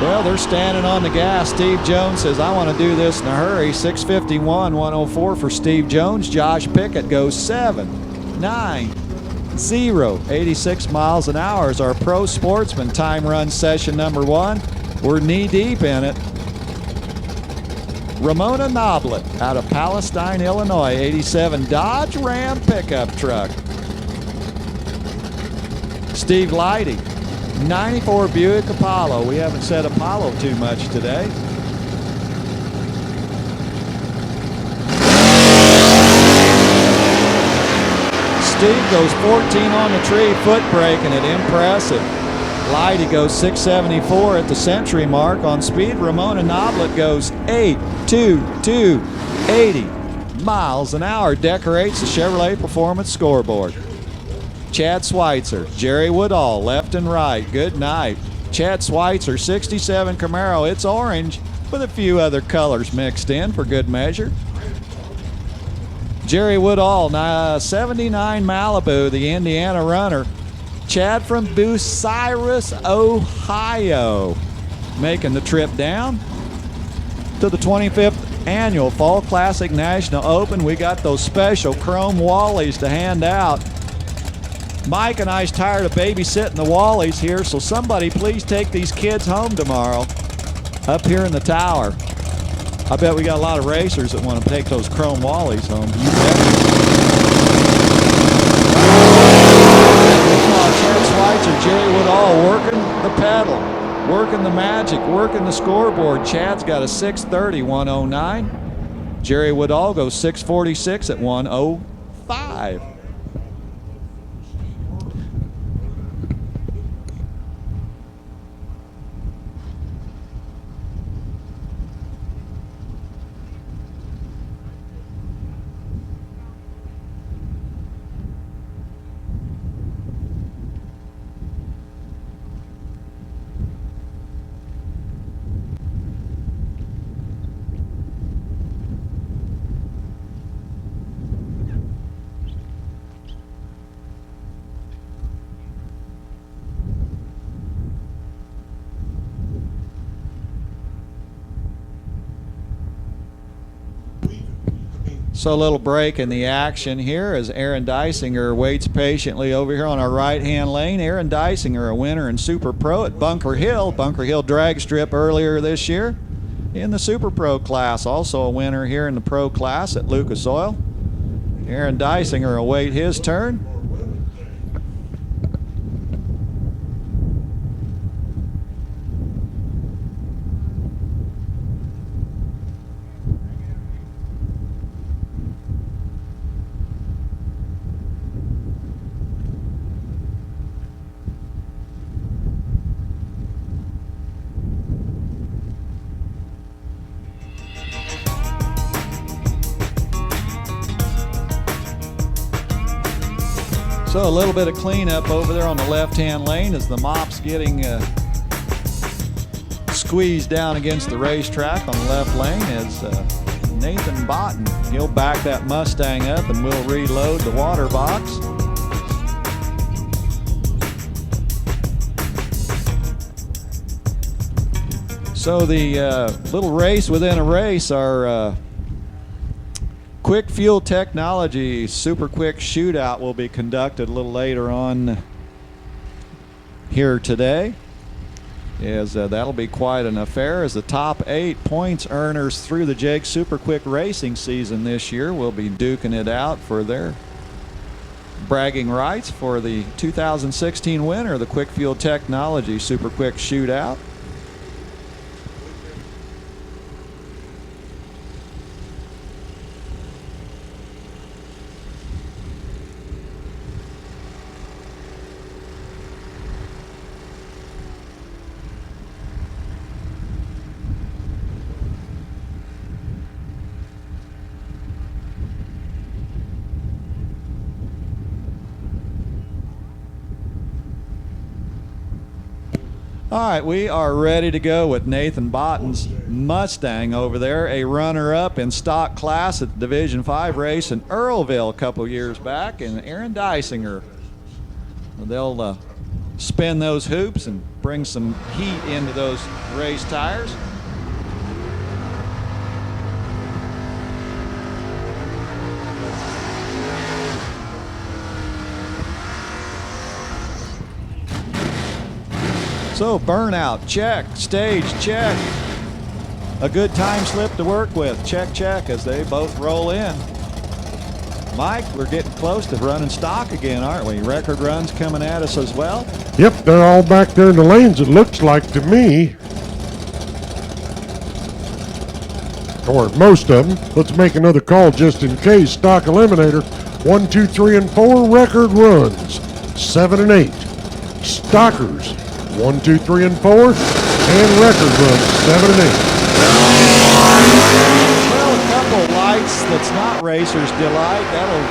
Well, they're standing on the gas. Steve Jones says, I want to do this in a hurry. 651, 104 for Steve Jones. Josh Pickett goes 790, 86 miles an hour is our Pro Sportsman time run session number 1. We're knee deep in it. Ramona Noblet out of Palestine, Illinois, 87 Dodge Ram pickup truck. Steve Leidy 94 Buick Apollo. We haven't said Apollo too much today. Steve goes 14 on the tree, foot braking it, impressive. Lighty goes 674 at the century mark. On speed, Ramona Noblet goes 822, 80 miles an hour, decorates the Chevrolet Performance scoreboard. Chad Schweitzer, Jerry Woodall, left and right, good night. Chad Schweitzer, 67 Camaro, it's orange with a few other colors mixed in for good measure. Jerry Woodall, 79 Malibu, the Indiana runner. Chad from Bucyrus, Ohio, making the trip down to the 25th Annual Fall Classic National Open. We got those special chrome Wallies to hand out. Mike and I's tired of babysitting the Wallies here, so somebody please take these kids home tomorrow up here in the tower. I bet we got a lot of racers that want to take those chrome Wallies home. You bet. Chad Schweitzer, Jerry Woodall working the pedal, working the magic, working the scoreboard. Chad's got a 630, 109. Jerry Woodall goes 646 at 105. So a little break in the action here as Aaron Dysinger waits patiently over here on our right-hand lane. Aaron Dysinger, a winner in Super Pro at Bunker Hill drag strip earlier this year in the Super Pro class. Also a winner here in the Pro class at Lucas Oil. Aaron Dysinger will wait his turn. So a little bit of cleanup over there on the left-hand lane as the mop's getting squeezed down against the racetrack on the left lane as Nathan Botten, he'll back that Mustang up and we'll reload the water box. So the little race within a race, our Quick Fuel Technology Super Quick Shootout will be conducted a little later on here today. That'll be quite an affair as the top 8 points earners through the Jake Super Quick racing season this year will be duking it out for their bragging rights for the 2016 winner of the Quick Fuel Technology Super Quick Shootout. All right, we are ready to go with Nathan Botten's Mustang over there, a runner-up in stock class at the Division 5 race in Earlville a couple years back, and Aaron Dysinger. They'll spin those hoops and bring some heat into those race tires. So burnout, check. Stage, check. A good time slip to work with. Check, check, as they both roll in. Mike, we're getting close to running stock again, aren't we? Record runs coming at us as well. Yep, they're all back there in the lanes, it looks like to me. Or most of them. Let's make another call just in case. Stock Eliminator, 1, 2, 3, and 4 record runs, 7 and 8. Stockers, 1, 2, 3, and 4, and record runs, 7 and 8. Well, a couple lights that's not Racer's Delight. That'll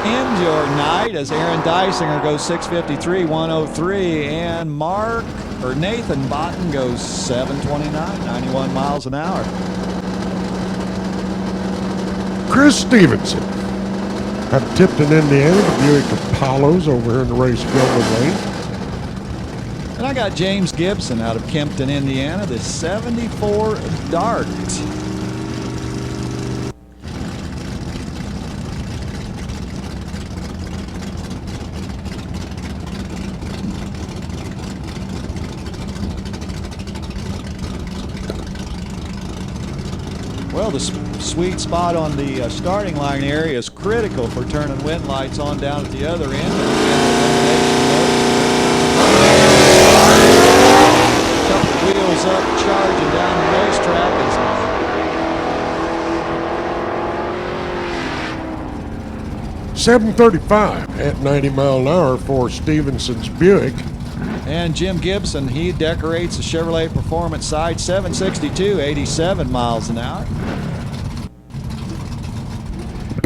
end your night as Aaron Dysinger goes 6:53, 103, and Nathan Botten goes 7:29, 91 miles an hour. Chris Stevenson out of Tipton, Indiana, the Buick Apollos over here in the race Gilman Lane. And I got James Gibson out of Kempton, Indiana, the 74 Dart. Well, the sweet spot on the starting line area is critical for turning wind lights on down at the other end. Couple wheels up, charging down the racetrack. 7:35 at 90 mile an hour for Stevenson's Buick. And Jim Gibson, he decorates the Chevrolet Performance side, 762, 87 miles an hour.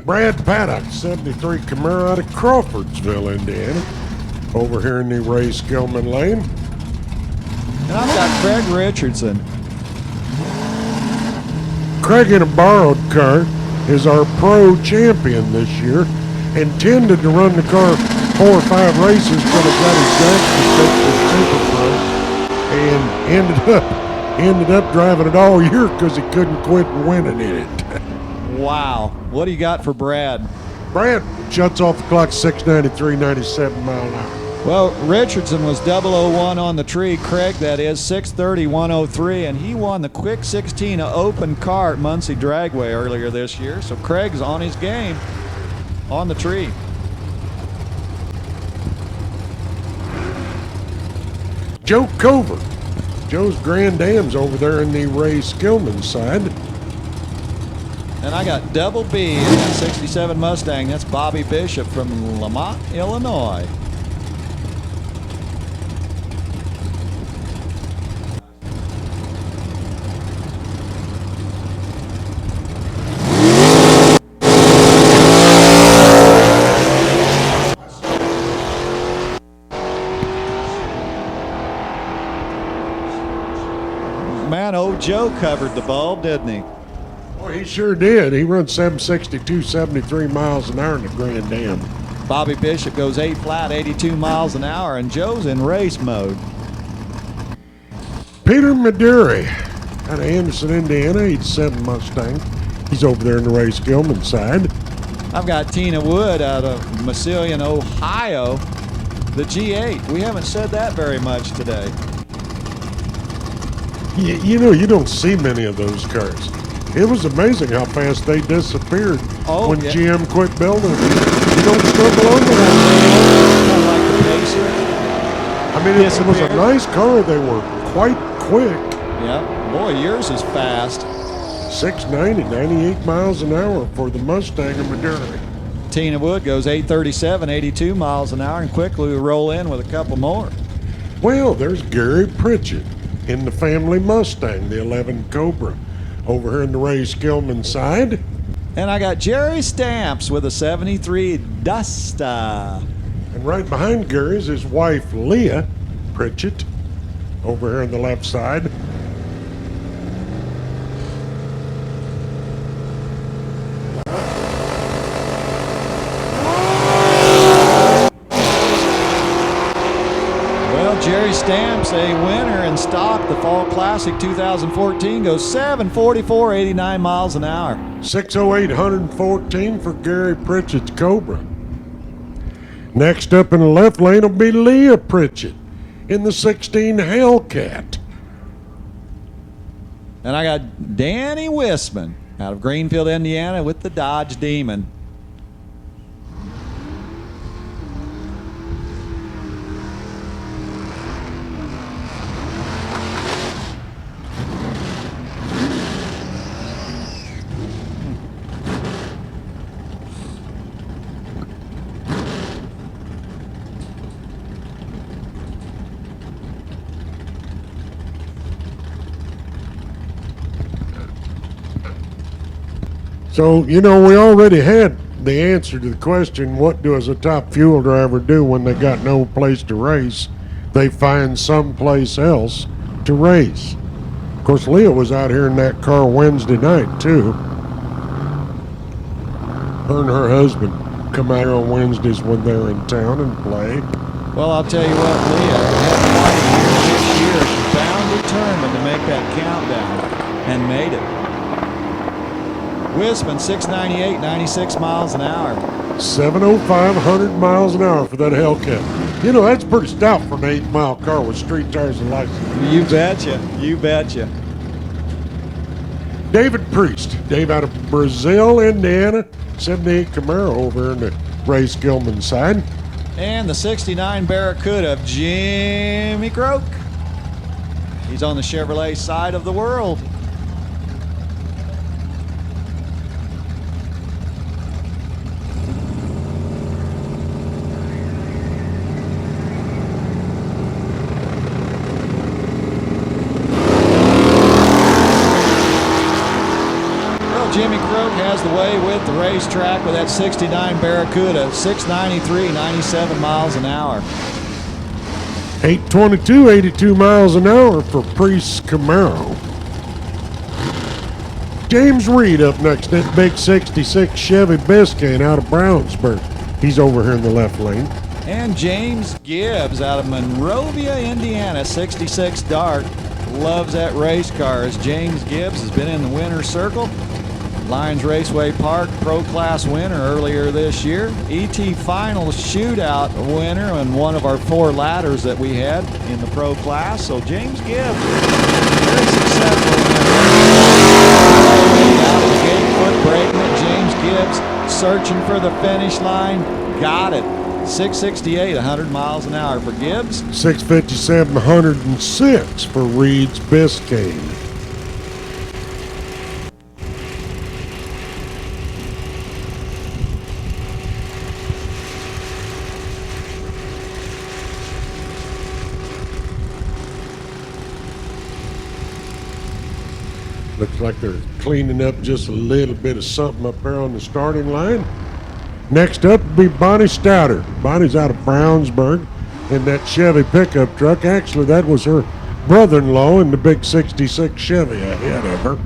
Brad Paddock, 73 Camaro out of Crawfordsville, Indiana, over here in the race Gilman Lane. And I've got Craig Richardson. Craig in a borrowed car is our pro champion this year. Intended to run the car 4 or 5 races till he got his Dragster Super Pro, and ended up driving it all year because he couldn't quit winning in it. Wow. What do you got for Brad? Brad shuts off the clock 693, 97 mile an hour. Well, Richardson was 001 on the tree. Craig, that is, 630, 103, and he won the Quick 16 Open Car at Muncie Dragway earlier this year. So Craig's on his game on the tree. Joe Cover. Joe's Grand Dam's over there in the Ray Skillman side. And I got Double B in that 67 Mustang. That's Bobby Bishop from Lamont, Illinois. Man, old Joe covered the bulb, didn't he? Well, he sure did. He runs 762, 73 miles an hour in the Grand Dam. Bobby Bishop goes 8 flat, 82 miles an hour, and Joe's in race mode. Peter Maduri out of Anderson, Indiana, 87 Mustang. He's over there in the Ray Skillman side. I've got Tina Wood out of Massillon, Ohio, the G8. We haven't said that very much today. You know, you don't see many of those cars. It was amazing how fast they disappeared when yeah. GM quit building them. You don't stumble over them. Kind of like the Pacer. I mean, it was a nice car. They were quite quick. Yeah, boy, yours is fast. 690, 98 miles an hour for the Mustang of Maduri. Tina Wood goes 837, 82 miles an hour, and quickly we roll in with a couple more. Well, there's Gary Pritchett in the family Mustang, the 11 Cobra, over here in the Ray Skillman side. And I got Jerry Stamps with a 73 Dusta. And right behind Gary's his wife, Leah Pritchett, over here on the left side. Jerry Stamps, a winner in stock. The Fall Classic 2014 goes 744, 89 miles an hour. 608, 114 for Gary Pritchett's Cobra. Next up in the left lane will be Leah Pritchett in the 16 Hellcat. And I got Danny Wisman out of Greenfield, Indiana with the Dodge Demon. So, you know, we already had the answer to the question, what does a top fuel driver do when they got no place to race? They find someplace else to race. Of course, Leah was out here in that car Wednesday night, too. Her and her husband come out here on Wednesdays when they're in town and play. Well, I'll tell you what, Leah had quite a year this year. She's bound determined to make that countdown, and made it. Wisman, 698, 96 miles an hour. 705, 100 miles an hour for that Hellcat. You know, that's pretty stout for an 8-mile car with street tires and lights. You betcha. You betcha. David Priest, Dave out of Brazil, Indiana, 78 Camaro over in the Ray Skillman side. And the 69 Barracuda of Jimmy Croak. He's on the Chevrolet side of the world. Jimmy Croak has the way with the racetrack with that 69 Barracuda, 693, 97 miles an hour. 822, 82 miles an hour for Priest Camaro. James Reed up next, that big 66 Chevy Biscayne out of Brownsburg. He's over here in the left lane. And James Gibbs out of Monrovia, Indiana, 66 Dart. Loves that race car, as James Gibbs has been in the winner's circle. Lions Raceway Park Pro Class winner earlier this year. ET Finals Shootout winner and one of our 4 ladders that we had in the Pro Class. So James Gibbs, very successful in that out of the gate, foot braking it. James Gibbs searching for the finish line. Got it. 668, 100 miles an hour for Gibbs. 657, 106 for Reed's Biscayne. Looks like they're cleaning up just a little bit of something up there on the starting line. Next up will be Bonnie Stouter. Bonnie's out of Brownsburg in that Chevy pickup truck. Actually, that was her brother-in-law in the big 66 Chevy ahead of her.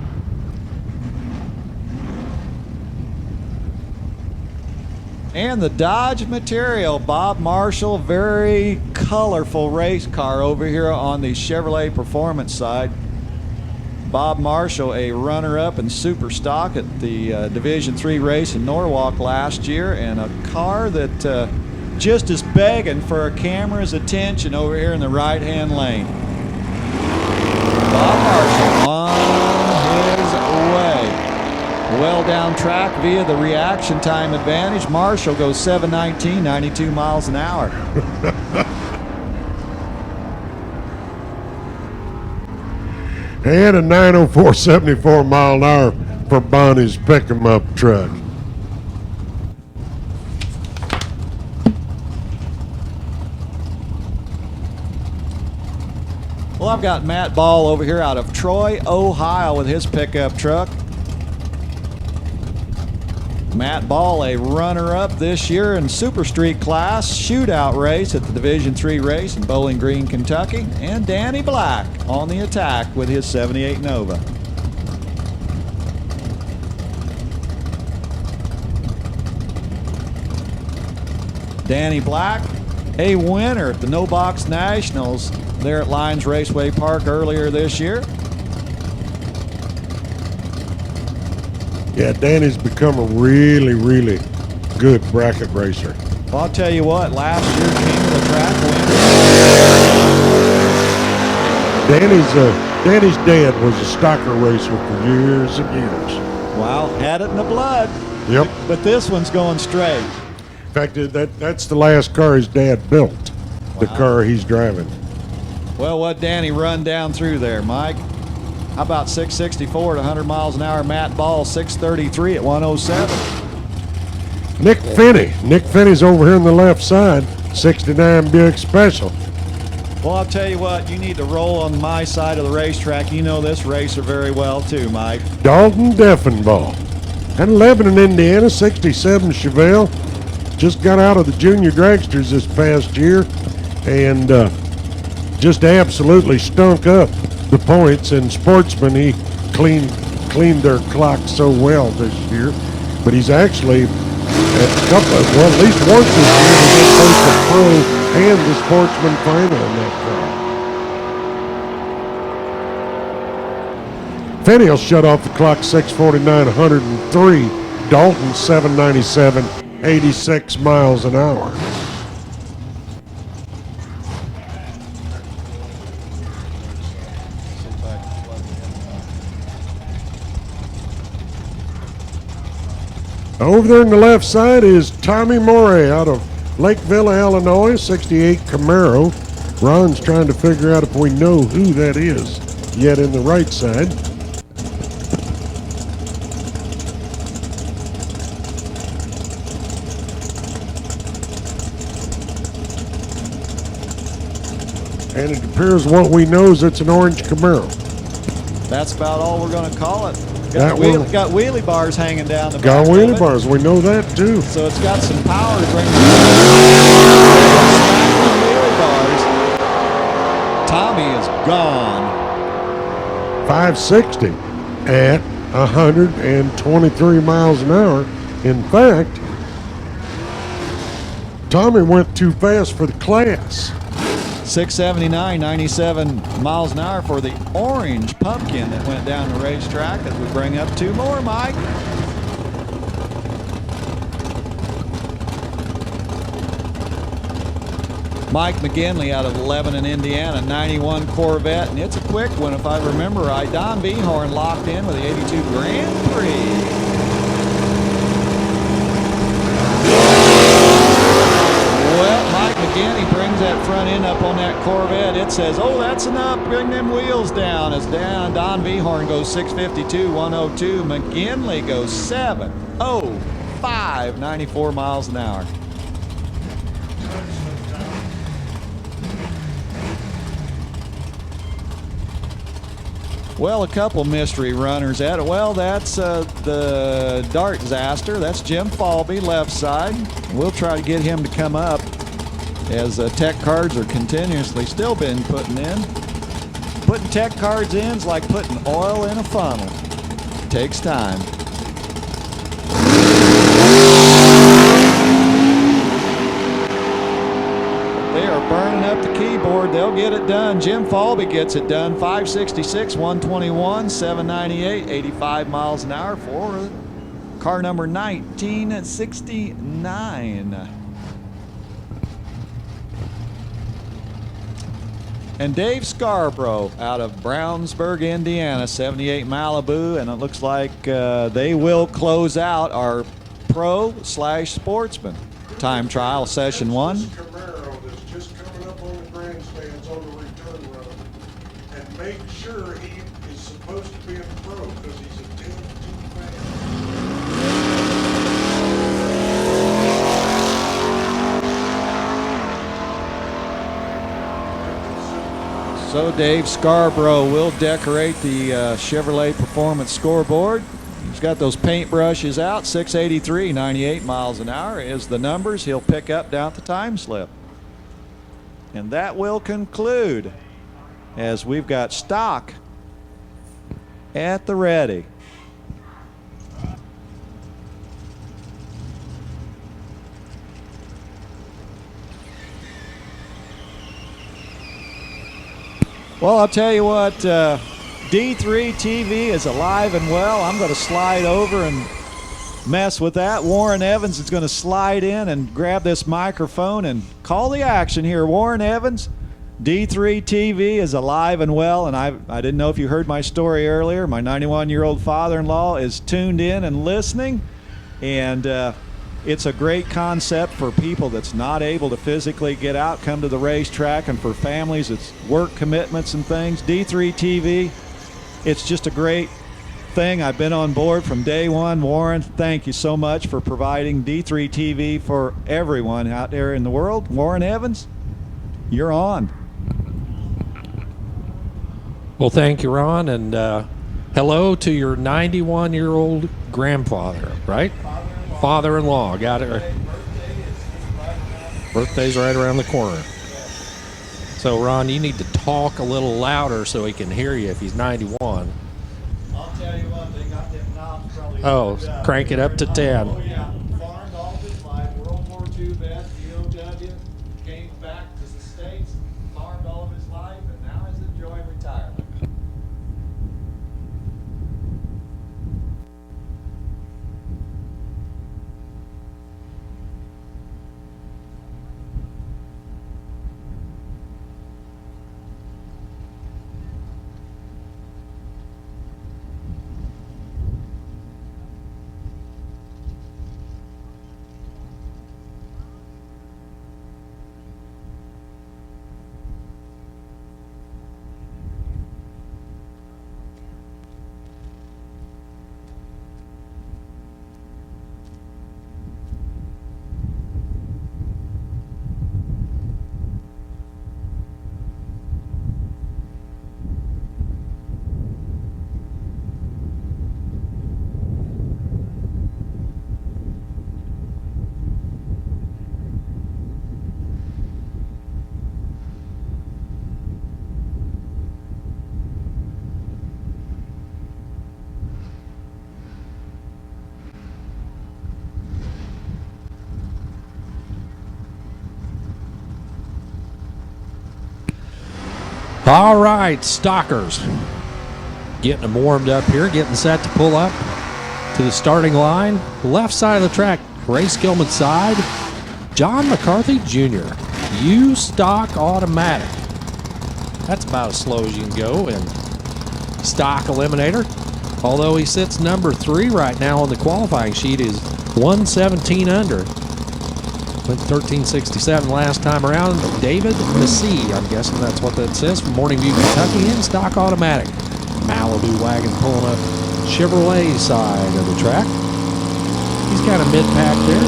And the Dodge Material, Bob Marshall, very colorful race car over here on the Chevrolet Performance side. Bob Marshall, a runner-up in Super Stock at the Division III race in Norwalk last year, and a car that just is begging for a camera's attention over here in the right-hand lane. Bob Marshall on his way. Well down track via the reaction time advantage. Marshall goes 719, 92 miles an hour. And a 904, 74 mile an hour for Bonnie's pick-em-up truck. Well, I've got Matt Ball over here out of Troy, Ohio with his pickup truck. Matt Ball, a runner-up this year in Super Street Class Shootout race at the Division III race in Bowling Green, Kentucky. And Danny Black on the attack with his 78 Nova. Danny Black, a winner at the No Box Nationals there at Lions Raceway Park earlier this year. Yeah, Danny's become a really, really good bracket racer. Well, I'll tell you what, last year King of the Track winner. Danny's dad was a stocker racer for years and years. Wow, had it in the blood. Yep. But this one's going straight. In fact, that's the last car his dad built, the car he's driving. Well, what Danny run down through there, Mike? How about 664 at 100 miles an hour? Matt Ball, 633 at 107. Nick Finney. Nick Finney's over here on the left side, 69 Buick Special. Well, I'll tell you what, you need to roll on my side of the racetrack. You know this racer very well too, Mike. Dalton Deffenbaugh. Had 11 in Indiana, 67 Chevelle. Just got out of the junior dragsters this past year, and just absolutely stunk up the points. And Sportsman, he cleaned their clock so well this year. But he's actually at least once this year to get both the Pro and the Sportsman final in that car. Finney will shut off the clock 6:49, 103. Dalton 797, 86 miles an hour. Over there on the left side is Tommy Morey out of Lake Villa, Illinois, 68 Camaro. Ron's trying to figure out if we know who that is yet in the right side. And it appears what we know is it's an orange Camaro. That's about all we're going to call it. That Got wheelie bars hanging down the back. Got of wheelie it. bars, we know that too. So it's got some power to bring the wheelie bars. Tommy is gone. 560 at 123 miles an hour. In fact, Tommy went too fast for the class. 679, 97 miles an hour for the orange pumpkin that went down the racetrack as we bring up two more, Mike. Mike McGinley out of Lebanon, Indiana, 91 Corvette, and it's a quick one if I remember right. Don Behorn locked in with the 82 Grand Prix. Well, Mike McGinney brings that front end up on that Corvette. It says, oh, that's enough. Bring them wheels down. It's down. Don Behorn goes 652, 102. McGinley goes 705, 94 miles an hour. Well, a couple mystery runners at it. Well, that's the Dragster. That's Jim Falby, left side. We'll try to get him to come up as tech cards are continuously still been putting in. Putting tech cards in is like putting oil in a funnel. It takes time. They are burning up the keyboard. They'll get it done. Jim Falby gets it done. 566, 121, 798, 85 miles an hour for car number 1969. And Dave Scarborough out of Brownsburg, Indiana, 78 Malibu, and it looks like they will close out our Pro/Sportsman time trial session 1. Camaro that's just coming up on the grandstands on the return run, and make sure he is supposed to be a pro because he's a 10 too fast. So Dave Scarborough will decorate the Chevrolet Performance scoreboard. He's got those paint brushes out. 683, 98 miles an hour is the numbers he'll pick up down at the time slip. And that will conclude as we've got stock at the ready. Well, I'll tell you what, D3 TV is alive and well. I'm going to slide over and mess with that. Warren Evans is going to slide in and grab this microphone and call the action here. Warren Evans, D3 TV is alive and well, and I didn't know if you heard my story earlier. My 91-year-old father-in-law is tuned in and listening, and it's a great concept for people that's not able to physically get out, come to the racetrack, and for families, it's work commitments and things. D3 TV, it's just a great thing. I've been on board from day one. Warren, thank you so much for providing D3 TV for everyone out there in the world. Warren Evans, you're on. Well, thank you, Ron, and hello to your 91-year-old grandfather, right? Father-in-law. Got it. Birthday's right around the corner. So, Ron, you need to talk a little louder so he can hear you if he's 91. I'll tell you what, they got them knobs probably. Oh, crank it up to 10. Oh, yeah. Farmed all of his life, World War II vet, POW, came back to the States, farmed all of his life, and now is enjoying retirement. All right, stalkers. Getting them warmed up here, getting set to pull up to the starting line. Left side of the track, Ray Skillman's side. John McCarthy Jr., U-Stock Automatic. That's about as slow as you can go in stock Eliminator. Although he sits number 3 right now on the qualifying sheet, is 117 under. Went 1367 last time around. David Massey, I'm guessing that's what that says, from Morning View, Kentucky, in stock automatic. Malibu wagon pulling up Chevrolet side of the track. He's got a mid-pack there.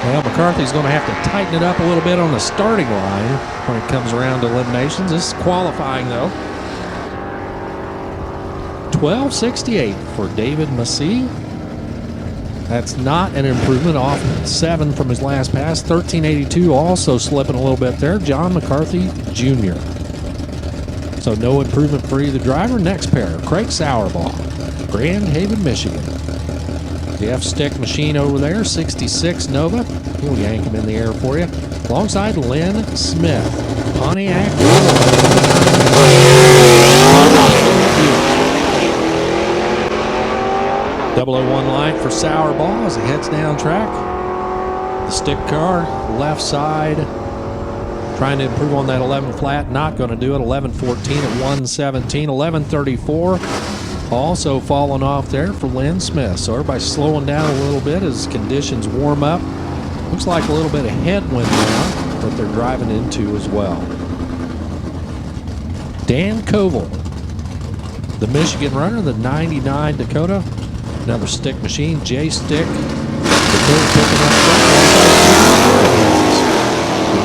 Well, McCarthy's going to have to tighten it up a little bit on the starting line when it comes around to eliminations. This is qualifying, though. 1268 for David Massey. That's not an improvement, off 7 from his last pass. 1382 also slipping a little bit there. John McCarthy Jr. So no improvement for either driver. Next pair, Craig Sauerbaugh, Grand Haven, Michigan. The F-Stick machine over there, 66 Nova. We'll yank him in the air for you. Alongside Lynn Smith, Pontiac. 001 light for Sauerbaugh as he heads down track. The stick car, left side, trying to improve on that 11 flat. Not going to do it. 1114 at 117. 1134 also falling off there for Lynn Smith. So everybody's slowing down a little bit as conditions warm up. Looks like a little bit of headwind now that they're driving into as well. Dan Koval, the Michigan runner, the 99 Dakota. Another stick machine, J-Stick. The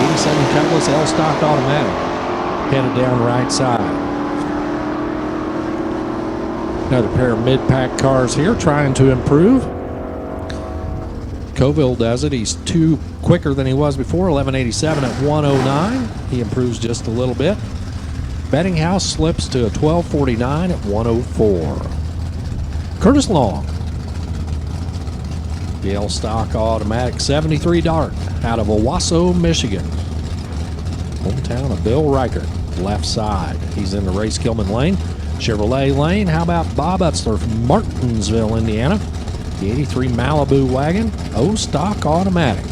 87 Cutlass L-Stock Automatic. Headed down right side. Another pair of mid-pack cars here trying to improve. Coville does it. He's 2 quicker than he was before. 1187 at 109. He improves just a little bit. Bettinghouse slips to a 1249 at 104. Curtis Long, the L-Stock Automatic 73 Dart out of Owasso, Michigan. Hometown of Bill Reichert, left side. He's in the Ray Skillman lane. Chevrolet lane. How about Bob Utzler from Martinsville, Indiana? The 83 Malibu wagon, O-Stock Automatic.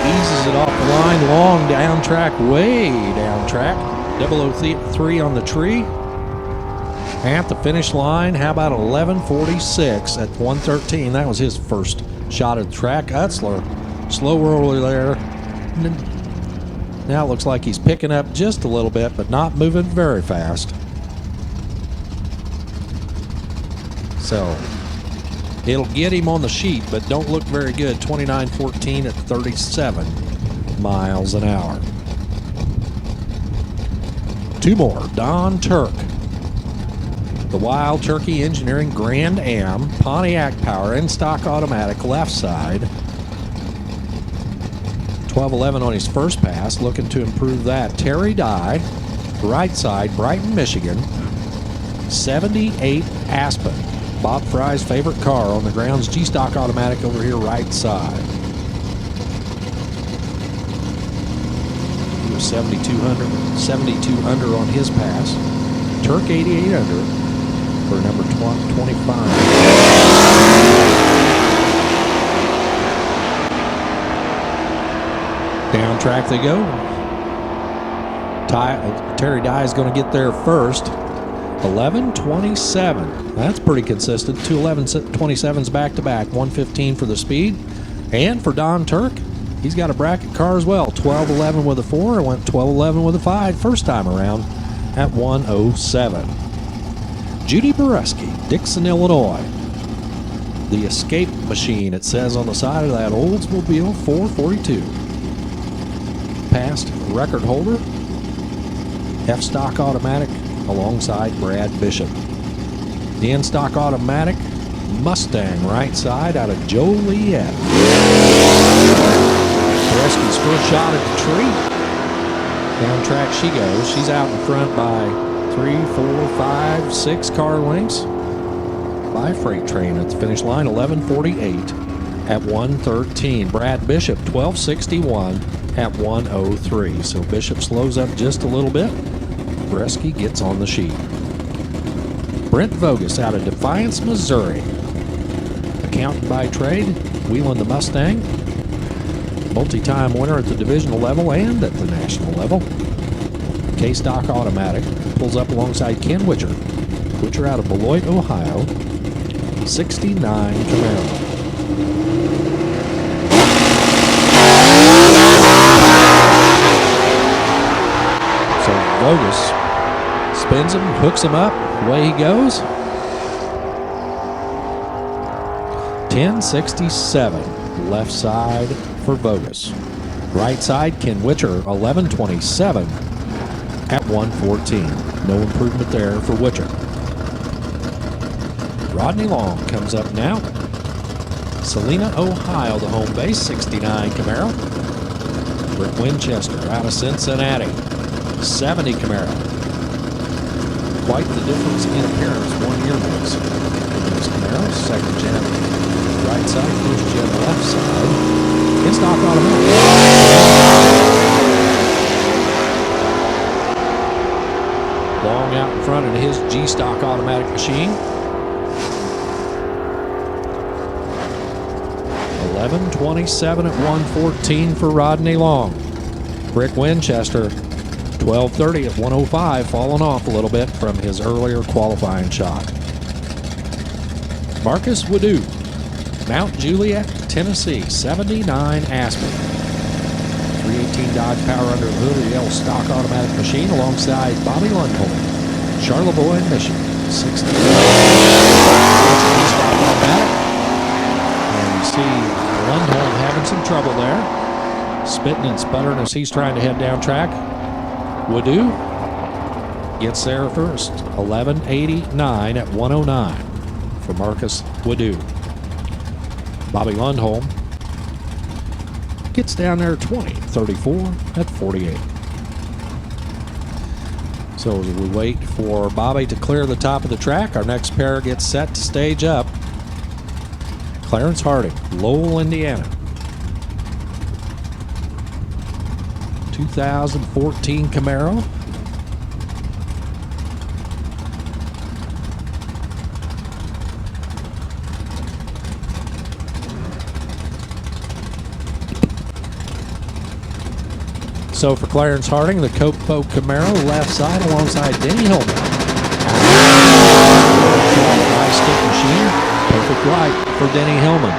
Eases it off the line, long down track, way down track. 003 on the tree. At the finish line, how about 1146 at 113? That was his first shot at the track. Utzler, slow roller there. Now it looks like he's picking up just a little bit, but not moving very fast. So It'll get him on the sheet, but don't look very good. 29.14 at 37 miles an hour. Two more. Don Turk. The Wild Turkey Engineering Grand Am, Pontiac Power, in-stock automatic, left side. 12.11 on his first pass, looking to improve that. Terry Dye, right side, Brighton, Michigan. 78 Aspen. Bob Fry's favorite car on the grounds. G-Stock automatic over here, right side. He was 72 under on his pass. Turk 88 under for number 25. Down track they go. Terry Dye is going to get there first. 11.27. That's pretty consistent. 2 11.27s back to back. 1:15 for the speed. And for Don Turk, he's got a bracket car as well. 12.11 with a 4 and went 12.11 with a 5 first time around at 1:07. Judy Boreski, Dixon, Illinois. The Escape Machine, it says on the side of that Oldsmobile 442. Past record holder, F-Stock automatic alongside Brad Bishop. The in-stock automatic Mustang right side out of Joliet. Boreski's first shot at the tree. Down track she goes. She's out in front by 3, 4, 5, 6 car lengths by Freight Train at the finish line. 11.48 at 1:13. Brad Bishop 12.61 at 1:03. So Bishop slows up just a little bit. Boreski gets on the sheet. Brent Vogus out of Defiance, Missouri. Accountant by trade, wheeling the Mustang. Multi-time winner at the divisional level and at the national level. K-Stock automatic. Pulls up alongside Ken Witcher. Witcher out of Beloit, Ohio. 69 Camaro. So Vogus spins him, hooks him up, away he goes. 10.67, left side for Vogus. Right side, Ken Witcher, 11.27 at 1:14. No improvement there for Witcher. Rodney Long comes up now. Salina, Ohio, the home base, 69 Camaro. Rick Winchester out of Cincinnati, 70 Camaro. Quite the difference in appearance, 1 year mix. There's Camaro, second gen right side, first gen left side. In stock automatic. Long out in front of his G-Stock automatic machine. 11.27 at 1:14 for Rodney Long. Rick Winchester, 12.30 at 1:05, falling off a little bit from his earlier qualifying shot. Marcus Waddou, Mount Juliet, Tennessee, 79 Aspen. 318 Dodge Power under the hood of the stock automatic machine alongside Bobby Lundholm, Charlevoix, Michigan, 60. Stock automatic. And you see Lundholm having some trouble there. Spitting and sputtering as he's trying to head down track. Waddou gets there first. 11.89 at 1:09 for Marcus Waddou. Bobby Lundholm gets down there 20.34 at 48. So as we wait for Bobby to clear the top of the track, our next pair gets set to stage up. Clarence Harding, Lowell, Indiana. 2014 Camaro. So for Clarence Harding, the Copo Camaro left side alongside Denny Hillman. High stick machine, perfect right for Denny Hillman.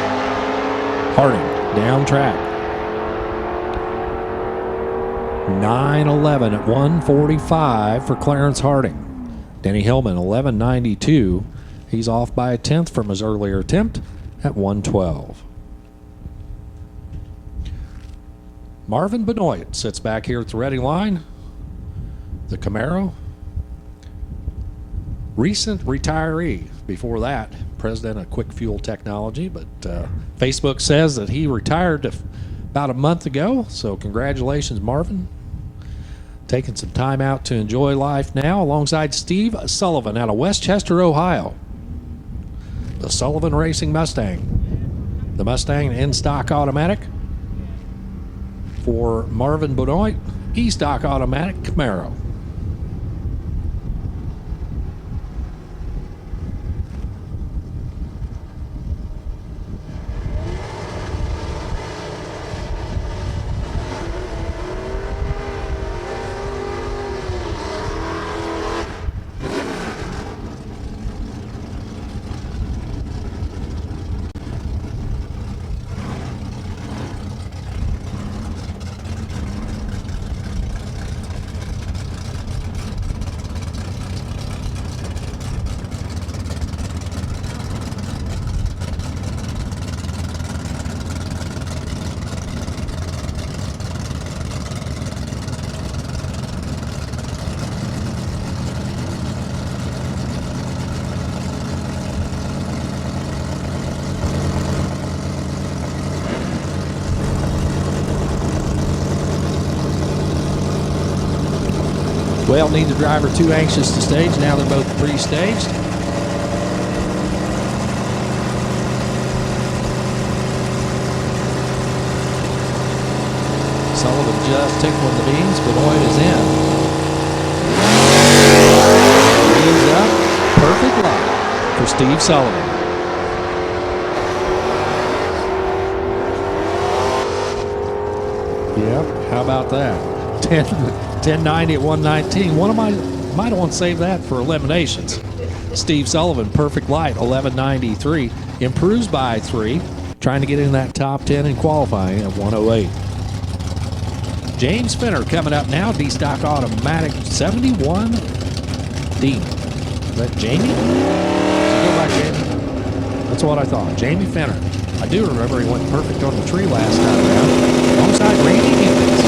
Harding down track. 9.11 at 1:45 for Clarence Harding. Denny Hillman 11.92. He's off by a tenth from his earlier attempt. at 112. Marvin Benoit sits back here at the ready line. The Camaro. Recent retiree. Before that, president of Quick Fuel Technology, but Facebook says that he retired about a month ago, so congratulations, Marvin. Taking some time out to enjoy life now, alongside Steve Sullivan out of Westchester, Ohio. The Sullivan Racing Mustang. The Mustang in-stock automatic. For Marvin Benoit, E-stock automatic Camaro. Well, neither driver too anxious to stage. Now they're both pre-staged. Sullivan just tickling the beans. Benoit is in. Beans up. Perfect line for Steve Sullivan. Yep, how about that? 1090 at 119. One of my might want to save that for eliminations. Steve Sullivan, perfect light, 1193. Improves by 3. Trying to get in that top 10 in qualifying at 108. James Finner coming up now. D-stock automatic 71. Dean. Is that Jamie? Go by Jamie. That's what I thought. Jamie Finner. I do remember he went perfect on the tree last time around. Alongside Randy Higgins.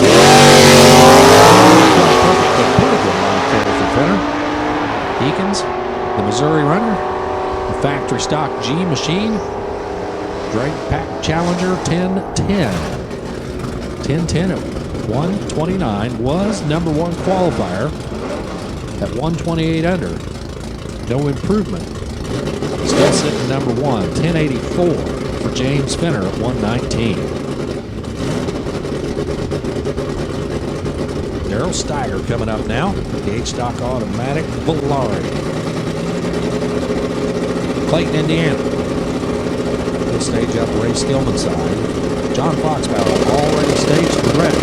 Eakins, the Missouri runner, the factory stock G machine, Drake Pack Challenger 1010. 1010 at 129 was number 1 qualifier at 128 under. No improvement. Still sitting number 1, 1084 for James Finner at 119. Daryl Steiger coming up now. The H-stock automatic Volare. Clayton, Indiana. He'll stage up Ray Stillman's side. John Foxbauer already staged and ready.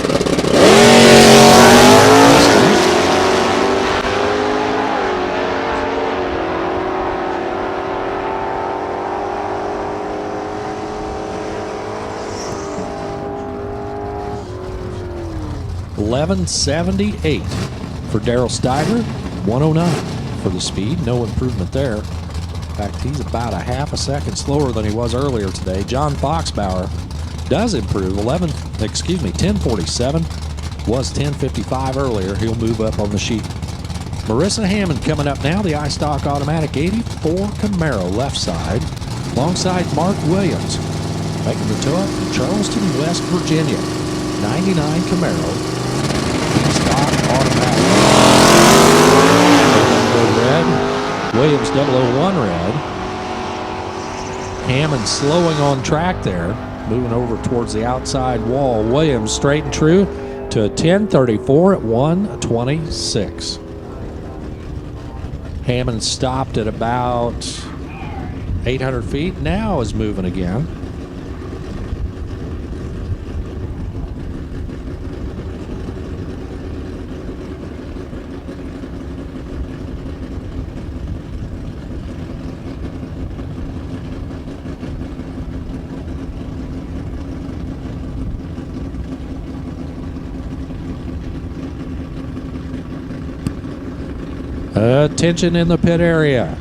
$11.78 for Daryl Steiger, 109 for the speed. No improvement there. In fact, he's about a half a second slower than he was earlier today. John Foxbauer does improve. 10:47 was 10:55 earlier. He'll move up on the sheet. Marissa Hammond coming up now. The iStock automatic 84 Camaro left side, alongside Mark Williams, making the tow up from Charleston, West Virginia. 99 Camaro. Stock automatic. Red. Williams 001 red. Hammond slowing on track there, moving over towards the outside wall. Williams straight and true to a 10:34 at 126. Hammond stopped at about 800 feet. Now is moving again. Attention in the pit area.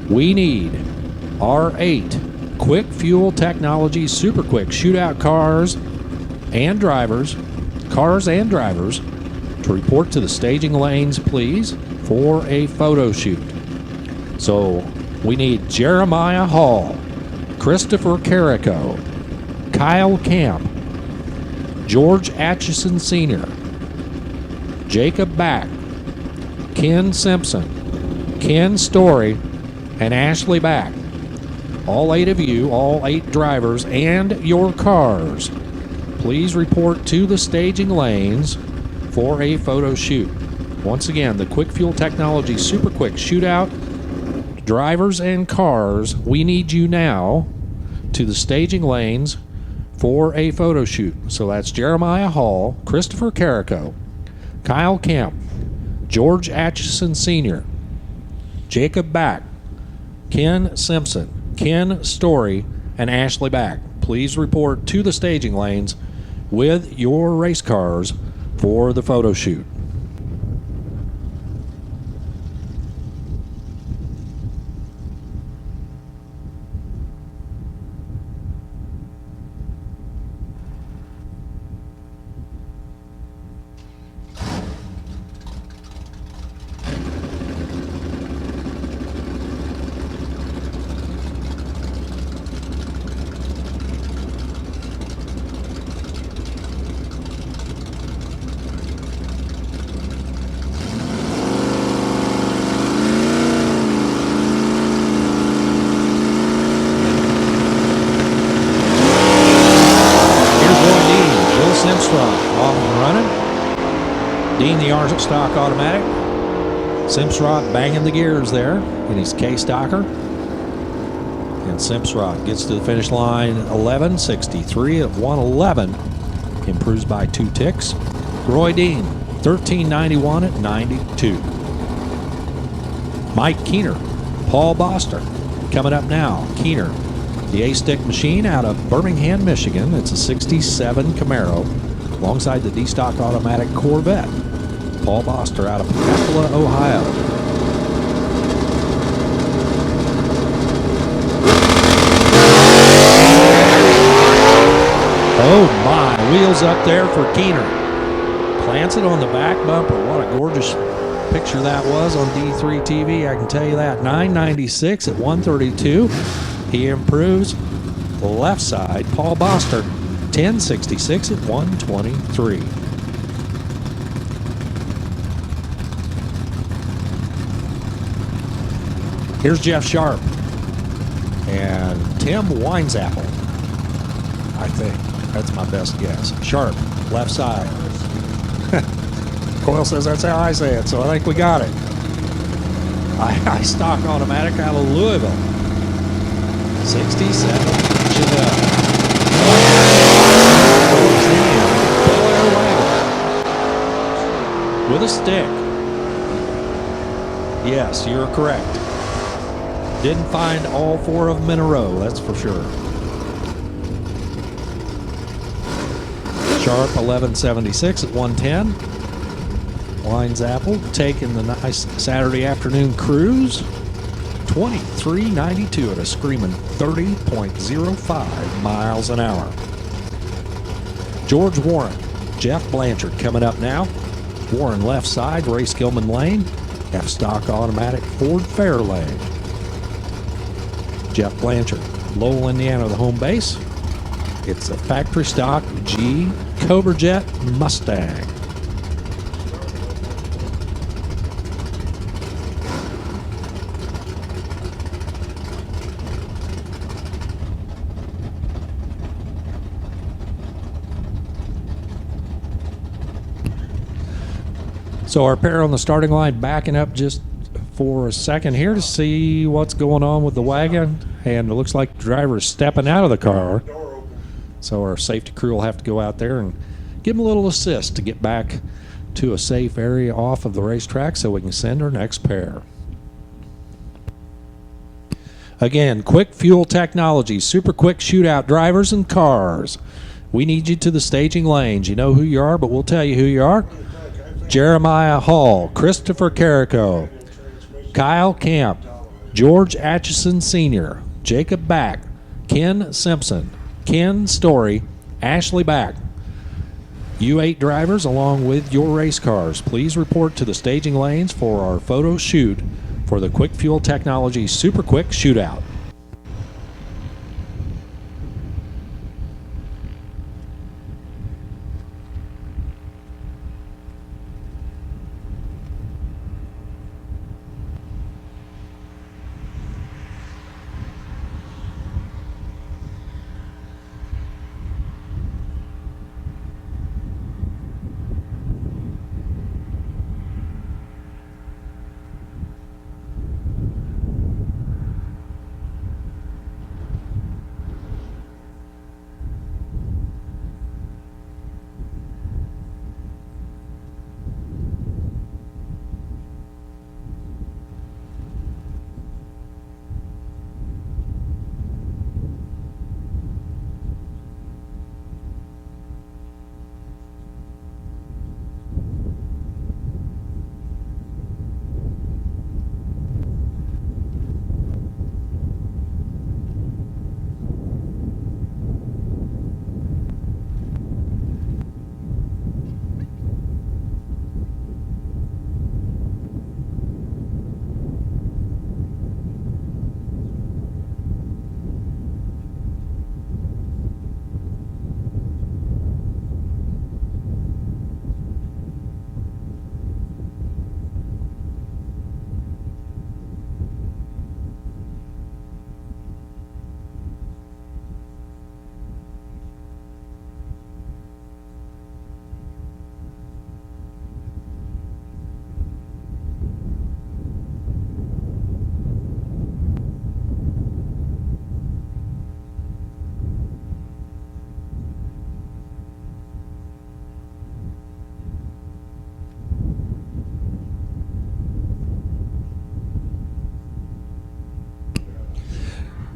We need R8 Quick Fuel Technology Super Quick Shootout cars and drivers to report to the staging lanes, please, for a photo shoot. So we need Jeremiah Hall, Christopher Carrico, Kyle Camp, George Atchison Sr., Jacob Back, Ken Simpson, Ken Story, and Ashley Back. All 8 of you, all 8 drivers and your cars, please report to the staging lanes for a photo shoot. Once again, the Quick Fuel Technology Super Quick Shootout, drivers and cars, we need you now to the staging lanes for a photo shoot. So that's Jeremiah Hall, Christopher Carrico, Kyle Kemp, George Atchison Sr., Jacob Back, Ken Simpson, Ken Story, and Ashley Back. Please report to the staging lanes with your race cars for the photo shoot. Dean, the R stock automatic. Simpsrod banging the gears there in his K stocker. And Simpsrod gets to the finish line 11:63 of 111. Improves by 2 ticks. Roy Dean, 13:91 at 92. Mike Keener, Paul Boster. Coming up now, Keener, the A-Stick machine out of Birmingham, Michigan. It's a 67 Camaro alongside the D-Stock automatic Corvette. Paul Boster out of Peninsula, Ohio. Oh my, wheels up there for Keener. Plants it on the back bumper. What a gorgeous picture that was on D3 TV, I can tell you that. 996 at 132. He improves the left side. Paul Boster, 1066 at 123. Here's Jeff Sharp and Tim Winesapple. I think that's my best guess. Sharp, left side. Coyle says that's how I say it, so I think we got it. I stock automatic out of Louisville. 67 Chevelle. With a stick. Yes, you're correct. Didn't find all 4 of them in a row, that's for sure. Sharp 1176 at 110. Winesapple taking the nice Saturday afternoon cruise. 2392 at a screaming 30.05 miles an hour. George Warren, Jeff Blanchard coming up now. Warren left side, Ray Skillman lane. F-Stock automatic Ford Fairlane. Jeff Blanchard, Lowell, Indiana, the home base. It's a factory stock G Cobra Jet Mustang. So our pair on the starting line backing up just for a second here to see what's going on with the wagon, and it looks like the driver is stepping out of the car. So our safety crew will have to go out there and give him a little assist to get back to a safe area off of the racetrack so we can send our next pair. Again, Quick Fuel Technology, super quick shootout drivers and cars. We need you to the staging lanes. You know who you are, but we'll tell you who you are. Jeremiah Hall, Christopher Carrico, Kyle Camp, George Atchison Sr., Jacob Back, Ken Simpson, Ken Story, Ashley Back. You 8 drivers, along with your race cars, please report to the staging lanes for our photo shoot for the Quick Fuel Technology Super Quick Shootout.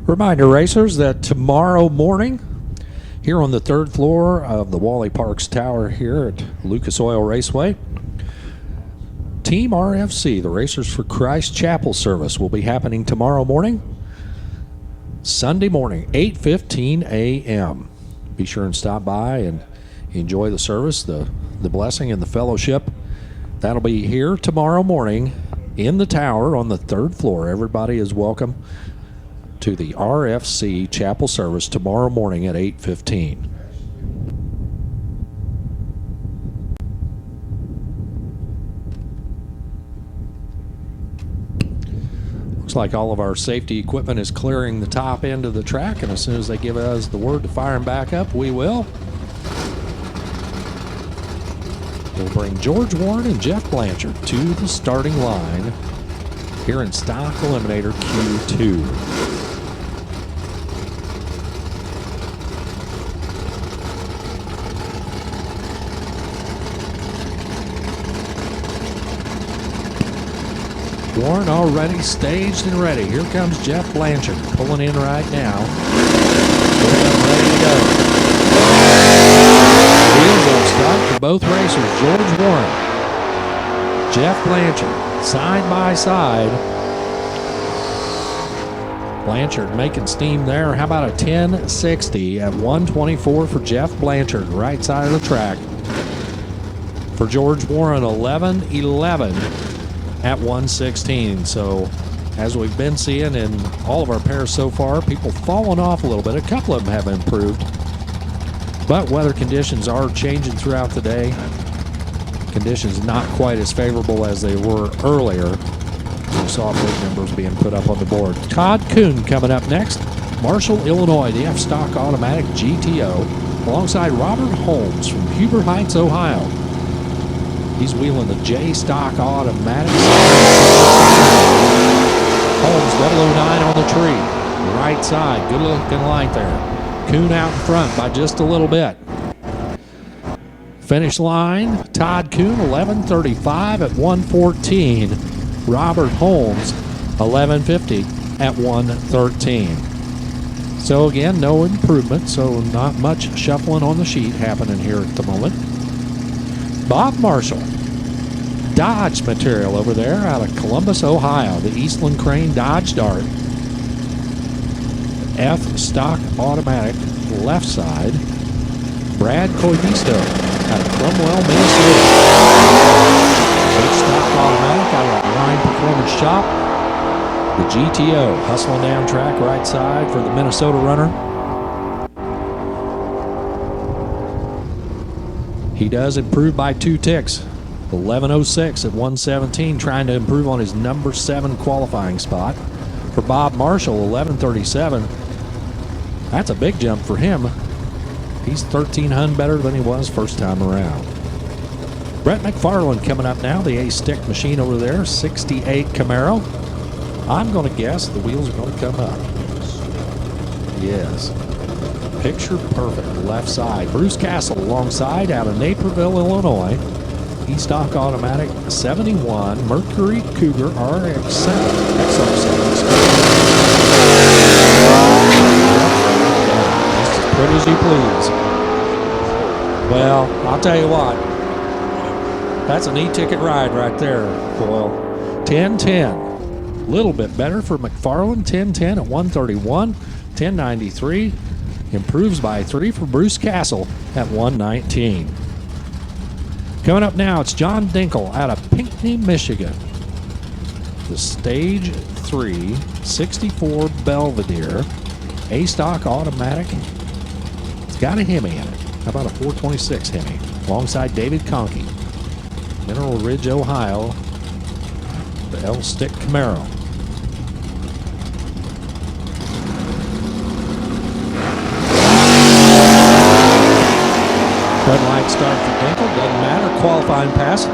Reminder, racers, that tomorrow morning, here on the 3rd floor of the Wally Parks Tower here at Lucas Oil Raceway, Team RFC, the Racers for Christ Chapel service, will be happening tomorrow morning, Sunday morning, 8:15 a.m. Be sure and stop by and enjoy the service, the blessing and the fellowship. That'll be here tomorrow morning in the tower on the 3rd floor. Everybody is welcome to the RFC Chapel service tomorrow morning at 8:15. Looks like all of our safety equipment is clearing the top end of the track, and as soon as they give us the word to fire them back up, we will. We'll bring George Warren and Jeff Blanchard to the starting line here in Stock Eliminator Q2. Warren already staged and ready. Here comes Jeff Blanchard pulling in right now. Ready to go. Wheels will start for both racers. George Warren, Jeff Blanchard, side by side. Blanchard making steam there. How about a 1060 at 124 for Jeff Blanchard, right side of the track. For George Warren, 1111 at 116. So as we've been seeing in all of our pairs so far, people falling off a little bit. A couple of them have improved, but weather conditions are changing throughout the day. Conditions not quite as favorable as they were earlier. We saw big numbers being put up on the board. Todd Kuhn coming up next. Marshall, Illinois, the F-Stock Automatic GTO, alongside Robert Holmes from Huber Heights, Ohio. He's wheeling the J-Stock Automatic. Holmes 009 on the tree. Right side, good looking light there. Kuhn out in front by just a little bit. Finish line, Todd Kuhn 11:35 at 114. Robert Holmes 11:50 at 113. So again, no improvement, so not much shuffling on the sheet happening here at the moment. Bob Marshall, Dodge material over there out of Columbus, Ohio. The Eastland Crane Dodge Dart. F stock automatic left side, Brad Coivisto out of Cromwell, Minnesota. H stock automatic out of Line Performance Shop. The GTO hustling down track right side for the Minnesota runner. He does improve by 2 ticks. 11:06 at 117, trying to improve on his number 7 qualifying spot. For Bob Marshall, 11:37. That's a big jump for him. He's 1,300 better than he was first time around. Brett McFarland coming up now, the A-stick machine over there, 68 Camaro. I'm going to guess the wheels are going to come up. Yes. Picture perfect, left side. Bruce Castle alongside out of Naperville, Illinois. E-stock automatic 71 Mercury Cougar RX7 XR7. Just as put as you please. Well, I'll tell you what. That's an e-ticket ride right there, Boyle. 10-10. Little bit better for McFarland. 10-10 at 131. 1093. Improves by 3 for Bruce Castle at 119. Coming up now, it's John Dinkle out of Pinckney, Michigan. The Stage 3 64 Belvedere A-stock automatic. It's got a Hemi in it. How about a 426 Hemi? Alongside David Conkey. Mineral Ridge, Ohio. The L-stick Camaro. Red light start for Dinkle, doesn't matter, qualifying pass.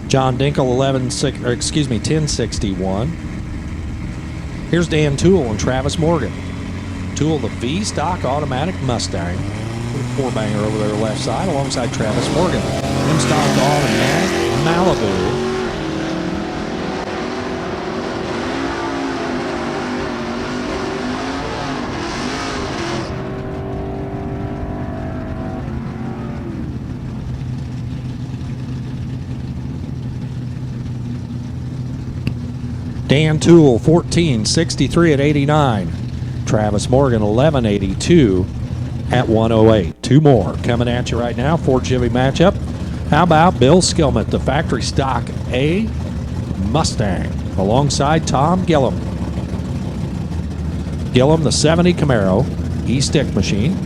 John Dinkle 1061. Here's Dan Toole and Travis Morgan. Toole, the V-stock automatic Mustang. 4-banger over there left side alongside Travis Morgan. M-stock automatic Malibu. Dan Toole, 1463 at 89. Travis Morgan, 1182 at 108. 2 more coming at you right now. Ford Chevy matchup. How about Bill Skillman, the factory stock A Mustang, alongside Tom Gillum. Gillum, the 70 Camaro E-stick machine.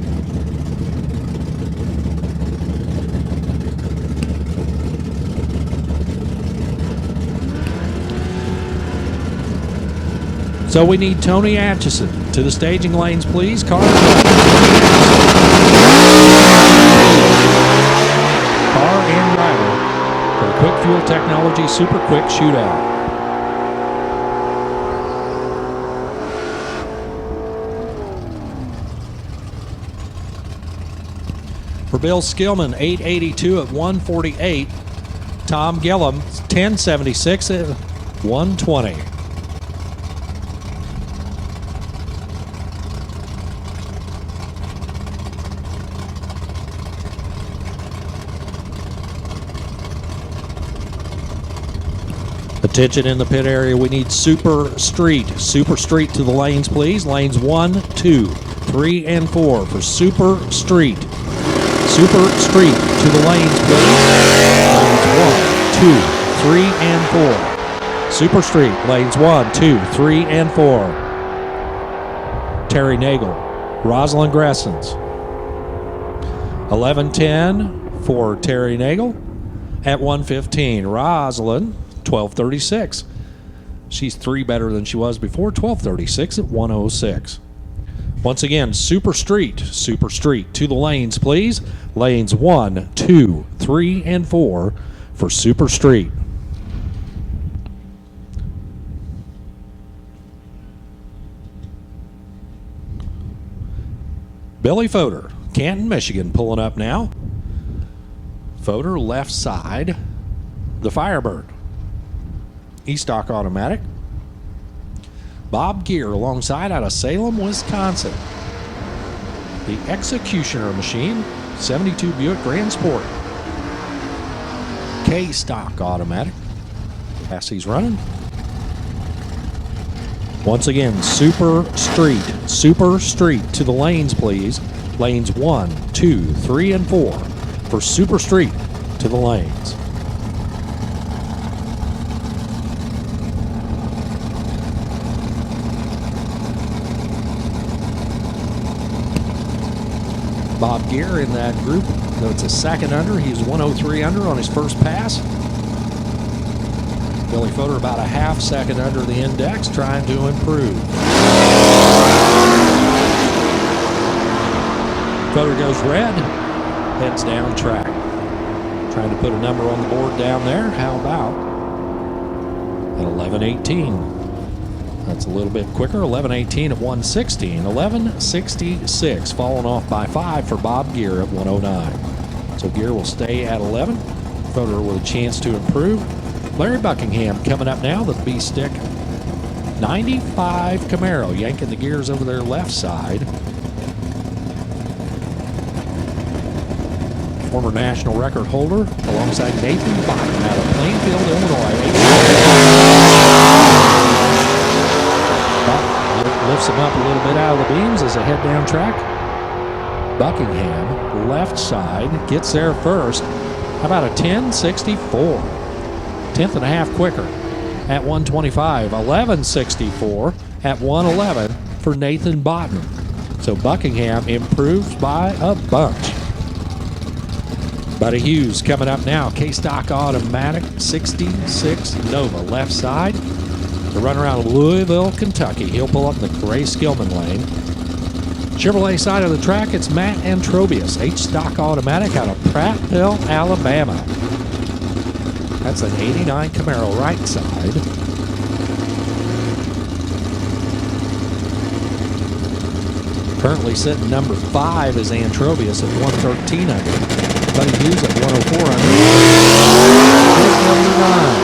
So we need Tony Atchison to the staging lanes, please. Car and driver for the Quick Fuel Technology Super Quick Shootout. For Bill Skillman, 882 at 148. Tom Gillum, 1076 at 120. Attention in the pit area, we need Super Street. Super Street to the lanes, please. Lanes 1, 2, 3, and 4 for Super Street. Super Street to the lanes, please. Lanes 1, 2, 3, and 4. Super Street, lanes 1, 2, 3, and 4. Terry Nagel, Rosalind Gressens. 11:10 for Terry Nagel at 115. Rosalind, 12:36. She's 3 better than she was before. 12:36 at 106. Once again, Super Street to the lanes, please. Lanes 1, 2, 3, and 4 for Super Street. Billy Fodor, Canton, Michigan, pulling up now. Fodor left side, the Firebird. E-stock automatic. Bob Gear alongside out of Salem, Wisconsin. The Executioner machine, 72 Buick Grand Sport. K-stock automatic. As he's running. Once again, Super Street to the lanes, please. Lanes 1, 2, 3, and 4 for Super Street to the lanes. Bob Gear in that group, though it's a second under. He's 103 under on his first pass. Billy Fodor about a half second under the index, trying to improve. Fodor goes red, heads down track. Trying to put a number on the board down there. How about at 11:18? That's a little bit quicker. 11:18 at 1:16. 11:66, falling off by 5 for Bob Gear at 1:09. So Gear will stay at 11. Fodor with a chance to improve. Larry Buckingham coming up now, the B-stick 95 Camaro, yanking the gears over their left side. Former national record holder alongside Nathan Bottom out of Plainfield, Illinois. Lifts him up a little bit out of the beams as they head down track. Buckingham, left side, gets there first. How about a 10:64? 10th and a half quicker at 1:25. 11:64 at 1:11 for Nathan Bottom. So Buckingham improves by a bunch. Buddy Hughes coming up now. K-stock automatic 66 Nova left side. The run around Louisville, Kentucky. He'll pull up the Gray Skillman lane. Chevrolet side of the track, it's Matt Antrobius, H-stock automatic out of Prattville, Alabama. That's an 89 Camaro right side. Currently sitting number 5 is Antrobius at 113 under. Buddy Hughes at 104 under. Here's number 9.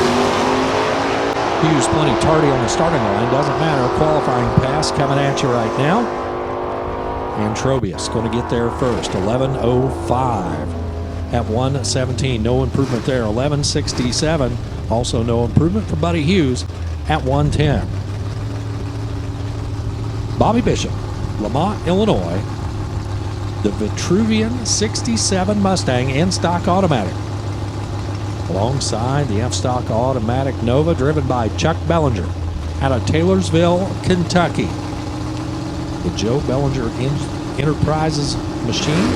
Hughes plenty tardy on the starting line. Doesn't matter. Qualifying pass coming at you right now. Antrobius going to get there first. 11:05 at 1:17. No improvement there. 11:67. Also no improvement for Buddy Hughes at 1:10. Bobby Bishop, Lamont, Illinois. The Vitruvian 67 Mustang in-stock automatic. Alongside the F-stock automatic Nova, driven by Chuck Bellinger out of Taylorsville, Kentucky. The Joe Bellinger Enterprises machine.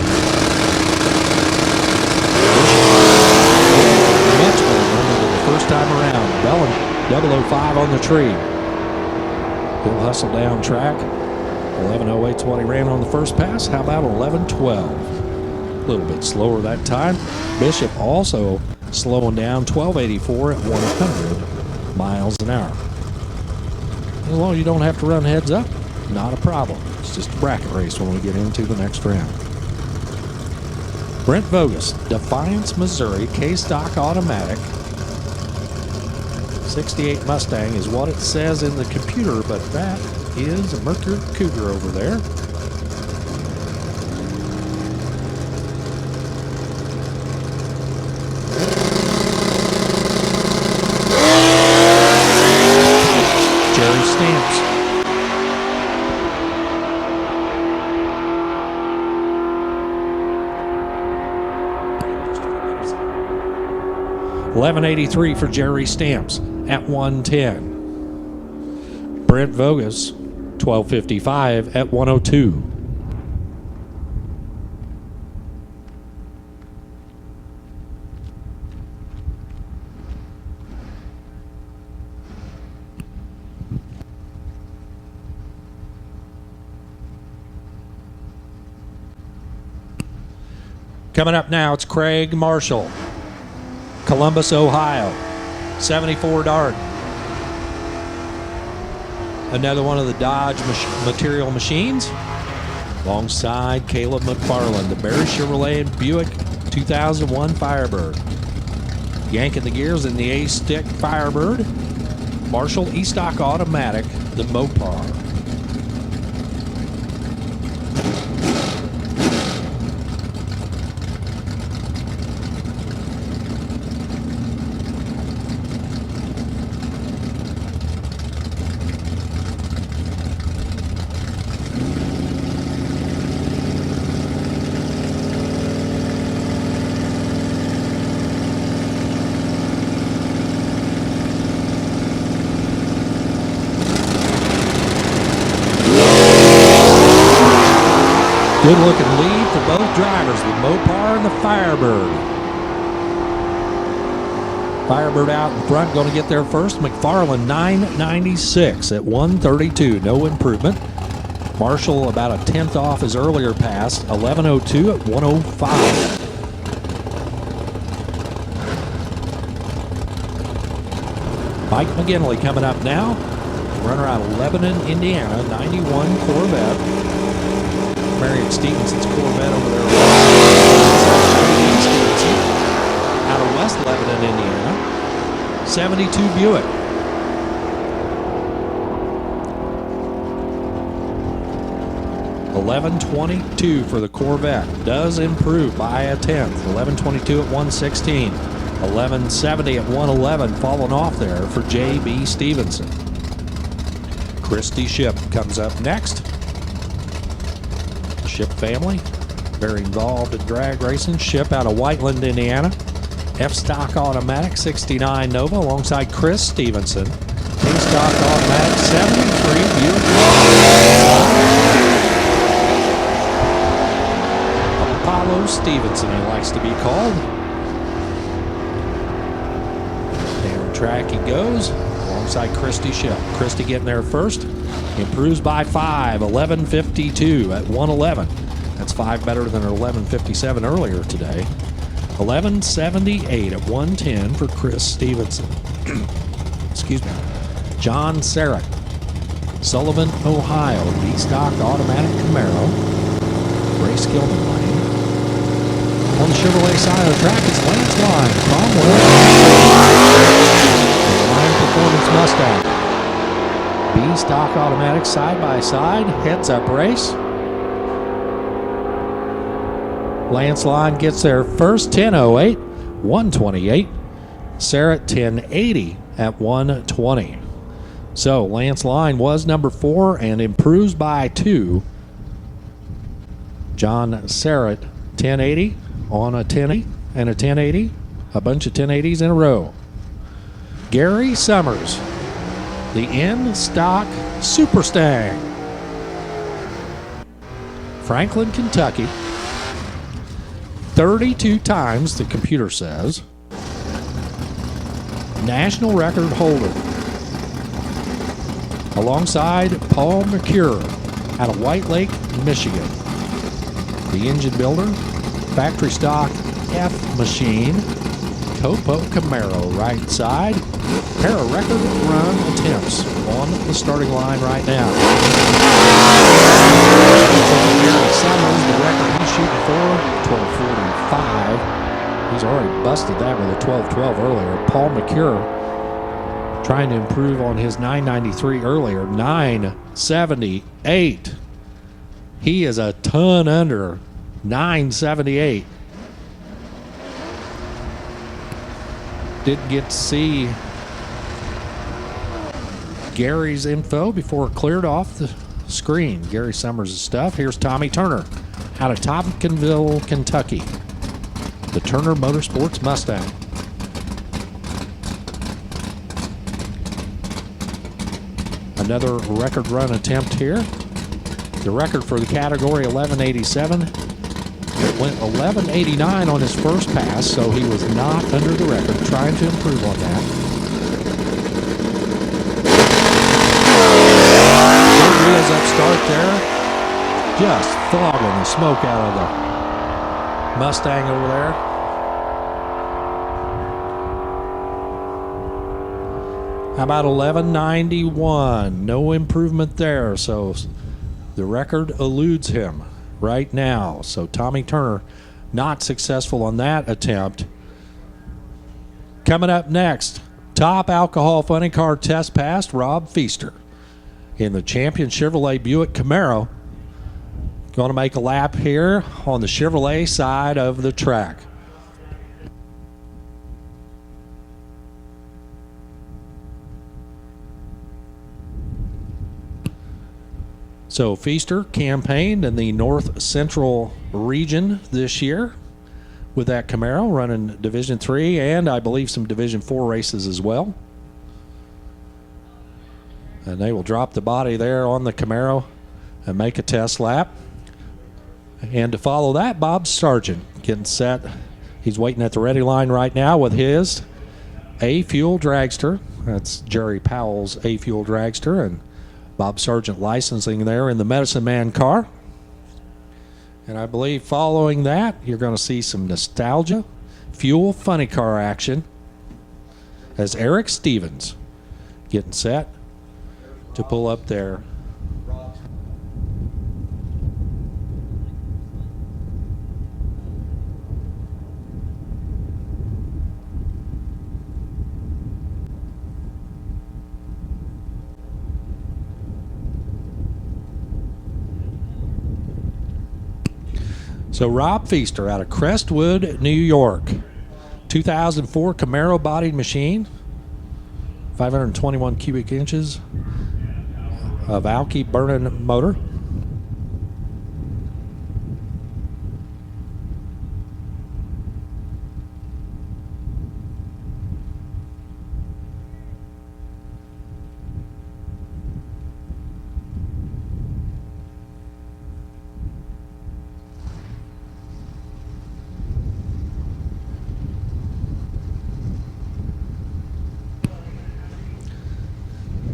The first time around, Bellinger 005 on the tree. He'll hustle down track. 11:08's what he ran on the first pass. How about 11:12? A little bit slower that time. Bishop also slowing down, 12:84 at 100 miles an hour. As long as you don't have to run heads up, not a problem. It's just a bracket race when we get into the next round. Brent Vogus, Defiance, Missouri, K-stock automatic. 68 Mustang is what it says in the computer, but that is a Mercury Cougar over there. Jerry Stamps. $11.83 for Jerry Stamps at 110. Brent Vogus, $12.55 at 102. Coming up now, it's Craig Marshall, Columbus, Ohio, 74 Dart. Another one of the Dodge material machines. alongside Caleb McFarland, the Barry Chevrolet and Buick 2001 Firebird. Yanking the gears in the A-Stick Firebird, Marshall E-Stock Automatic, the Mopar. Good looking lead for both drivers, the Mopar and the Firebird. Firebird out in front, going to get there first. McFarland 996 at 132, no improvement. Marshall about a tenth off his earlier pass, 1102 at 105. Mike McGinley coming up now. Runner out of Lebanon, Indiana, 91 Corvette. Marion Stevenson's Corvette over there. Stevenson out of West Lebanon, Indiana. 72 Buick. $11.22 for the Corvette. Does improve by a tenth. $11.22 at 116. $11.70 at 111. Falling off there for J.B. Stevenson. Christy Ship comes up next. Ship family, very involved in drag racing. Ship out of Whiteland, Indiana. F-Stock Automatic 69 Nova alongside Chris Stevenson. T-Stock Automatic 73 Buick. Apollo Stevenson, he likes to be called. Down the track he goes alongside Christy Ship. Christy getting there first. Improves by 5, 11.52 at 111. That's 5 better than her 11.57 earlier today. 11.78 at 110 for Chris Stevenson. Excuse me. John Sarek, Sullivan, Ohio, V-Stock Automatic Camaro. Ray Skillman lane. On the Chevrolet side of the track is Lance Line. Cromwell. Line Performance Mustang. B-Stock Automatic side by side, heads up race. Lance Line gets there first, 10:08, 128. Sarah 10:80 at 120. So Lance Line was number 4 and improves by 2. John Sarrett 1080 on a 1080 and a 1080, a bunch of 1080s in a row. Gary Summers, the in-stock Super Stang. Franklin, Kentucky. 32 times, the computer says. National record holder. Alongside Paul McCure out of White Lake, Michigan. The engine builder, factory stock F machine, Copo Camaro right side. Pair of record run attempts on the starting line right now. Gary Summers, the record he's shooting for, 12:45. He's already busted that with a 12:12 earlier. Paul McCure trying to improve on his 993 earlier, 978. He is a ton under 978. Didn't get to see Gary's info before it cleared off the screen. Gary Summers' stuff. Here's Tommy Turner out of Tompkinsville, Kentucky. The Turner Motorsports Mustang. Another record run attempt here. The record for the category 1187. It went 1189 on his first pass, so he was not under the record. Trying to improve on that. Good wheels up start there. Just flogging the smoke out of the Mustang over there. How about 1191? No improvement there, so The record eludes him right now. So Tommy Turner not successful on that attempt. Coming up next, top alcohol funny car test passed, Rob Feaster in the champion Chevrolet Buick Camaro. Going to make a lap here on the Chevrolet side of the track. So Feaster campaigned in the North Central region this year with that Camaro, running Division 3 and I believe some Division 4 races as well. And they will drop the body there on the Camaro and make a test lap. And to follow that, Bob Sargent getting set. He's waiting at the ready line right now with his A-Fuel Dragster. That's Jerry Powell's A-Fuel Dragster, and Bob Sargent licensing there in the Medicine Man car. And I believe following that, you're going to see some nostalgia fuel funny car action as Eric Stevens getting set to pull up there. So Rob Feaster out of Crestwood, New York. 2004 Camaro bodied machine. 521 cubic inches of alky burning motor.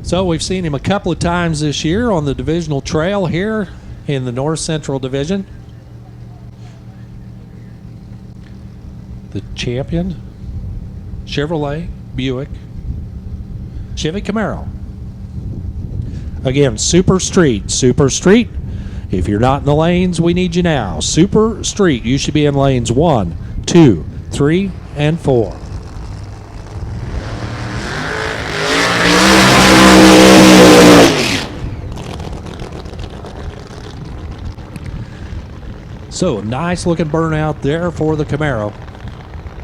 So we've seen him a couple of times this year on the divisional trail here in the North Central Division. The champion, Chevrolet, Buick, Chevy Camaro. Again, Super Street, Super Street. If you're not in the lanes, we need you now. Super Street, you should be in lanes 1, 2, 3, and 4. So, nice looking burnout there for the Camaro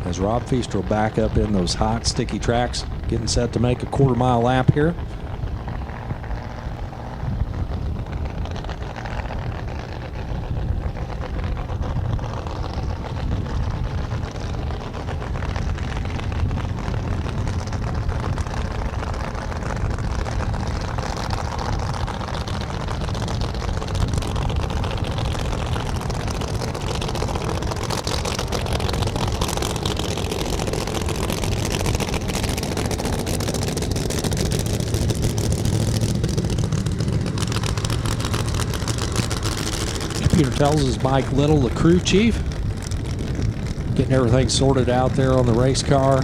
as Rob Feaster will back up in those hot, sticky tracks, getting set to make a quarter-mile lap here. Computer tells us Mike Little, the crew chief, getting everything sorted out there on the race car.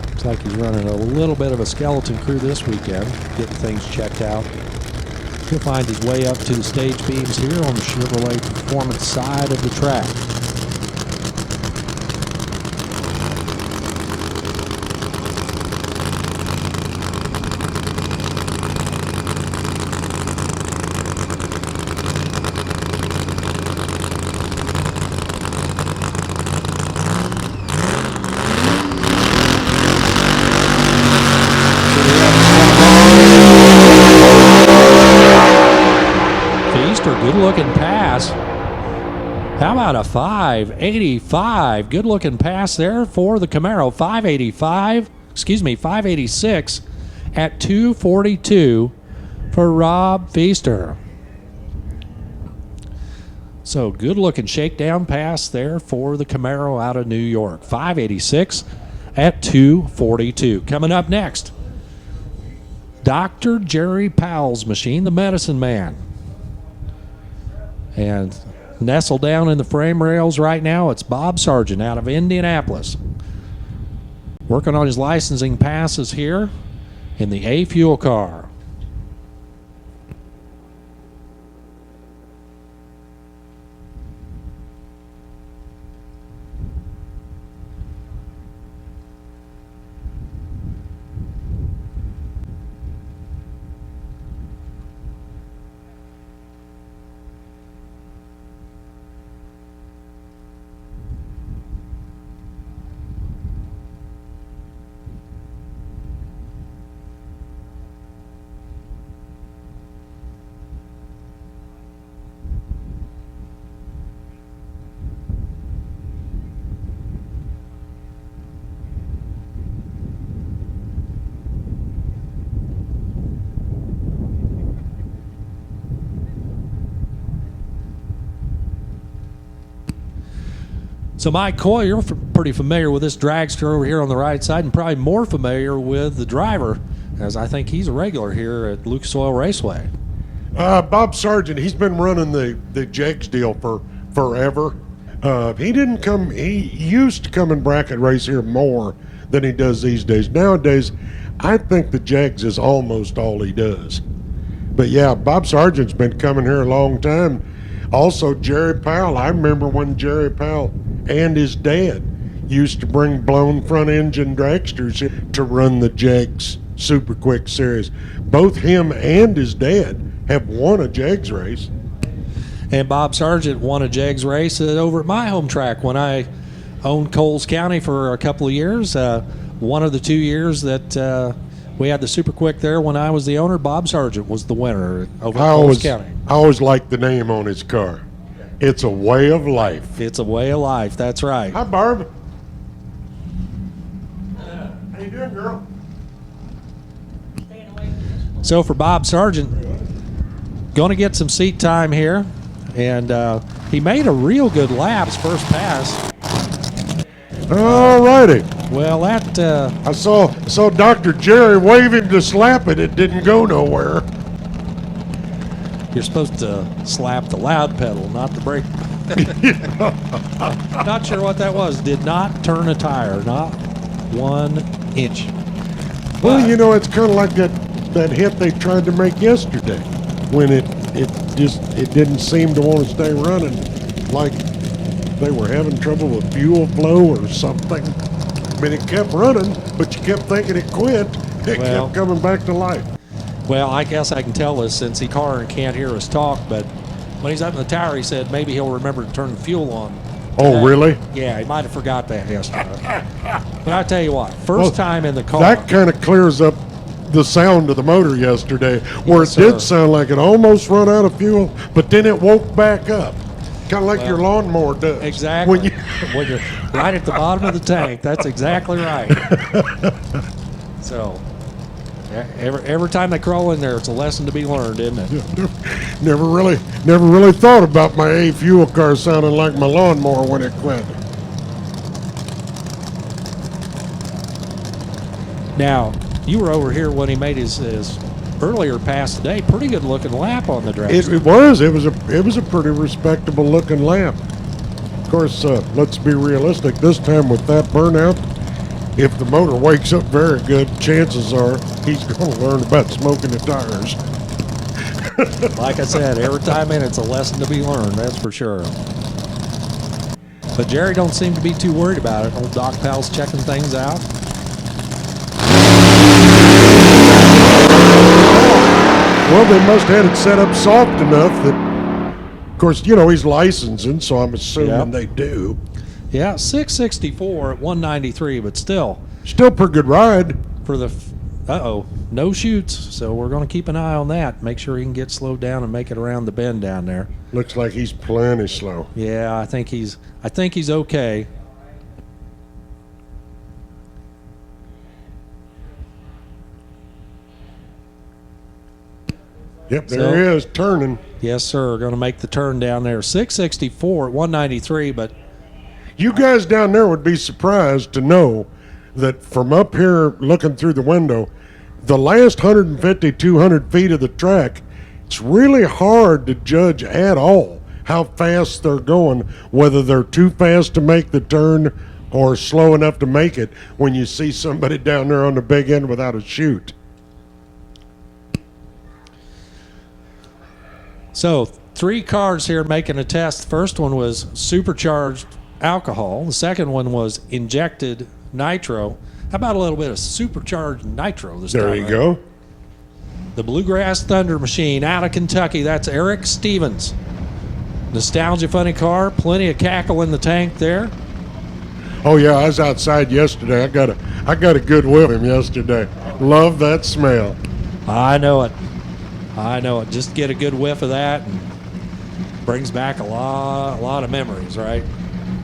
Looks like he's running a little bit of a skeleton crew this weekend, getting things checked out. He'll find his way up to the stage beams here on the Chevrolet Performance side of the track. Good looking pass. How about a 585? Good looking pass there for the Camaro. 586 at 242 for Rob Feaster. So good looking shakedown pass there for the Camaro out of New York. 586 at 242. Coming up next, Dr. Jerry Powell's machine, the Medicine Man. And nestled down in the frame rails right now, it's Bob Sargent out of Indianapolis. Working on his licensing passes here in the A-Fuel car. So, Mike Coy, you're pretty familiar with this dragster over here on the right side, and probably more familiar with the driver, as I think he's a regular here at Lucas Oil Raceway. Bob Sargent, he's been running the Jegs deal for forever. He didn't come. He used to come and bracket race here more than he does these days. Nowadays, I think the Jegs is almost all he does. But yeah, Bob Sargent's been coming here a long time. Also, Jerry Powell. I remember when Jerry Powell and his dad used to bring blown front engine dragsters here to run the Jegs Super Quick Series. Both him and his dad have won a Jegs race. And Bob Sargent won a Jegs race over at my home track when I owned Coles County for a couple of years. One of the 2 years that we had the Super Quick there when I was the owner, Bob Sargent was the winner over at Coles County. I always liked the name on his car. It's a way of life. It's a way of life, that's right. Hi, Barb. How you doing, girl? So for Bob Sargent, going to get some seat time here. And he made a real good lap's first pass. All righty. Well, that I saw Dr. Jerry waving to slap it. It didn't go nowhere. you're supposed to slap the loud pedal, not the brake. Not sure what that was. Did not turn a tire, not 1 inch. Well, you know, it's kind of like that hit they tried to make yesterday, when it didn't seem to want to stay running, like they were having trouble with fuel flow or something. I mean, it kept running, but you kept thinking it quit. It kept coming back to life. Well, I guess I can tell this since he can't hear us talk, but when he's up in the tower, he said maybe he'll remember to turn the fuel on. Oh, really? Yeah, he might have forgot that yesterday. But I tell you what, first time in the car. That kind of clears up the sound of the motor yesterday, where Yes, it did sir. sound like it almost run out of fuel, but then it woke back up. Kind of like your lawnmower does. Exactly. When When you're right at the bottom of the tank, that's exactly right. So, every time they crawl in there, it's a lesson to be learned, isn't it? Never really thought about my A fuel car sounding like my lawnmower when it quit. Now, you were over here when he made his earlier pass today. Pretty good looking lap on the Dragster. It was a pretty respectable looking lap. Of course, let's be realistic. This time with that burnout, if the motor wakes up very good, chances are he's going to learn about smoking the tires. Like I said, every time in it's a lesson to be learned, that's for sure. But Jerry don't seem to be too worried about it. Old Doc Powell's checking things out. Well, they must have had it set up soft enough that, of course, you know, he's licensing, so I'm assuming they do. Yeah, 664 at 193, but still. Still pretty good ride. For the, no shoots. So we're going to keep an eye on that. Make sure he can get slowed down and make it around the bend down there. Looks like he's plenty slow. Yeah, I think he's okay. Yep, there he is, turning. Yes, sir. Going to make the turn down there. 664 at 193, but You guys down there would be surprised to know that from up here looking through the window, the last 150, 200 feet of the track, it's really hard to judge at all how fast they're going, whether they're too fast to make the turn or slow enough to make it when you see somebody down there on the big end without a chute. So 3 cars here making a test. The first one was supercharged alcohol. The second one was injected nitro. How about a little bit of supercharged nitro this time? There you go. The Bluegrass Thunder Machine out of Kentucky. That's Eric Stevens. Nostalgia funny car. Plenty of cackle in the tank there. Oh yeah, I was outside yesterday. I got a good whiff of him yesterday. Love that smell. I know it. Just get a good whiff of that and brings back a lot of memories, right?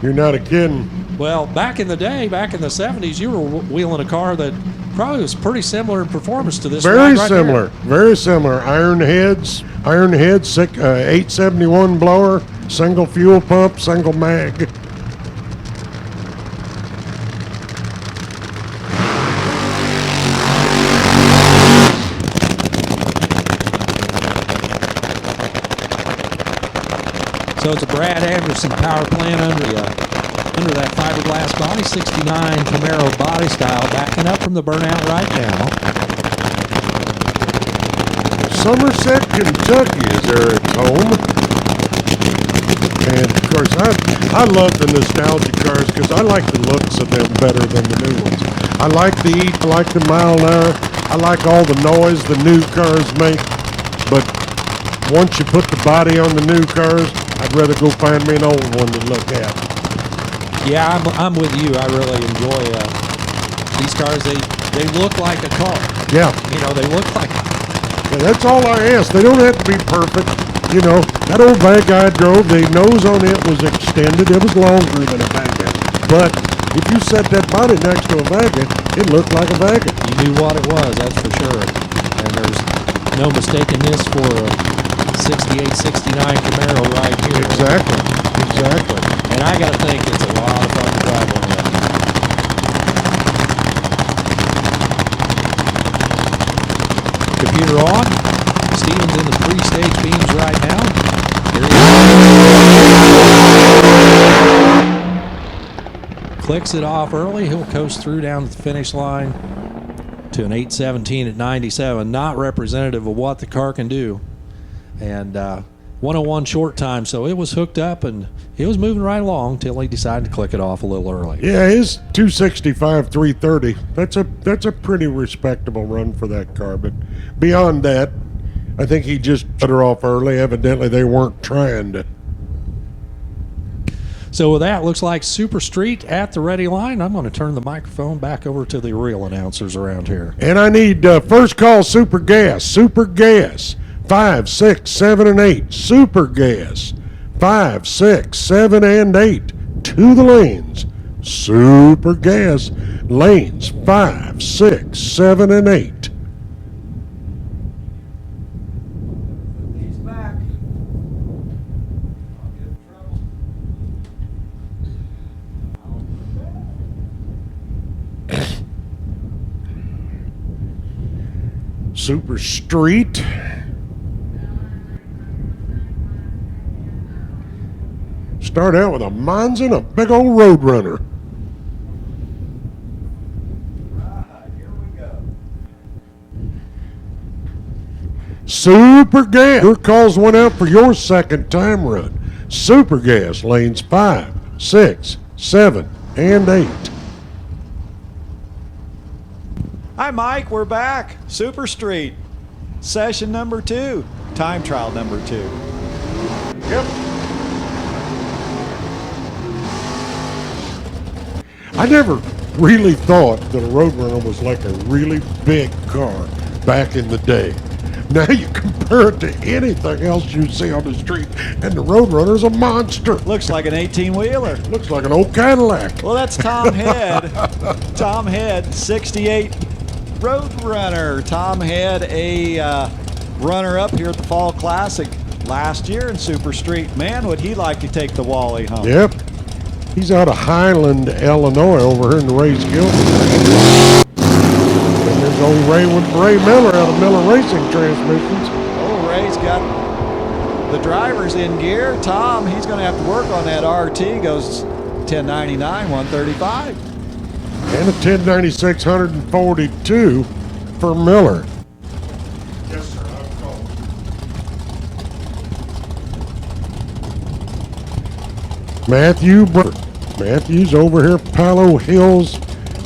You're not a kidding. Well, back in the day, back in the 70s, you were wheeling a car that probably was pretty similar in performance to this. Very right similar. here. Very similar. Iron heads, 871 blower, single fuel pump, single mag. So it's a Brad Anderson power plant under that fiberglass body, 69 Camaro body style, backing up from the burnout right now. Somerset, Kentucky is Eric's home. And of course, I love the nostalgia cars because I like the looks of them better than the new ones. I like the E, I like the mile an hour, I like all the noise the new cars make. But once you put the body on the new cars, I'd rather go find me an old one to look at. Yeah, I'm with you. I really enjoy these cars. They look like a car. Yeah. You know, they look like. Yeah, that's all I ask. They don't have to be perfect. You know, that old Vega I drove, the nose on it was extended. It was longer than a Vega. But if you set that body next to a Vega, it looked like a Vega. You knew what it was, that's for sure. And there's no mistaking this for a 68, 69 Camaro right here. Exactly. And I got to think it's a lot of fun to drive on that. Computer on. Steven's in the three-stage beams right now. Here he is. Clicks it off early. He'll coast through down to the finish line to an 8:17 at 97. Not representative of what the car can do. And 101 short time, so it was hooked up and he was moving right along till he decided to click it off a little early. Yeah, his 265, 330. That's a pretty respectable run for that car. But beyond that, I think he just cut her off early. Evidently, they weren't trying to. So with that, looks like Super Street at the ready line. I'm going to turn the microphone back over to the real announcers around here. And I need first call Super Gas. Super Gas 5, 6, 7, and 8. Super Gas 5, 6, 7, and 8. To the lanes. Super Gas lanes 5, 6, 7, and 8. He's back. I'll get in trouble. Super Street. Start out with a Monza and a big old Roadrunner. Right, here we go. Super Gas. Your calls went out for your second time run. Super Gas lanes 5, 6, 7, and 8. Hi, Mike. We're back. Super Street. Session number 2. Time trial number 2. Yep. I never really thought that a Roadrunner was like a really big car back in the day. Now you compare it to anything else you see on the street, and the Roadrunner's a monster. Looks like an 18-wheeler. Looks like an old Cadillac. Well, that's Tom Head. Tom Head, 68 Roadrunner. Tom Head, a runner-up here at the Fall Classic last year in Super Street. Man, would he like to take the Wally home. Yep. He's out of Highland, Illinois, over here in the Ray Gilman. And there's old Ray Miller out of Miller Racing Transmissions. Oh, Ray's got the drivers in gear. Tom, he's going to have to work on that RT. Goes 1099, 135. And a 1096 142 for Miller. Yes, sir. I've called. Matthew's over here, Palo Hills,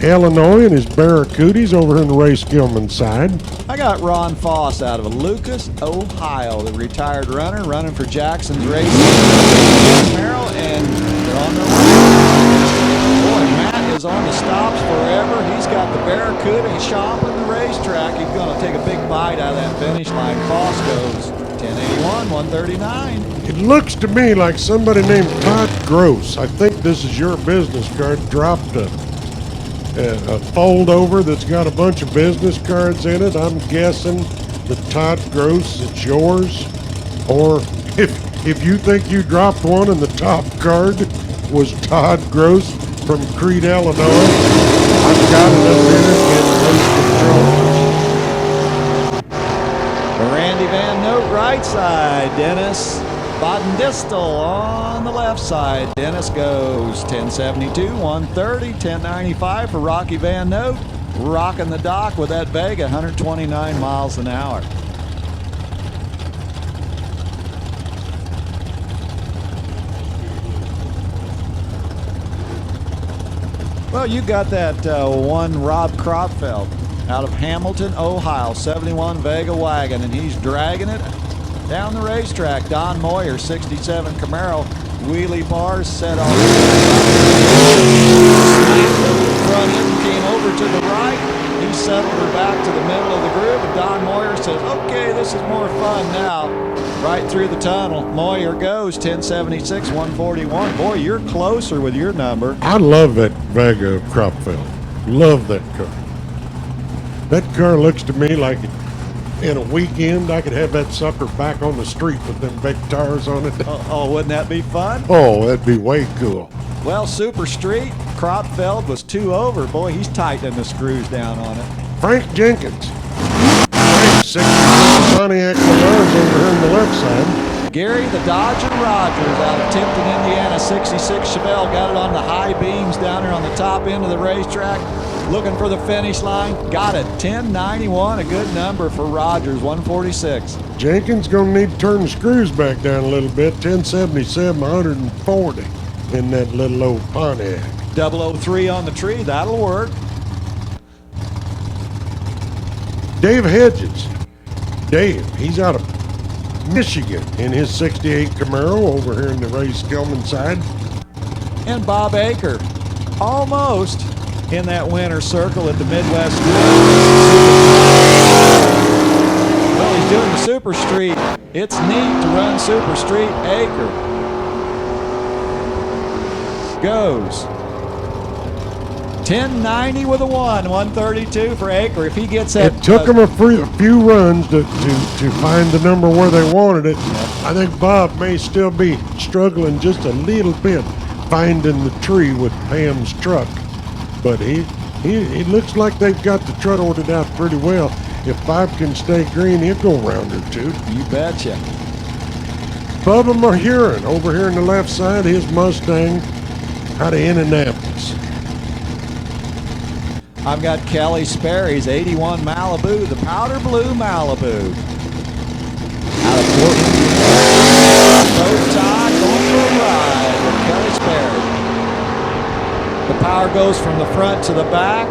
Illinois, and his Barracudas over here in the Ray Skillman side. I got Ron Foss out of Lucas, Ohio, the retired runner, running for Jackson's Racing. Merrill, and they're on their way. Boy, Matt is on the stops forever. He's got the Barracuda. He's shopping the racetrack. He's going to take a big bite out of that finish line. Foss goes 1081, 139. It looks to me like somebody named Todd Gross, I think this is your business card, dropped a fold over that's got a bunch of business cards in it. I'm guessing that Todd Gross, it's yours. Or if you think you dropped one and the top card was Todd Gross from Crete, Illinois, I've got it up here in race control. Randy Van Note, right side. Dennis Bottom distal on the left side. Dennis goes 1072, 130, 1095 for Rocky Van Note. Rocking the dock with that Vega, 129 miles an hour. Well, you got that one Rob Cropfeld out of Hamilton, Ohio, 71 Vega wagon, and he's dragging it down the racetrack. Don Moyer, 67 Camaro, wheelie bars set on front end, came over to the right. He settled her back to the middle of the groove, and Don Moyer says, okay, this is more fun now. Right through the tunnel. Moyer goes 1076, 141. Boy, you're closer with your number. I love that Vega Cropfeld. Love that car. That car looks to me like in a weekend I could have that sucker back on the street with them big tires on it. Oh, wouldn't that be fun? Oh, that'd be way cool. Well, Super Street, Cropfeld was 2 over. Boy, he's tightening the screws down on it. Frank Jenkins. Frank, 60 Pontiac Menards over here on the left side. Gary the Dodger Rogers out of Tipton, Indiana, 66 Chevelle, got it on the high beams down there on the top end of the racetrack. Looking for the finish line. Got it, 1091, a good number for Rogers, 146. Jenkins gonna need to turn the screws back down a little bit. 1077, 140 in that little old Pontiac. 003 on the tree, that'll work. Dave Hedges. Dave, he's out of Michigan in his 68 Camaro over here in the Ray Skillman side. And Bob Aker, almost in that winner's circle at the Midwest. Well, he's doing the Super Street. It's neat to run Super Street. Aker goes 1090 with a 132 for Aker. If he gets that, it took him a few runs to find the number where they wanted it. I think Bob may still be struggling just a little bit finding the tree with Pam's truck, but he looks like they've got the truck ordered out pretty well. If Bob can stay green, he'll go round or two. You betcha. Bubba Mahurin over here on the left side, his Mustang out of Indianapolis. I've got Kelly Sperry's 81 Malibu, the powder blue Malibu. Out of Fort Indiana. Bow tie going for a ride with Kelly Sperry. The power goes from the front to the back.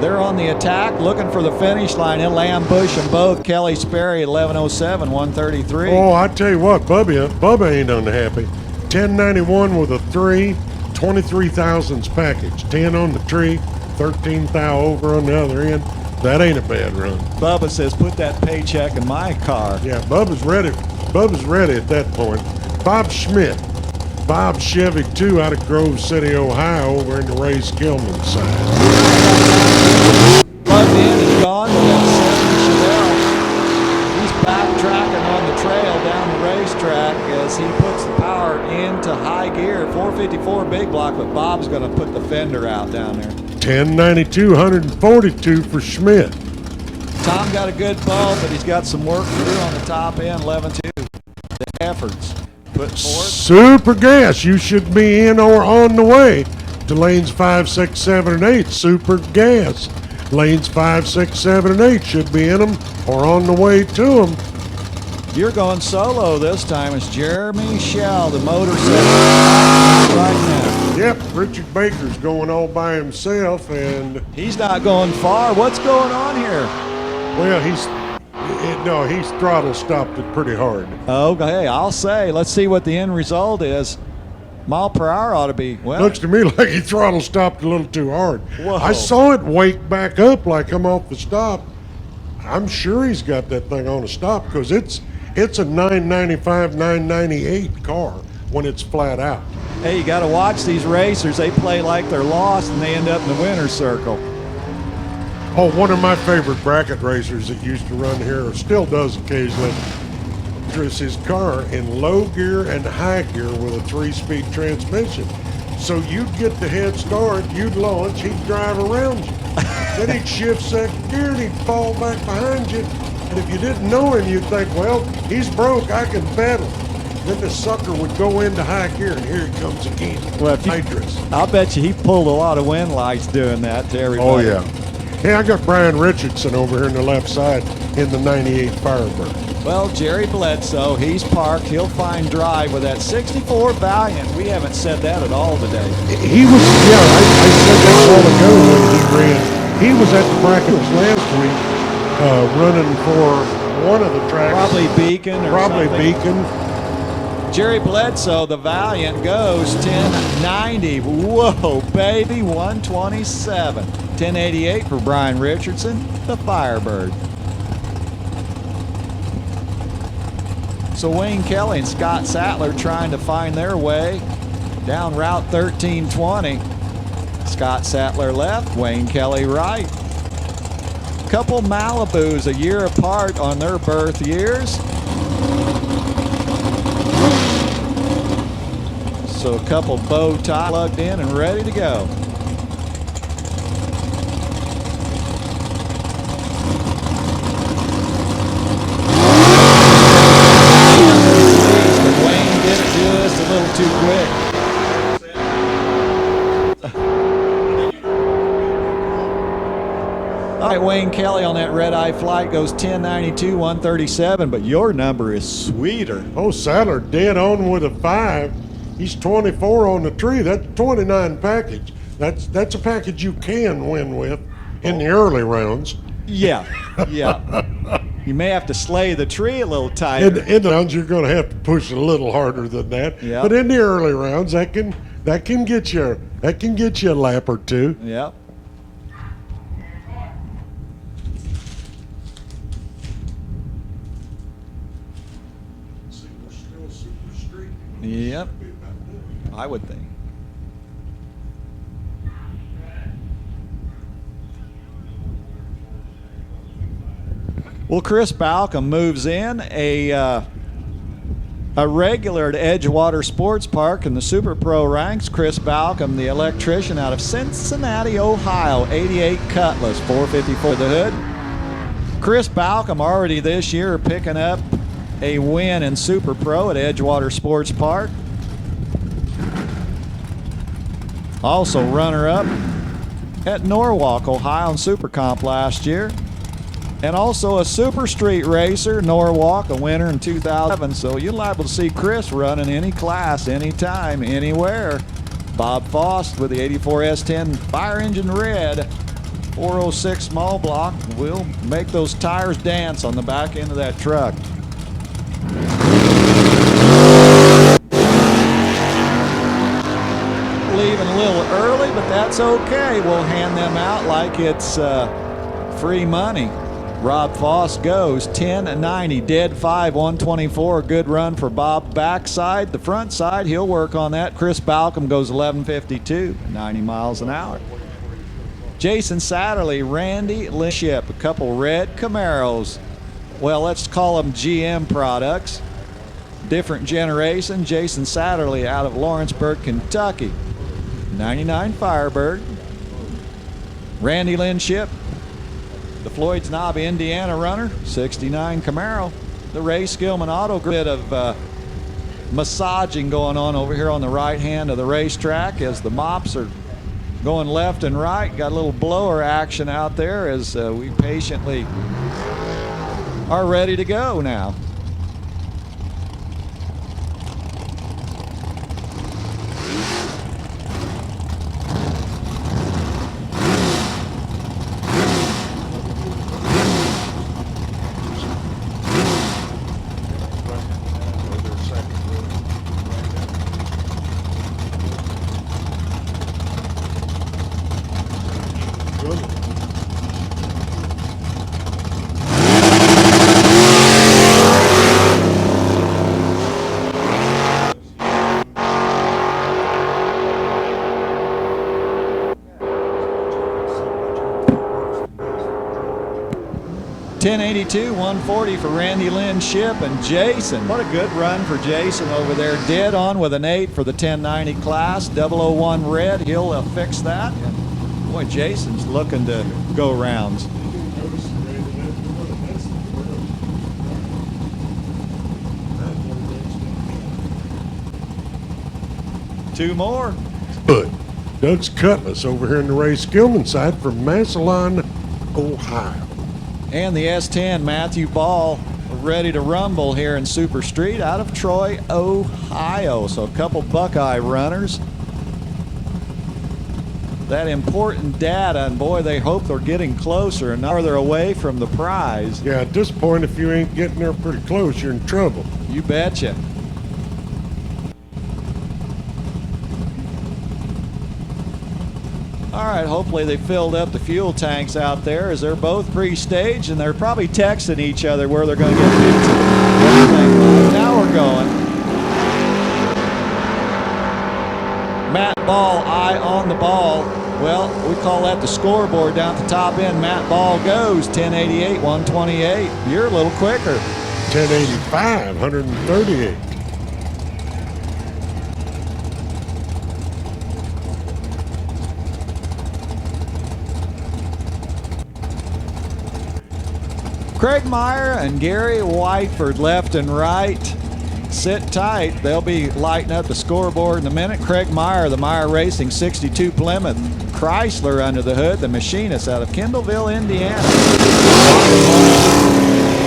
They're on the attack, looking for the finish line. He'll ambush them both. Kelly Sperry, 1107, 133. Oh, I tell you what, Bubba ain't unhappy. 1091 with a 3, 23 thousandths package. 10 on the tree, 13 thou over on the other end. That ain't a bad run. Bubba says, put that paycheck in my car. Yeah, Bubba's ready. Bubba's ready at that point. Bob Schmidt. Bob Chevy 2 out of Grove City, Ohio, over in the Ray Skillman side. Plugged in and gone with that 70 Chevelle. He's backtracking on the trail down the racetrack as he puts the power into high gear. 454 big block, but Bob's going to put the fender out down there. 1092, 142 for Schmidt. Tom got a good ball, but he's got some work to do on the top end. 11-2. The efforts put forth. Super Gas, you should be in or on the way to lanes 5, 6, 7, and 8. Super Gas. Lanes 5, 6, 7, and 8 should be in them or on the way to them. You're going solo this time. It's Jeremy Shell, the motor set right now. Yep, Richard Baker's going all by himself, and He's not going far. What's going on here? well, he's throttle stopped it pretty hard. Okay, I'll say. Let's see what the end result is. Mile per hour ought to be, well, Looks to me like he throttle stopped a little too hard. Whoa. I saw it wake back up like come off the stop. I'm sure he's got that thing on a stop because it's a 995, 998 car when it's flat out. hey, you got to watch these racers. They play like they're lost and they end up in the winner's circle. Oh, one of my favorite bracket racers that used to run here, or still does occasionally, is his car in low gear and high gear with a 3-speed transmission. So you'd get the head start, you'd launch, he'd drive around you. Then he'd shift second gear and he'd fall back behind you. And if you didn't know him, you'd think, well, he's broke, I can pedal. then the sucker would go into high gear, and here it comes again. Well, if you- nitrous. I'll bet you he pulled a lot of wind lights doing that to everybody. Oh, yeah. Hey, I got Brian Richardson over here on the left side in the 98 Firebird. Well, Jerry Bledsoe, he's parked. He'll find drive with that 64 Valiant. We haven't said that at all today. He was, yeah, I said that a while ago when he ran. He was at the brackets last week running for one of the tracks. Probably Beacon or Probably something. Beacon. Jerry Bledsoe, the Valiant, goes 1090. Whoa, baby, 127. 1088 for Brian Richardson, the Firebird. So Wayne Kelly and Scott Sattler trying to find their way down Route 1320. Scott Sattler left, Wayne Kelly right. Couple Malibus a year apart on their birth years. So a couple bow tie plugged in and ready to go. Wayne did it just a little too quick. All right, Wayne Kelly on that red-eye flight goes 1092, 137, but your number is sweeter. Oh, Sattler dead on with a 5. He's 24 on the tree. That's a 29 package. That's a package you can win with in the early rounds. Yeah, yeah. You may have to slay the tree a little tighter. In the rounds, you're going to have to push a little harder than that. Yeah. But in the early rounds, that can get you a lap or two. Yeah. Yep, I would think. Well, Chris Balcom moves in, a regular at Edgewater Sports Park in the Super Pro ranks. Chris Balcom, the electrician out of Cincinnati, Ohio, 88 Cutlass, 454 the hood. Chris Balcom already this year picking up a win in Super Pro at Edgewater Sports Park. Also runner-up at Norwalk, Ohio in Super Comp last year. And also a Super Street racer, Norwalk, a winner in 2007. So you're liable to see Chris running any class, anytime, anywhere. Bob Faust with the 84 S10 Fire Engine Red, 406 small block. Will make those tires dance on the back end of that truck. Leaving a little early, but that's okay. We'll hand them out like it's free money. Rob Foss goes 1090, dead 5, 124. Good run for Bob. Backside, the front side, he'll work on that. Chris Balcom goes 1152, 90 miles an hour. Jason Satterley, Randy Linship, a couple red Camaros. Well, let's call them GM products. Different generation. Jason Satterley out of Lawrenceburg, Kentucky. 99 Firebird. Randy Linship, the Floyd's Knob, Indiana runner, 69 Camaro. The Ray Skillman Auto Grid of massaging going on over here on the right hand of the racetrack as the mops are going left and right. Got a little blower action out there as we patiently are ready to go now. .1082, 140 for Randy Lynn Ship and Jason. What a good run for Jason over there. Dead on with an 8 for the 1090 class. 001 red, he'll fix that. And boy, Jason's looking to go rounds. 2 more. Good. Doug's Cutlass over here in the Ray Skillman side from Massillon, Ohio. And the S10 Matthew Ball ready to rumble here in Super Street out of Troy, Ohio. So a couple Buckeye runners. That important data, and boy, they hope they're getting closer and farther away from the prize. Yeah, at this point, if you ain't getting there pretty close, you're in trouble. You betcha. All right, hopefully they filled up the fuel tanks out there as they're both pre-staged, and they're probably texting each other where they're going to get pizza. Now we're going. Matt Ball, eye on the ball. Well, we call that the scoreboard down at the top end. Matt Ball goes 1088, 128. You're a little quicker. 1085, 138. Craig Meyer and Gary Whiteford left and right. Sit tight. They'll be lighting up the scoreboard in a minute. Craig Meyer, the Meyer Racing 62 Plymouth Chrysler under the hood, the machinist out of Kendallville, Indiana.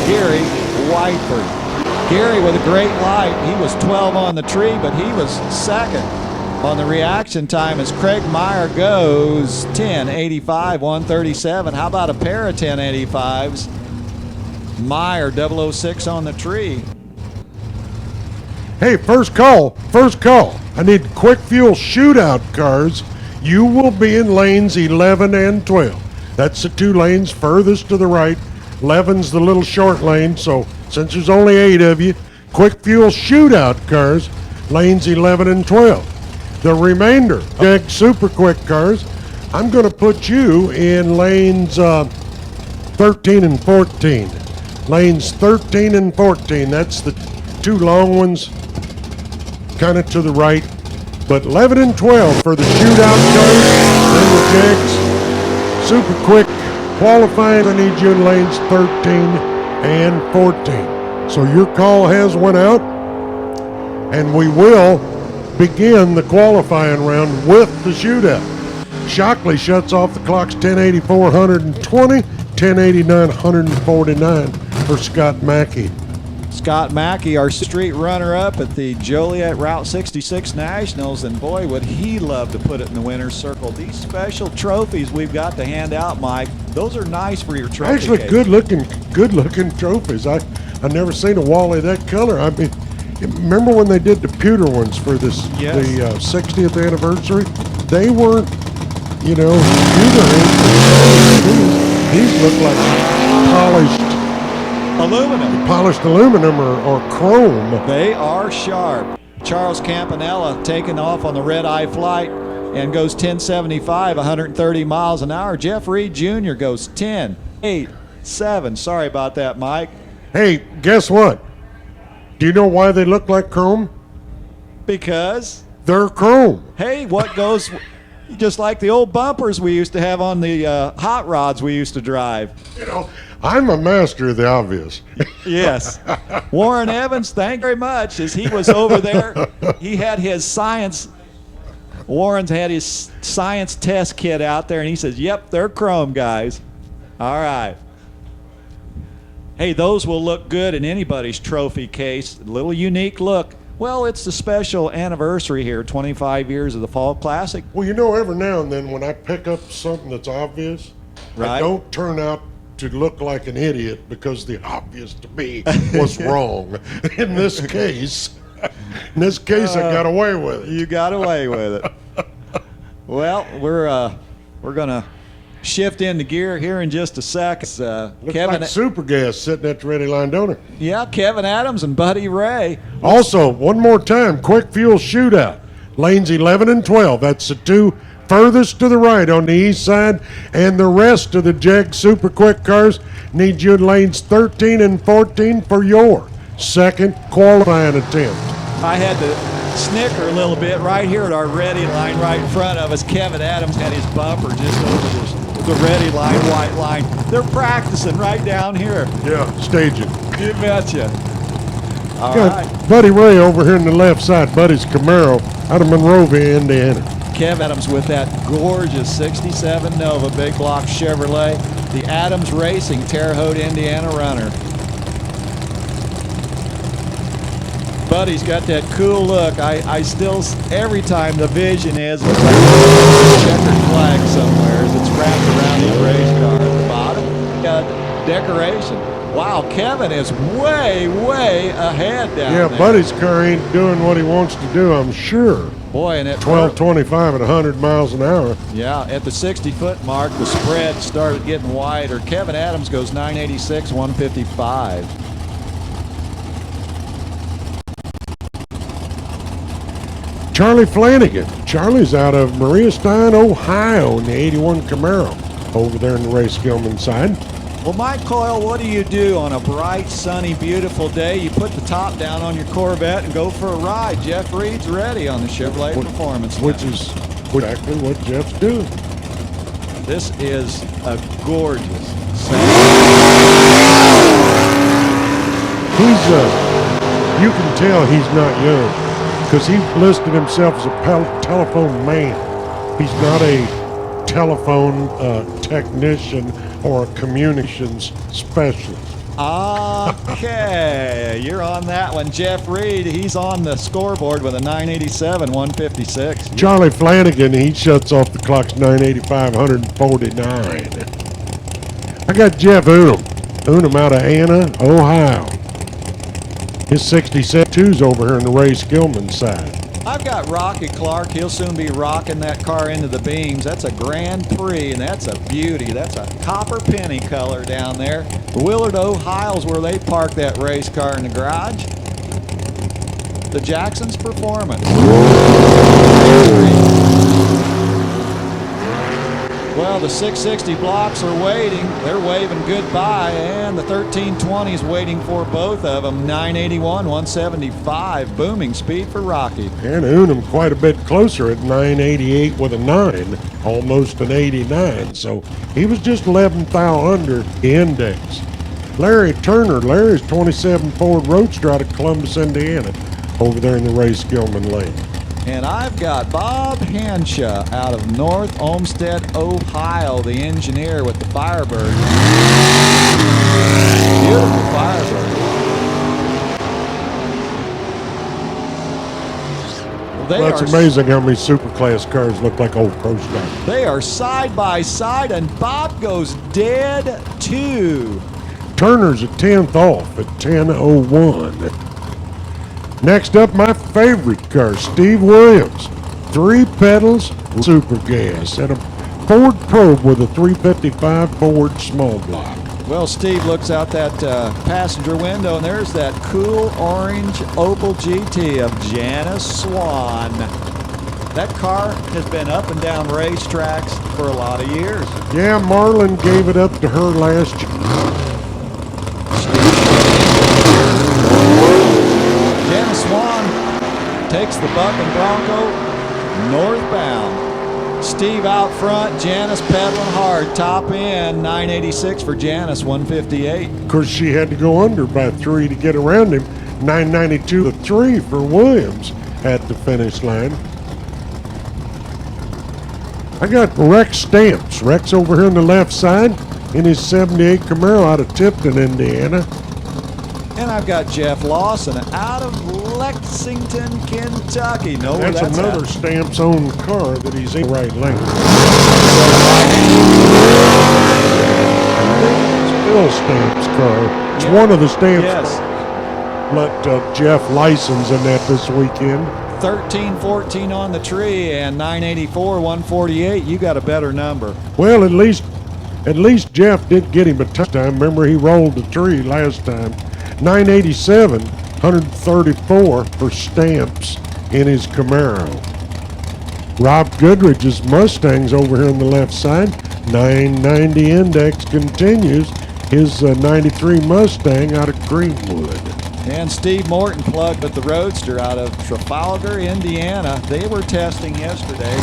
Gary Whiteford. Gary with a great light. He was 12 on the tree, but he was second on the reaction time as Craig Meyer goes 1085, 137. How about a pair of 1085s? Meyer 006 on the tree. Hey, first call. I need quick fuel shootout cars. You will be in lanes 11 and 12. That's the 2 lanes furthest to the right. 11's the little short lane, so since there's only 8 of you, quick fuel shootout cars, lanes 11 and 12. The remainder, Jag Super Quick cars, I'm going to put you in lanes 13 and 14. Lanes 13 and 14, that's the 2 long ones, kind of to the right, but 11 and 12 for the shootout cars, then the Jags Super Quick qualifying. I need you in lanes 13 and 14. So your call has went out, and we will begin the qualifying round with the shootout. Shockley shuts off the clocks 1084, 120, 1089, 149 for Scott Mackey. Scott Mackey, our street runner-up at the Joliet Route 66 Nationals, and boy, would he love to put it in the winner's circle. These special trophies we've got to hand out, Mike, those are nice for your trophy Actually, case. good looking trophies. I never seen a Wally that color. I mean, remember when they did the pewter ones for this Yes. the 60th anniversary? They weren't, pewter ink. These look like polished aluminum or chrome. They are sharp. Charles Campanella taking off on the red-eye flight and goes 1075, 130 miles an hour. Jeff Reed Jr. goes 10, 8, 7. Sorry about that, Mike. Hey, guess what? Do you know why they look like chrome? Because, They're chrome. hey, what goes just like the old bumpers we used to have on the hot rods we used to drive. I'm a master of the obvious. Yes. Warren Evans, thank you very much. As he was over there, he had his science, Warren's had his science test kit out there, and he says, yep, they're chrome, guys. All right. Hey, those will look good in anybody's trophy case. A little unique look. Well, it's the special anniversary here, 25 years of the Fall Classic. Well, every now and then when I pick up something that's obvious, I Right. don't turn out to look like an idiot because the obvious to me was wrong. In this case, I got away with it. You got away with it. Well, we're gonna shift into gear here in just a sec. Looks Kevin, like super gas sitting at the ready line, don't it? yeah, Kevin Adams and Buddy Ray. Also, one more time, quick fuel shootout. Lanes 11 and 12. That's the 2 furthest to the right on the east side, and the rest of the Jag Super Quick cars need you in lanes 13 and 14 for your second qualifying attempt. I had to snicker a little bit right here at our ready line right in front of us. Kevin Adams had his bumper just over the ready line, white line. They're practicing right down here. Yeah, staging. You betcha. All Got right. Buddy Ray over here on the left side. Buddy's Camaro out of Monrovia, Indiana. Kev Adams with that gorgeous 67 Nova big block Chevrolet. The Adams Racing Terre Haute, Indiana runner. Buddy's got that cool look. I still, every time the vision is, looks like a checkered flag somewhere that's wrapped around his race car at the bottom. Got decoration. Wow, Kevin is way, way ahead down there. Yeah, Buddy's car ain't doing what he wants to do, I'm sure. Boy, and at 1225 at 100 miles an hour. yeah, at the 60-foot mark, the spread started getting wider. Kevin Adams goes 986, 155. Charlie Flanagan. Charlie's out of Maria Stein, Ohio in the 81 Camaro over there in the Ray Skillman side. Well, Mike Coyle, what do you do on a bright, sunny, beautiful day? You put the top down on your Corvette and go for a ride. Jeff Reed's ready on the Chevrolet Performance. Which is exactly what Jeff's doing. This is a gorgeous sound. You can tell he's not young because he listed himself as a telephone man. He's not a telephone technician or a communications specialist. Okay, you're on that one. Jeff Reed, he's on the scoreboard with a 987, 156. Charlie Flanagan, he shuts off the clocks 985, 149. I got Jeff Unum out of Anna, Ohio. His 67's over here on the Ray Skillman side. I've got Rocky Clark. He'll soon be rocking that car into the beams. That's a Grand Prix, and that's a beauty. That's a copper penny color down there. Willard, Ohio's where they park that race car in the garage. The Jackson's Performance. Well, the 660 blocks are waiting. They're waving goodbye, and the 1320 is waiting for both of them. 981, 175. Booming speed for Rocky. And Unum quite a bit closer at 988 with a 9, almost an 89. So he was just 11th thou under the index. Larry Turner, Larry's 27 Ford Roadster out of Columbus, Indiana, over there in the Ray Skillman lane. And I've got Bob Hansha out of North Olmsted, Ohio, the engineer with the Firebird. Beautiful Firebird. Well, it's amazing how many superclass cars look like old Pro Sportsman. They are side by side, and Bob goes dead too. Turner's a 10th off at 10:01. Next up, my favorite car, Steve Williams. 3 pedals, super gas, and a Ford Probe with a 355 Ford small block. Well, Steve looks out that passenger window, and there's that cool orange Opel GT of Janice Swan. That car has been up and down racetracks for a lot of years. Yeah, Marlon gave it up to her last year. Janice Swan takes the Buck and Bronco northbound. Steve out front, Janice pedaling hard, top end, 986 for Janice, 158. Of course, she had to go under by 3 to get around him. 992 to 3 for Williams at the finish line. I got Rex Stamps. Rex over here on the left side in his 78 Camaro out of Tipton, Indiana. And I've got Jeff Lawson out of Lexington, Kentucky. Know where That's another at. Stamps owned car that he's in right lane. It's Bill Stamps' car. It's one of the Stamps. Yes. Let Jeff license in that this weekend. 13-14 on the tree and 984, 148. You got a better number. Well, at least Jeff did get him a touchdown. Remember, he rolled the tree last time. 987, 134 for Stamps in his Camaro. Rob Goodrich's Mustang's over here on the left side. 990 index continues. His 93 Mustang out of Greenwood. And Steve Morton plugged at the Roadster out of Trafalgar, Indiana. They were testing yesterday.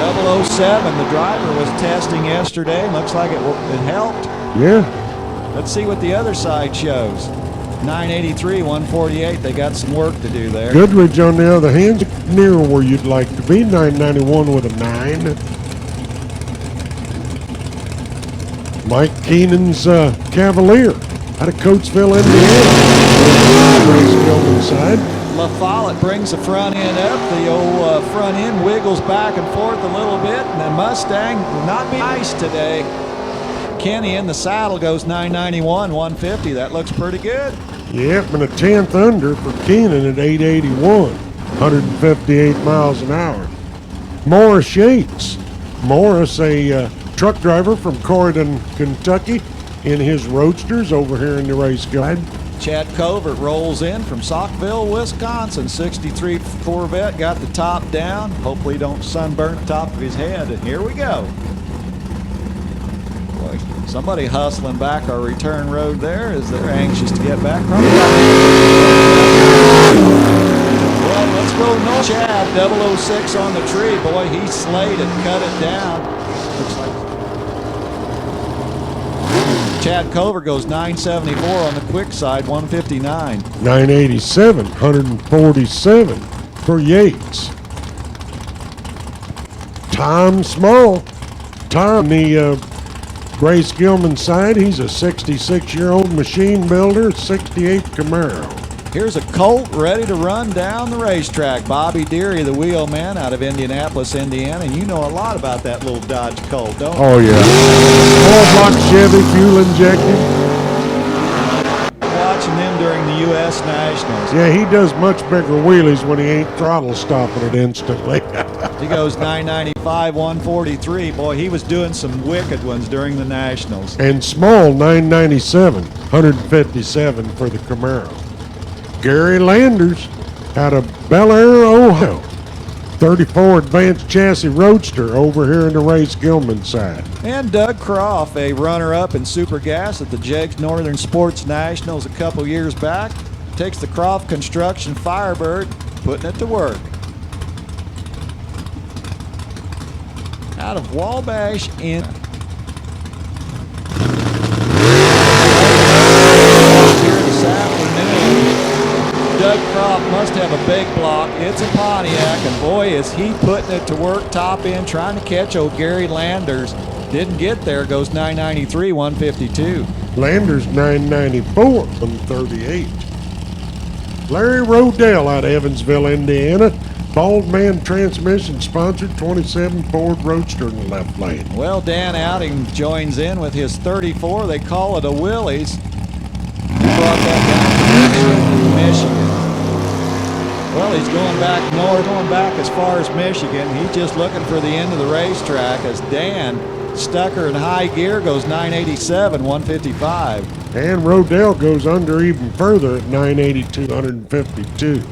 007, the driver was testing yesterday. Looks like it helped. Yeah. Let's see what the other side shows. 983, 148. They got some work to do there. Goodrich, on the other hand, near where you'd like to be. 991 with a 9. Mike Keenan's Cavalier out of Coatesville, Indiana. Race Gilman side. La Follette brings the front end up. The old front end wiggles back and forth a little bit, and the Mustang will not be nice today. Kenny in the saddle goes 991, 150. That looks pretty good. Yep, and a 10th under for Keenan at 881, 158 miles an hour. Morris Yates. Morris, a truck driver from Corydon, Kentucky, in his Roadsters over here in the race guide. Chad Covert rolls in from Saukville, Wisconsin. 63 Corvette, got the top down. Hopefully don't sunburn the top of his head. And here we go. Boy, somebody hustling back our return road there as they're anxious to get back. Well, let's go north. Chad, 006 on the tree. Boy, he slayed it, cut it down. Looks like Chad Covert goes 974 on the quick side, 159. 987, 147 for Yates. Tom Small. Tom, the Grace Gilman side, he's a 66-year-old machine builder, 68 Camaro. Here's a Colt ready to run down the racetrack. Bobby Deary, the wheelman out of Indianapolis, Indiana. And you know a lot about that little Dodge Colt, don't you? Oh, yeah. Small block Chevy, fuel injected. Watching them during the U.S. Nationals. Yeah, he does much bigger wheelies when he ain't throttle stopping it instantly. He goes 995, 143. Boy, he was doing some wicked ones during the Nationals. And Small, 997, 157 for the Camaro. Gary Landers out of Bel Air, Ohio. 34 Advanced Chassis Roadster over here in the Race Gilman side. And Doug Croft, a runner-up in Super Gas at the Jegs Northern Sports Nationals a couple years back, takes the Croft Construction Firebird, putting it to work. Out of Wabash in here this afternoon. Doug Croft must have a big block. It's a Pontiac, and boy, is he putting it to work top end, trying to catch old Gary Landers. Didn't get there, goes 993, 152. Landers, 994, 138. Larry Rodell out of Evansville, Indiana. Bald Man Transmission sponsored 27 Ford Roadster in the left lane. Well, Dan Outing joins in with his 34. They call it a Willys. He brought that down to Michigan. Well, he's going back north, going back as far as Michigan. He's just looking for the end of the racetrack as Dan Stucker in high gear goes 987, 155. And Rodell goes under even further at 982, 152.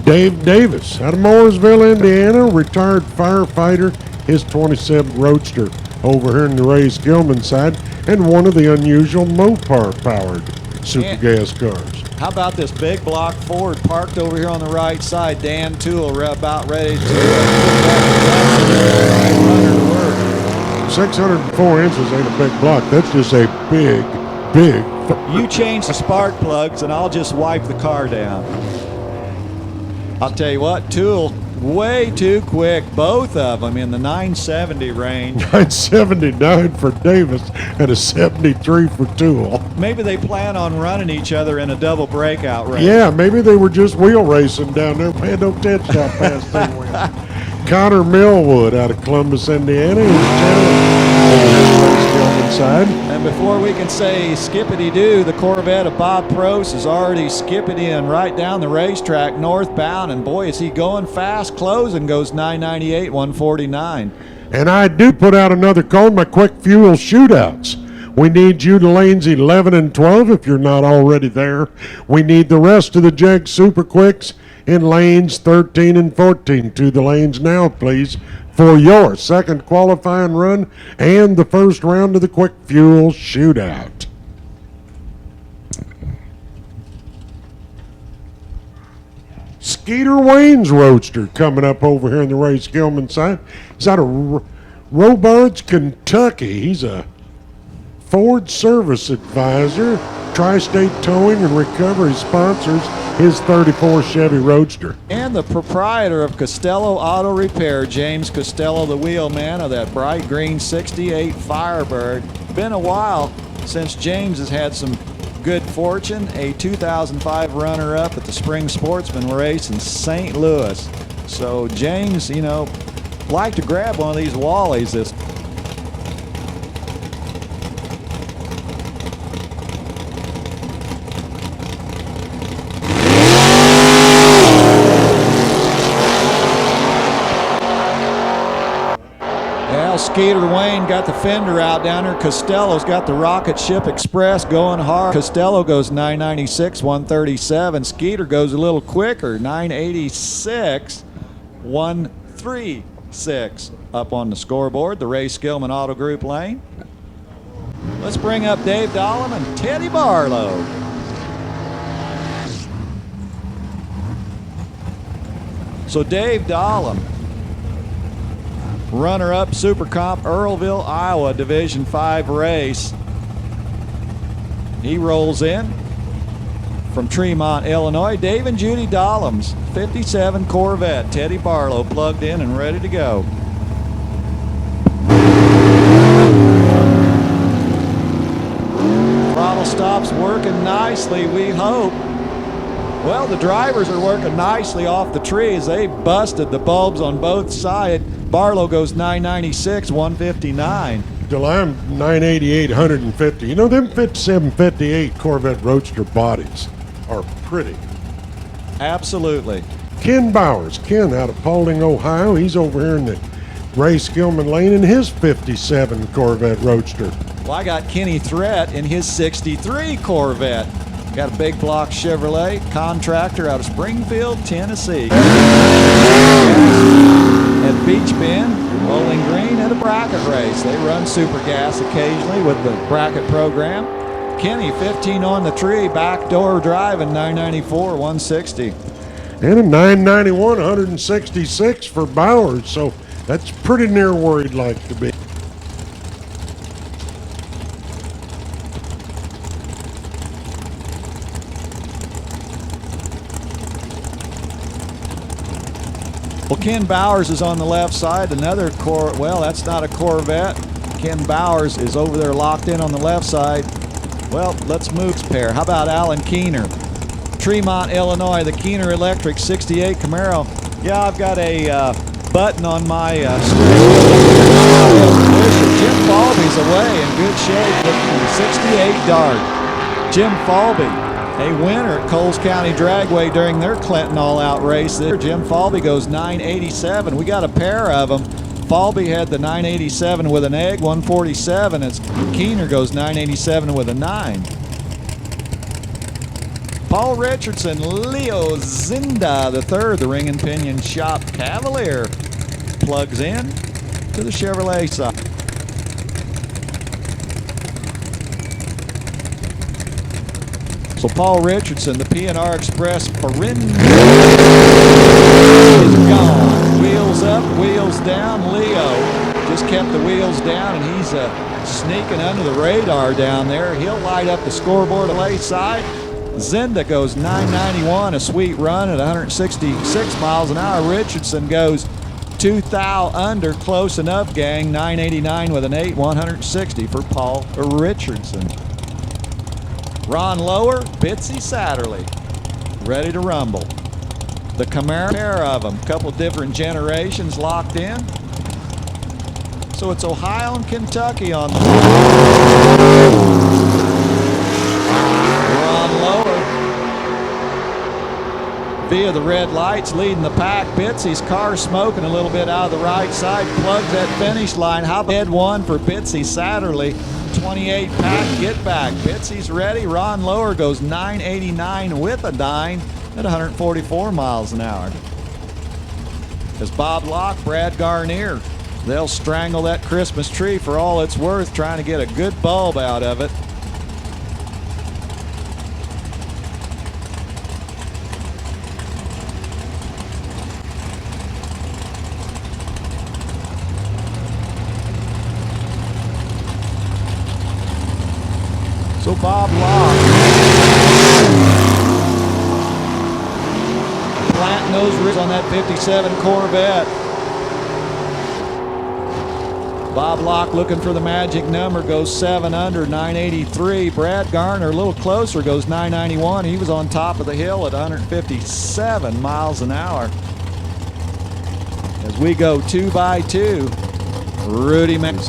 Dave Davis out of Mooresville, Indiana, retired firefighter, his 27 Roadster over here in the Ray Gilman side, and one of the unusual Mopar-powered super gas cars. How about this big block Ford parked over here on the right side? Dan Toole about ready to put that runner to work. 604 inches ain't a big block. That's just a big, big. You change the spark plugs and I'll just wipe the car down. I'll tell you what, Toole, way too quick, both of them in the 970 range. 979 for Davis and a 73 for Toole. Maybe they plan on running each other in a double breakout race. Yeah, maybe they were just wheel racing down there. Man, don't touch that fast they went. Connor Millwood out of Columbus, Indiana. Side. And before we can say skippity-doo, the Corvette of Bob Prost is already skippity-ing right down the racetrack northbound, and boy, is he going fast, closing, goes 998, 149. And I do put out another call, my quick fuel shootouts. We need you to lanes 11 and 12 if you're not already there. We need the rest of the Jeg Super Quicks in lanes 13 and 14. To the lanes now, please, for your second qualifying run and the first round of the quick fuel shootout. Skeeter Wayne's Roadster coming up over here in the Ray Gilman side. He's out of Robards, Kentucky. He's a Ford Service Advisor, Tri-State Towing and Recovery sponsors his 34 Chevy Roadster. And the proprietor of Costello Auto Repair, James Costello, the wheelman of that bright green 68 Firebird. Been a while since James has had some good fortune. A 2005 runner-up at the Spring Sportsman race in St. Louis. So James, you know, like to grab one of these Wallies this. Skeeter Wayne got the fender out down there. Costello's got the Rocket Ship Express going hard. Costello goes 996, 137. Skeeter goes a little quicker, 986, 136. Up on the scoreboard, the Ray Skillman Auto Group lane. Let's bring up Dave Dahlem and Teddy Barlow. So Dave Dahlem, runner-up Super Comp Earlville, Iowa, Division 5 race. He rolls in from Tremont, Illinois. Dave and Judy Dahlem's 57 Corvette. Teddy Barlow plugged in and ready to go. Throttle stops working nicely, we hope. Well, the drivers are working nicely off the trees. They busted the bulbs on both sides. Barlow goes 996, 159. DeLime 988, 150. You know, them 5758 Corvette Roadster bodies are pretty. Absolutely. Ken Bowers, Ken out of Paulding, Ohio. He's over here in the Ray Skillman lane in his 57 Corvette Roadster. Well, I got Kenny Threat in his 63 Corvette. Got a big block Chevrolet contractor out of Springfield, Tennessee. At Beach Bend, Bowling Green at a bracket race. They run super gas occasionally with the bracket program. Kenny, 15 on the tree, backdoor driving, 994, 160. And a 991, 166 for Bowers. So that's pretty near where he'd like to be. Well, Ken Bowers is on the left side. Another well, that's not a Corvette. Ken Bowers is over there locked in on the left side. Well, let's move this pair. How about Alan Keener? Tremont, Illinois, the Keener Electric 68 Camaro. Yeah, I've got a button on my Jim Falvey's away in good shape with the 68 Dart. Jim Falvey, a winner at Coles County Dragway during their Clinton All-Out race there. Jim Falvey goes 987. We got a pair of them. Falvey had the 987 with an egg, 147. It's Keener goes 987 with a 9. Paul Richardson, Leo Zinda III, the Ring and Pinion Shop Cavalier, plugs in to the Chevrolet side. So Paul Richardson, the P&R Express Farin is gone. Wheels up, wheels down. Leo just kept the wheels down, and he's sneaking under the radar down there. He'll light up the scoreboard lay side. Zenda goes 991, a sweet run at 166 miles an hour. Richardson goes 2,000 under, close enough, gang. 989 with an 8, 160 for Paul Richardson. Ron Lower, Bitsy Satterley, ready to rumble. The Camaro, pair of them, couple different generations locked in. So it's Ohio and Kentucky on the Ron Lower via the red lights leading the pack. Bitsy's car smoking a little bit out of the right side, plugs that finish line. How about head one for Bitsy Satterley? 28 pack, get back. Bitsy's ready. Ron Lower goes 989 with a dime at 144 miles an hour. As Bob Locke, Brad Garnier, they'll strangle that Christmas tree for all it's worth, trying to get a good bulb out of it. Bob Locke. Planting those ribs on that 57 Corvette. Bob Locke looking for the magic number, goes 7 under, 983. Brad Garner a little closer, goes 991. He was on top of the hill at 157 miles an hour. As we go 2 by 2, Rudy Max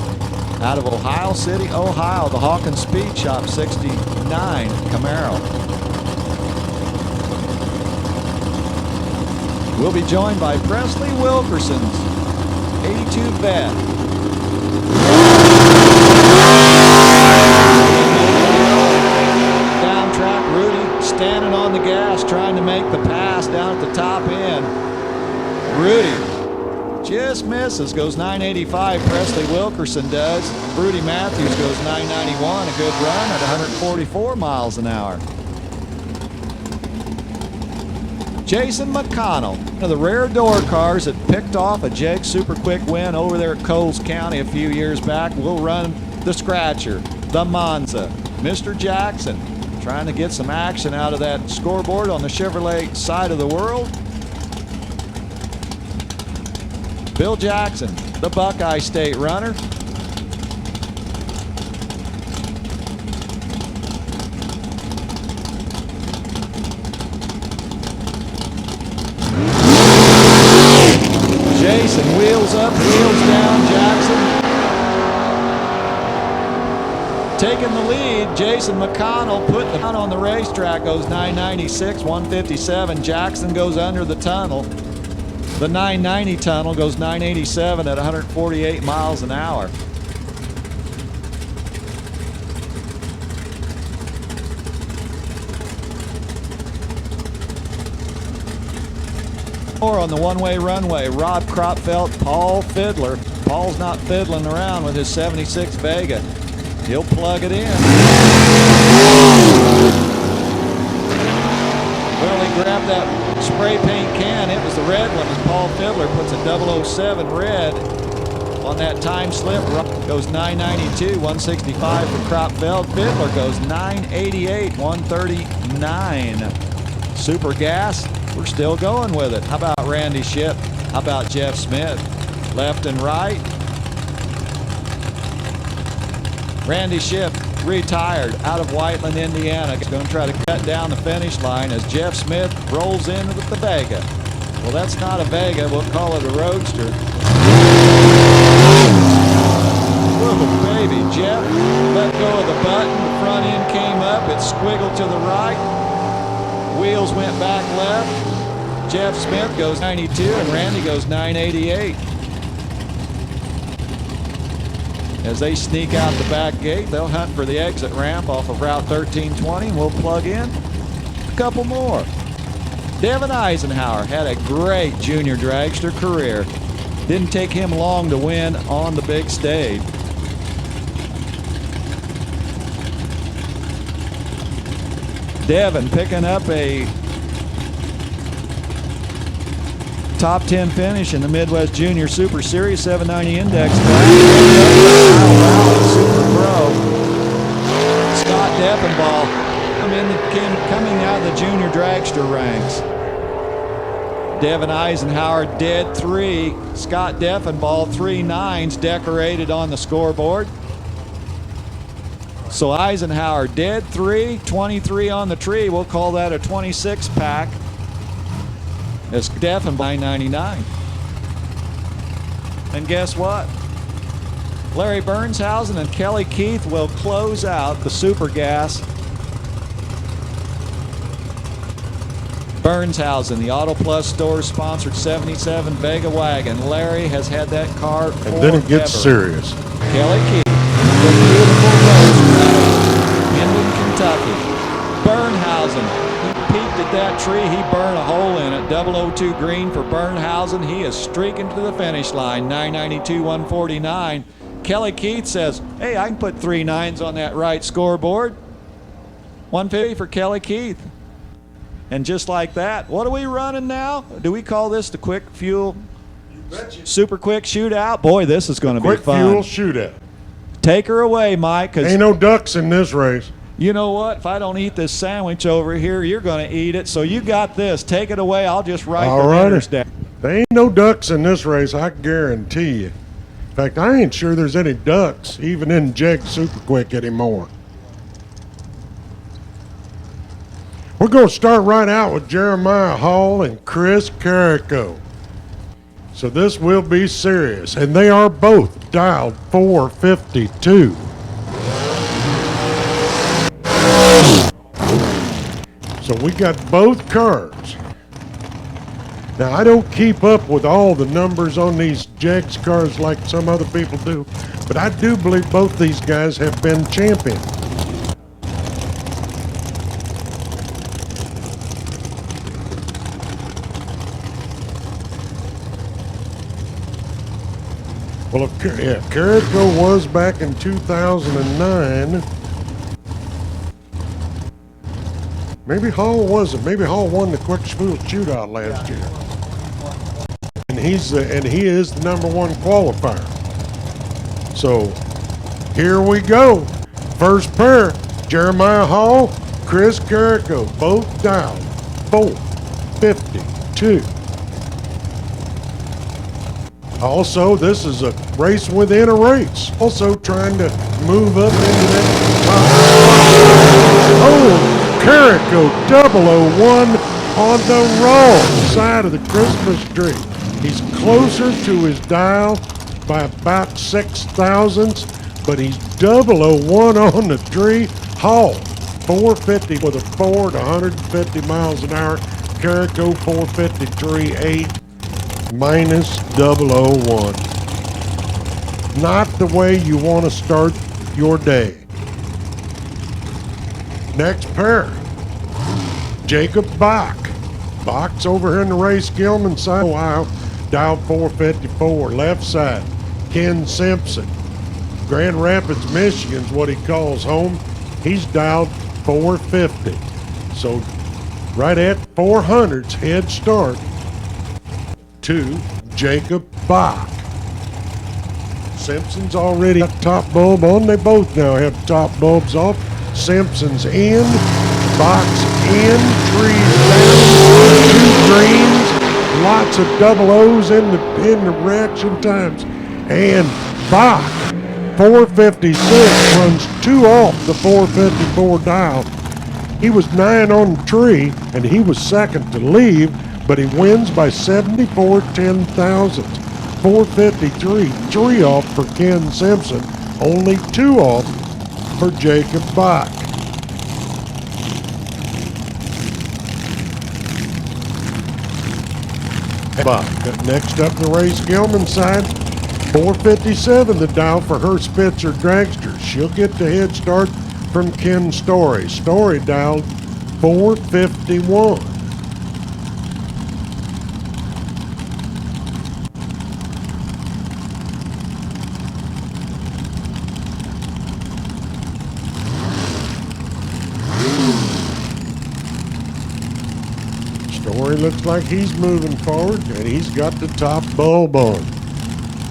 out of Ohio City, Ohio, the Hawkins Speed Shop 69 Camaro. We'll be joined by Presley Wilkerson's 82 Vet. Down track, Rudy standing on the gas, trying to make the pass down at the top end. Rudy just misses, goes 985. Presley Wilkerson does. Rudy Matthews goes 991, a good run at 144 miles an hour. Jason McConnell, one of the rare door cars that picked off a Jag Super Quick win over there at Coles County a few years back. We'll run the Scratcher, the Monza, Mr. Jackson, trying to get some action out of that scoreboard on the Chevrolet side of the world. Bill Jackson, the Buckeye State runner. Jason wheels up, wheels down, Jackson. Taking the lead, Jason McConnell putting it on the racetrack, goes 996, 157. Jackson goes under the tunnel. The 990 tunnel goes 987 at 148 miles an hour. More on the one-way runway, Rob Kropfeld, Paul Fiddler. Paul's not fiddling around with his 76 Vega. He'll plug it in. Well, he grabbed that spray paint can. It was the red one as Paul Fiddler puts a 007 red on that time slip. Goes 992, 165 for Kropfeld. Fiddler goes 988, 139. Super Gas, we're still going with it. How about Randy Ship? How about Jeff Smith? Left and right. Randy Ship retired out of Whiteland, Indiana. He's going to try to cut down the finish line as Jeff Smith rolls in with the Vega. Well, that's not a Vega. We'll call it a Roadster. Whoa, baby. Jeff let go of the button. The front end came up. It squiggled to the right. Wheels went back left. Jeff Smith goes 92 and Randy goes 988. As they sneak out the back gate, they'll hunt for the exit ramp off of Route 1320. We'll plug in a couple more. Devin Eisenhower had a great junior dragster career. Didn't take him long to win on the big stage. Devin picking up a top 10 finish in the Midwest Junior Super Series 790 Index class. Super Pro. Scott Deffenbaugh coming out of the junior dragster ranks. Devin Eisenhower dead 3. Scott Deffenbaugh 3 9s decorated on the scoreboard. So Eisenhower dead 3, 23 on the tree. We'll call that a 26 pack. It's Deffenbaugh 99. And guess what? Larry Burnshausen and Kelly Keith will close out the Super Gas. Burnshausen, the Auto Plus store sponsored 77 Vega wagon. Larry has had that car forever. And then it gets serious. Kelly Keith, the beautiful road Minden, Kentucky. Burnshausen, he peeked at that tree. He burned a hole in it. 002 green for Burnshausen. He is streaking to the finish line. 992, 149. Kelly Keith says, hey, I can put 3 9s on that right scoreboard. 150 for Kelly Keith. And just like that, what are we running now? Do we call this the Quick Fuel Super Quick Shootout? Boy, this is going to be Quick fun. Fuel Shootout. Take her away, Mike. 'Cause ain't no ducks in this race. you know what? If I don't eat this sandwich over here, you're going to eat it. So you got this. Take it away. I'll just write the winners down. There ain't no ducks in this race, I guarantee you. In fact, I ain't sure there's any ducks even in Jag Super Quick anymore. We're going to start right out with Jeremiah Hall and Chris Carrico. So this will be serious, and they are both dialed 452. So we got both cars. Now, I don't keep up with all the numbers on these Jags cars like some other people do, but I do believe both these guys have been champions. Well, yeah, Carrico was back in 2009. Maybe Hall wasn't. Maybe Hall won the quick fuel shootout last year. And he is the #1 qualifier. So here we go. First pair, Jeremiah Hall, Chris Carrico, both down 452. Also, this is a race within a race. Also trying to move up into that top. Oh, Carrico 001 on the wrong side of the Christmas tree. He's closer to his dial by about 6 thousandths, but he's 001 on the tree. Hall 450 with a Ford, 150 miles an hour. Carrico 453.8 minus 001. Not the way you want to start your day. Next pair, Jacob Bach. Bach's over here in the Ray Skillman side, Ohio, dial 454, left side. Ken Simpson, Grand Rapids, Michigan's what he calls home. He's dialed 450. So right at 400's head start to Jacob Bach. Simpson's already got top bulb on. They both now have top bulbs off. Simpson's in, Bach's in, trees down, 2 greens, lots of double O's in the reaction times. And Bach, 456, runs 2 off the 454 dial. He was 9 on the tree, and he was second to leave, but he wins by 74 10,000ths. 453, 3 off for Ken Simpson, only 2 off for Jacob Bach. Bach. Next up, the Ray Skillman side, 457, the dial for her Spitzer Dragster. She'll get the head start from Ken Story. Story dialed 451. Story looks like he's moving forward, and he's got the top bulb on.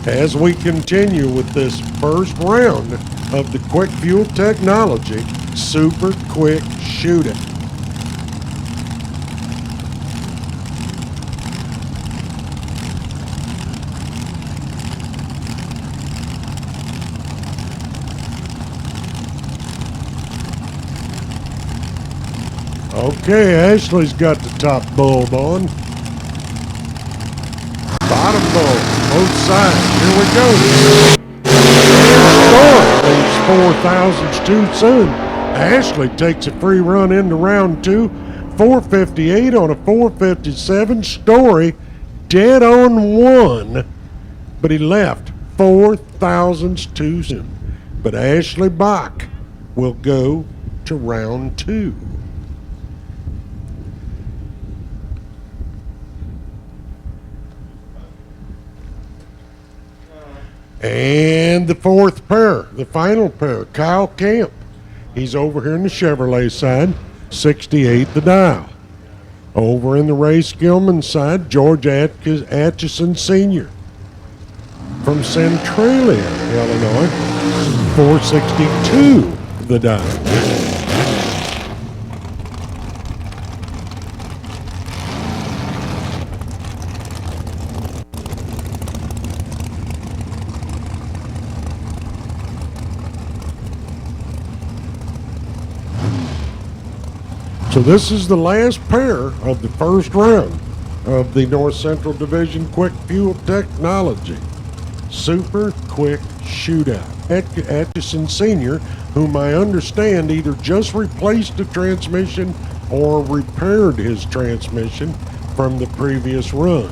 As we continue with this first round of the Quick Fuel Technology Super Quick Shootout. Okay, Ashley's got the top bulb on. Bottom bulb, both sides. Here we go. And Story leaves 4 thousandths too soon. Ashley takes a free run into round 2. 458 on a 457. Story dead on 1, but he left 4 thousandths too soon. But Ashley Bach will go to round 2. And the fourth pair, the final pair, Kyle Camp. He's over here in the Chevrolet side, 68 the dial. Over in the Ray Skillman side, George Atchison Sr. from Centralia, Illinois, 462 the dial. So this is the last pair of the first round of the North Central Division Quick Fuel Technology Super Quick Shootout. Atchison Sr., whom I understand either just replaced a transmission or repaired his transmission from the previous run.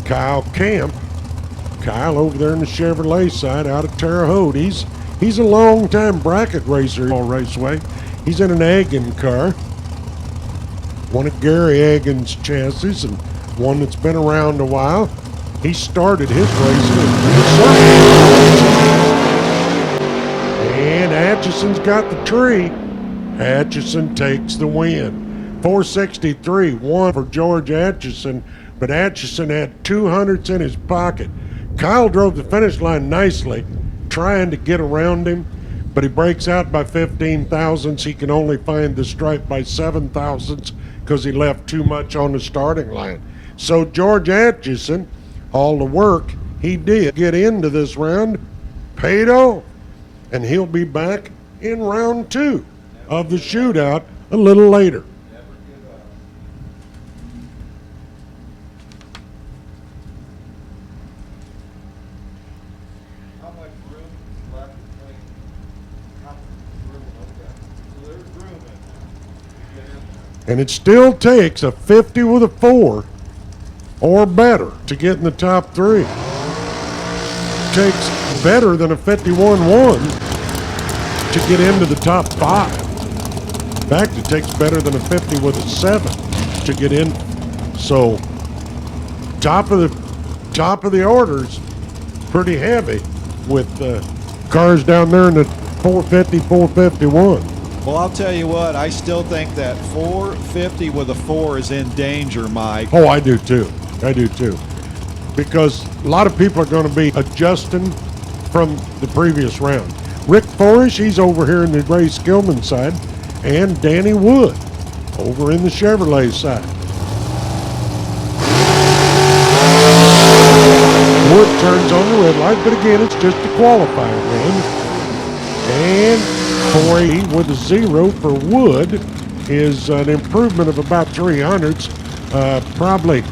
Kyle Camp, Kyle over there in the Chevrolet side out of Terre Haute. He's a long-time bracket racer on Raceway. He's in an Agin car, one of Gary Agin's chassis and one that's been around a while. He started his racing and Atchison's got the tree. Atchison takes the win. 463 won for George Atchison, but Atchison had 200s in his pocket. Kyle drove the finish line nicely, trying to get around him, but he breaks out by 15 thousandths. He can only find the stripe by 7 thousandths because he left too much on the starting line. So George Atchison, all the work he did get into this round paid off, and he'll be back in round 2 of the shootout a little later. How much room left between? How much room? Okay. So there's room in there to get in there. And it still takes a 50 with a 4 or better to get in the top 3. Takes better than a 51-1 to get into the top 5. In fact, it takes better than a 50 with a 7 to get in. So top of the orders, pretty heavy with cars down there in the 450, 451. Well, I'll tell you what, I still think that 450 with a 4 is in danger, Mike. Oh, I do too. I do too. Because a lot of people are going to be adjusting from the previous round. Rick Forish, he's over here in the Ray Skillman side, and Danny Wood over in the Chevrolet side. Wood turns on the red light, but again, it's just a qualifying run. And 480 with a 0 for Wood is an improvement of about 300s. Probably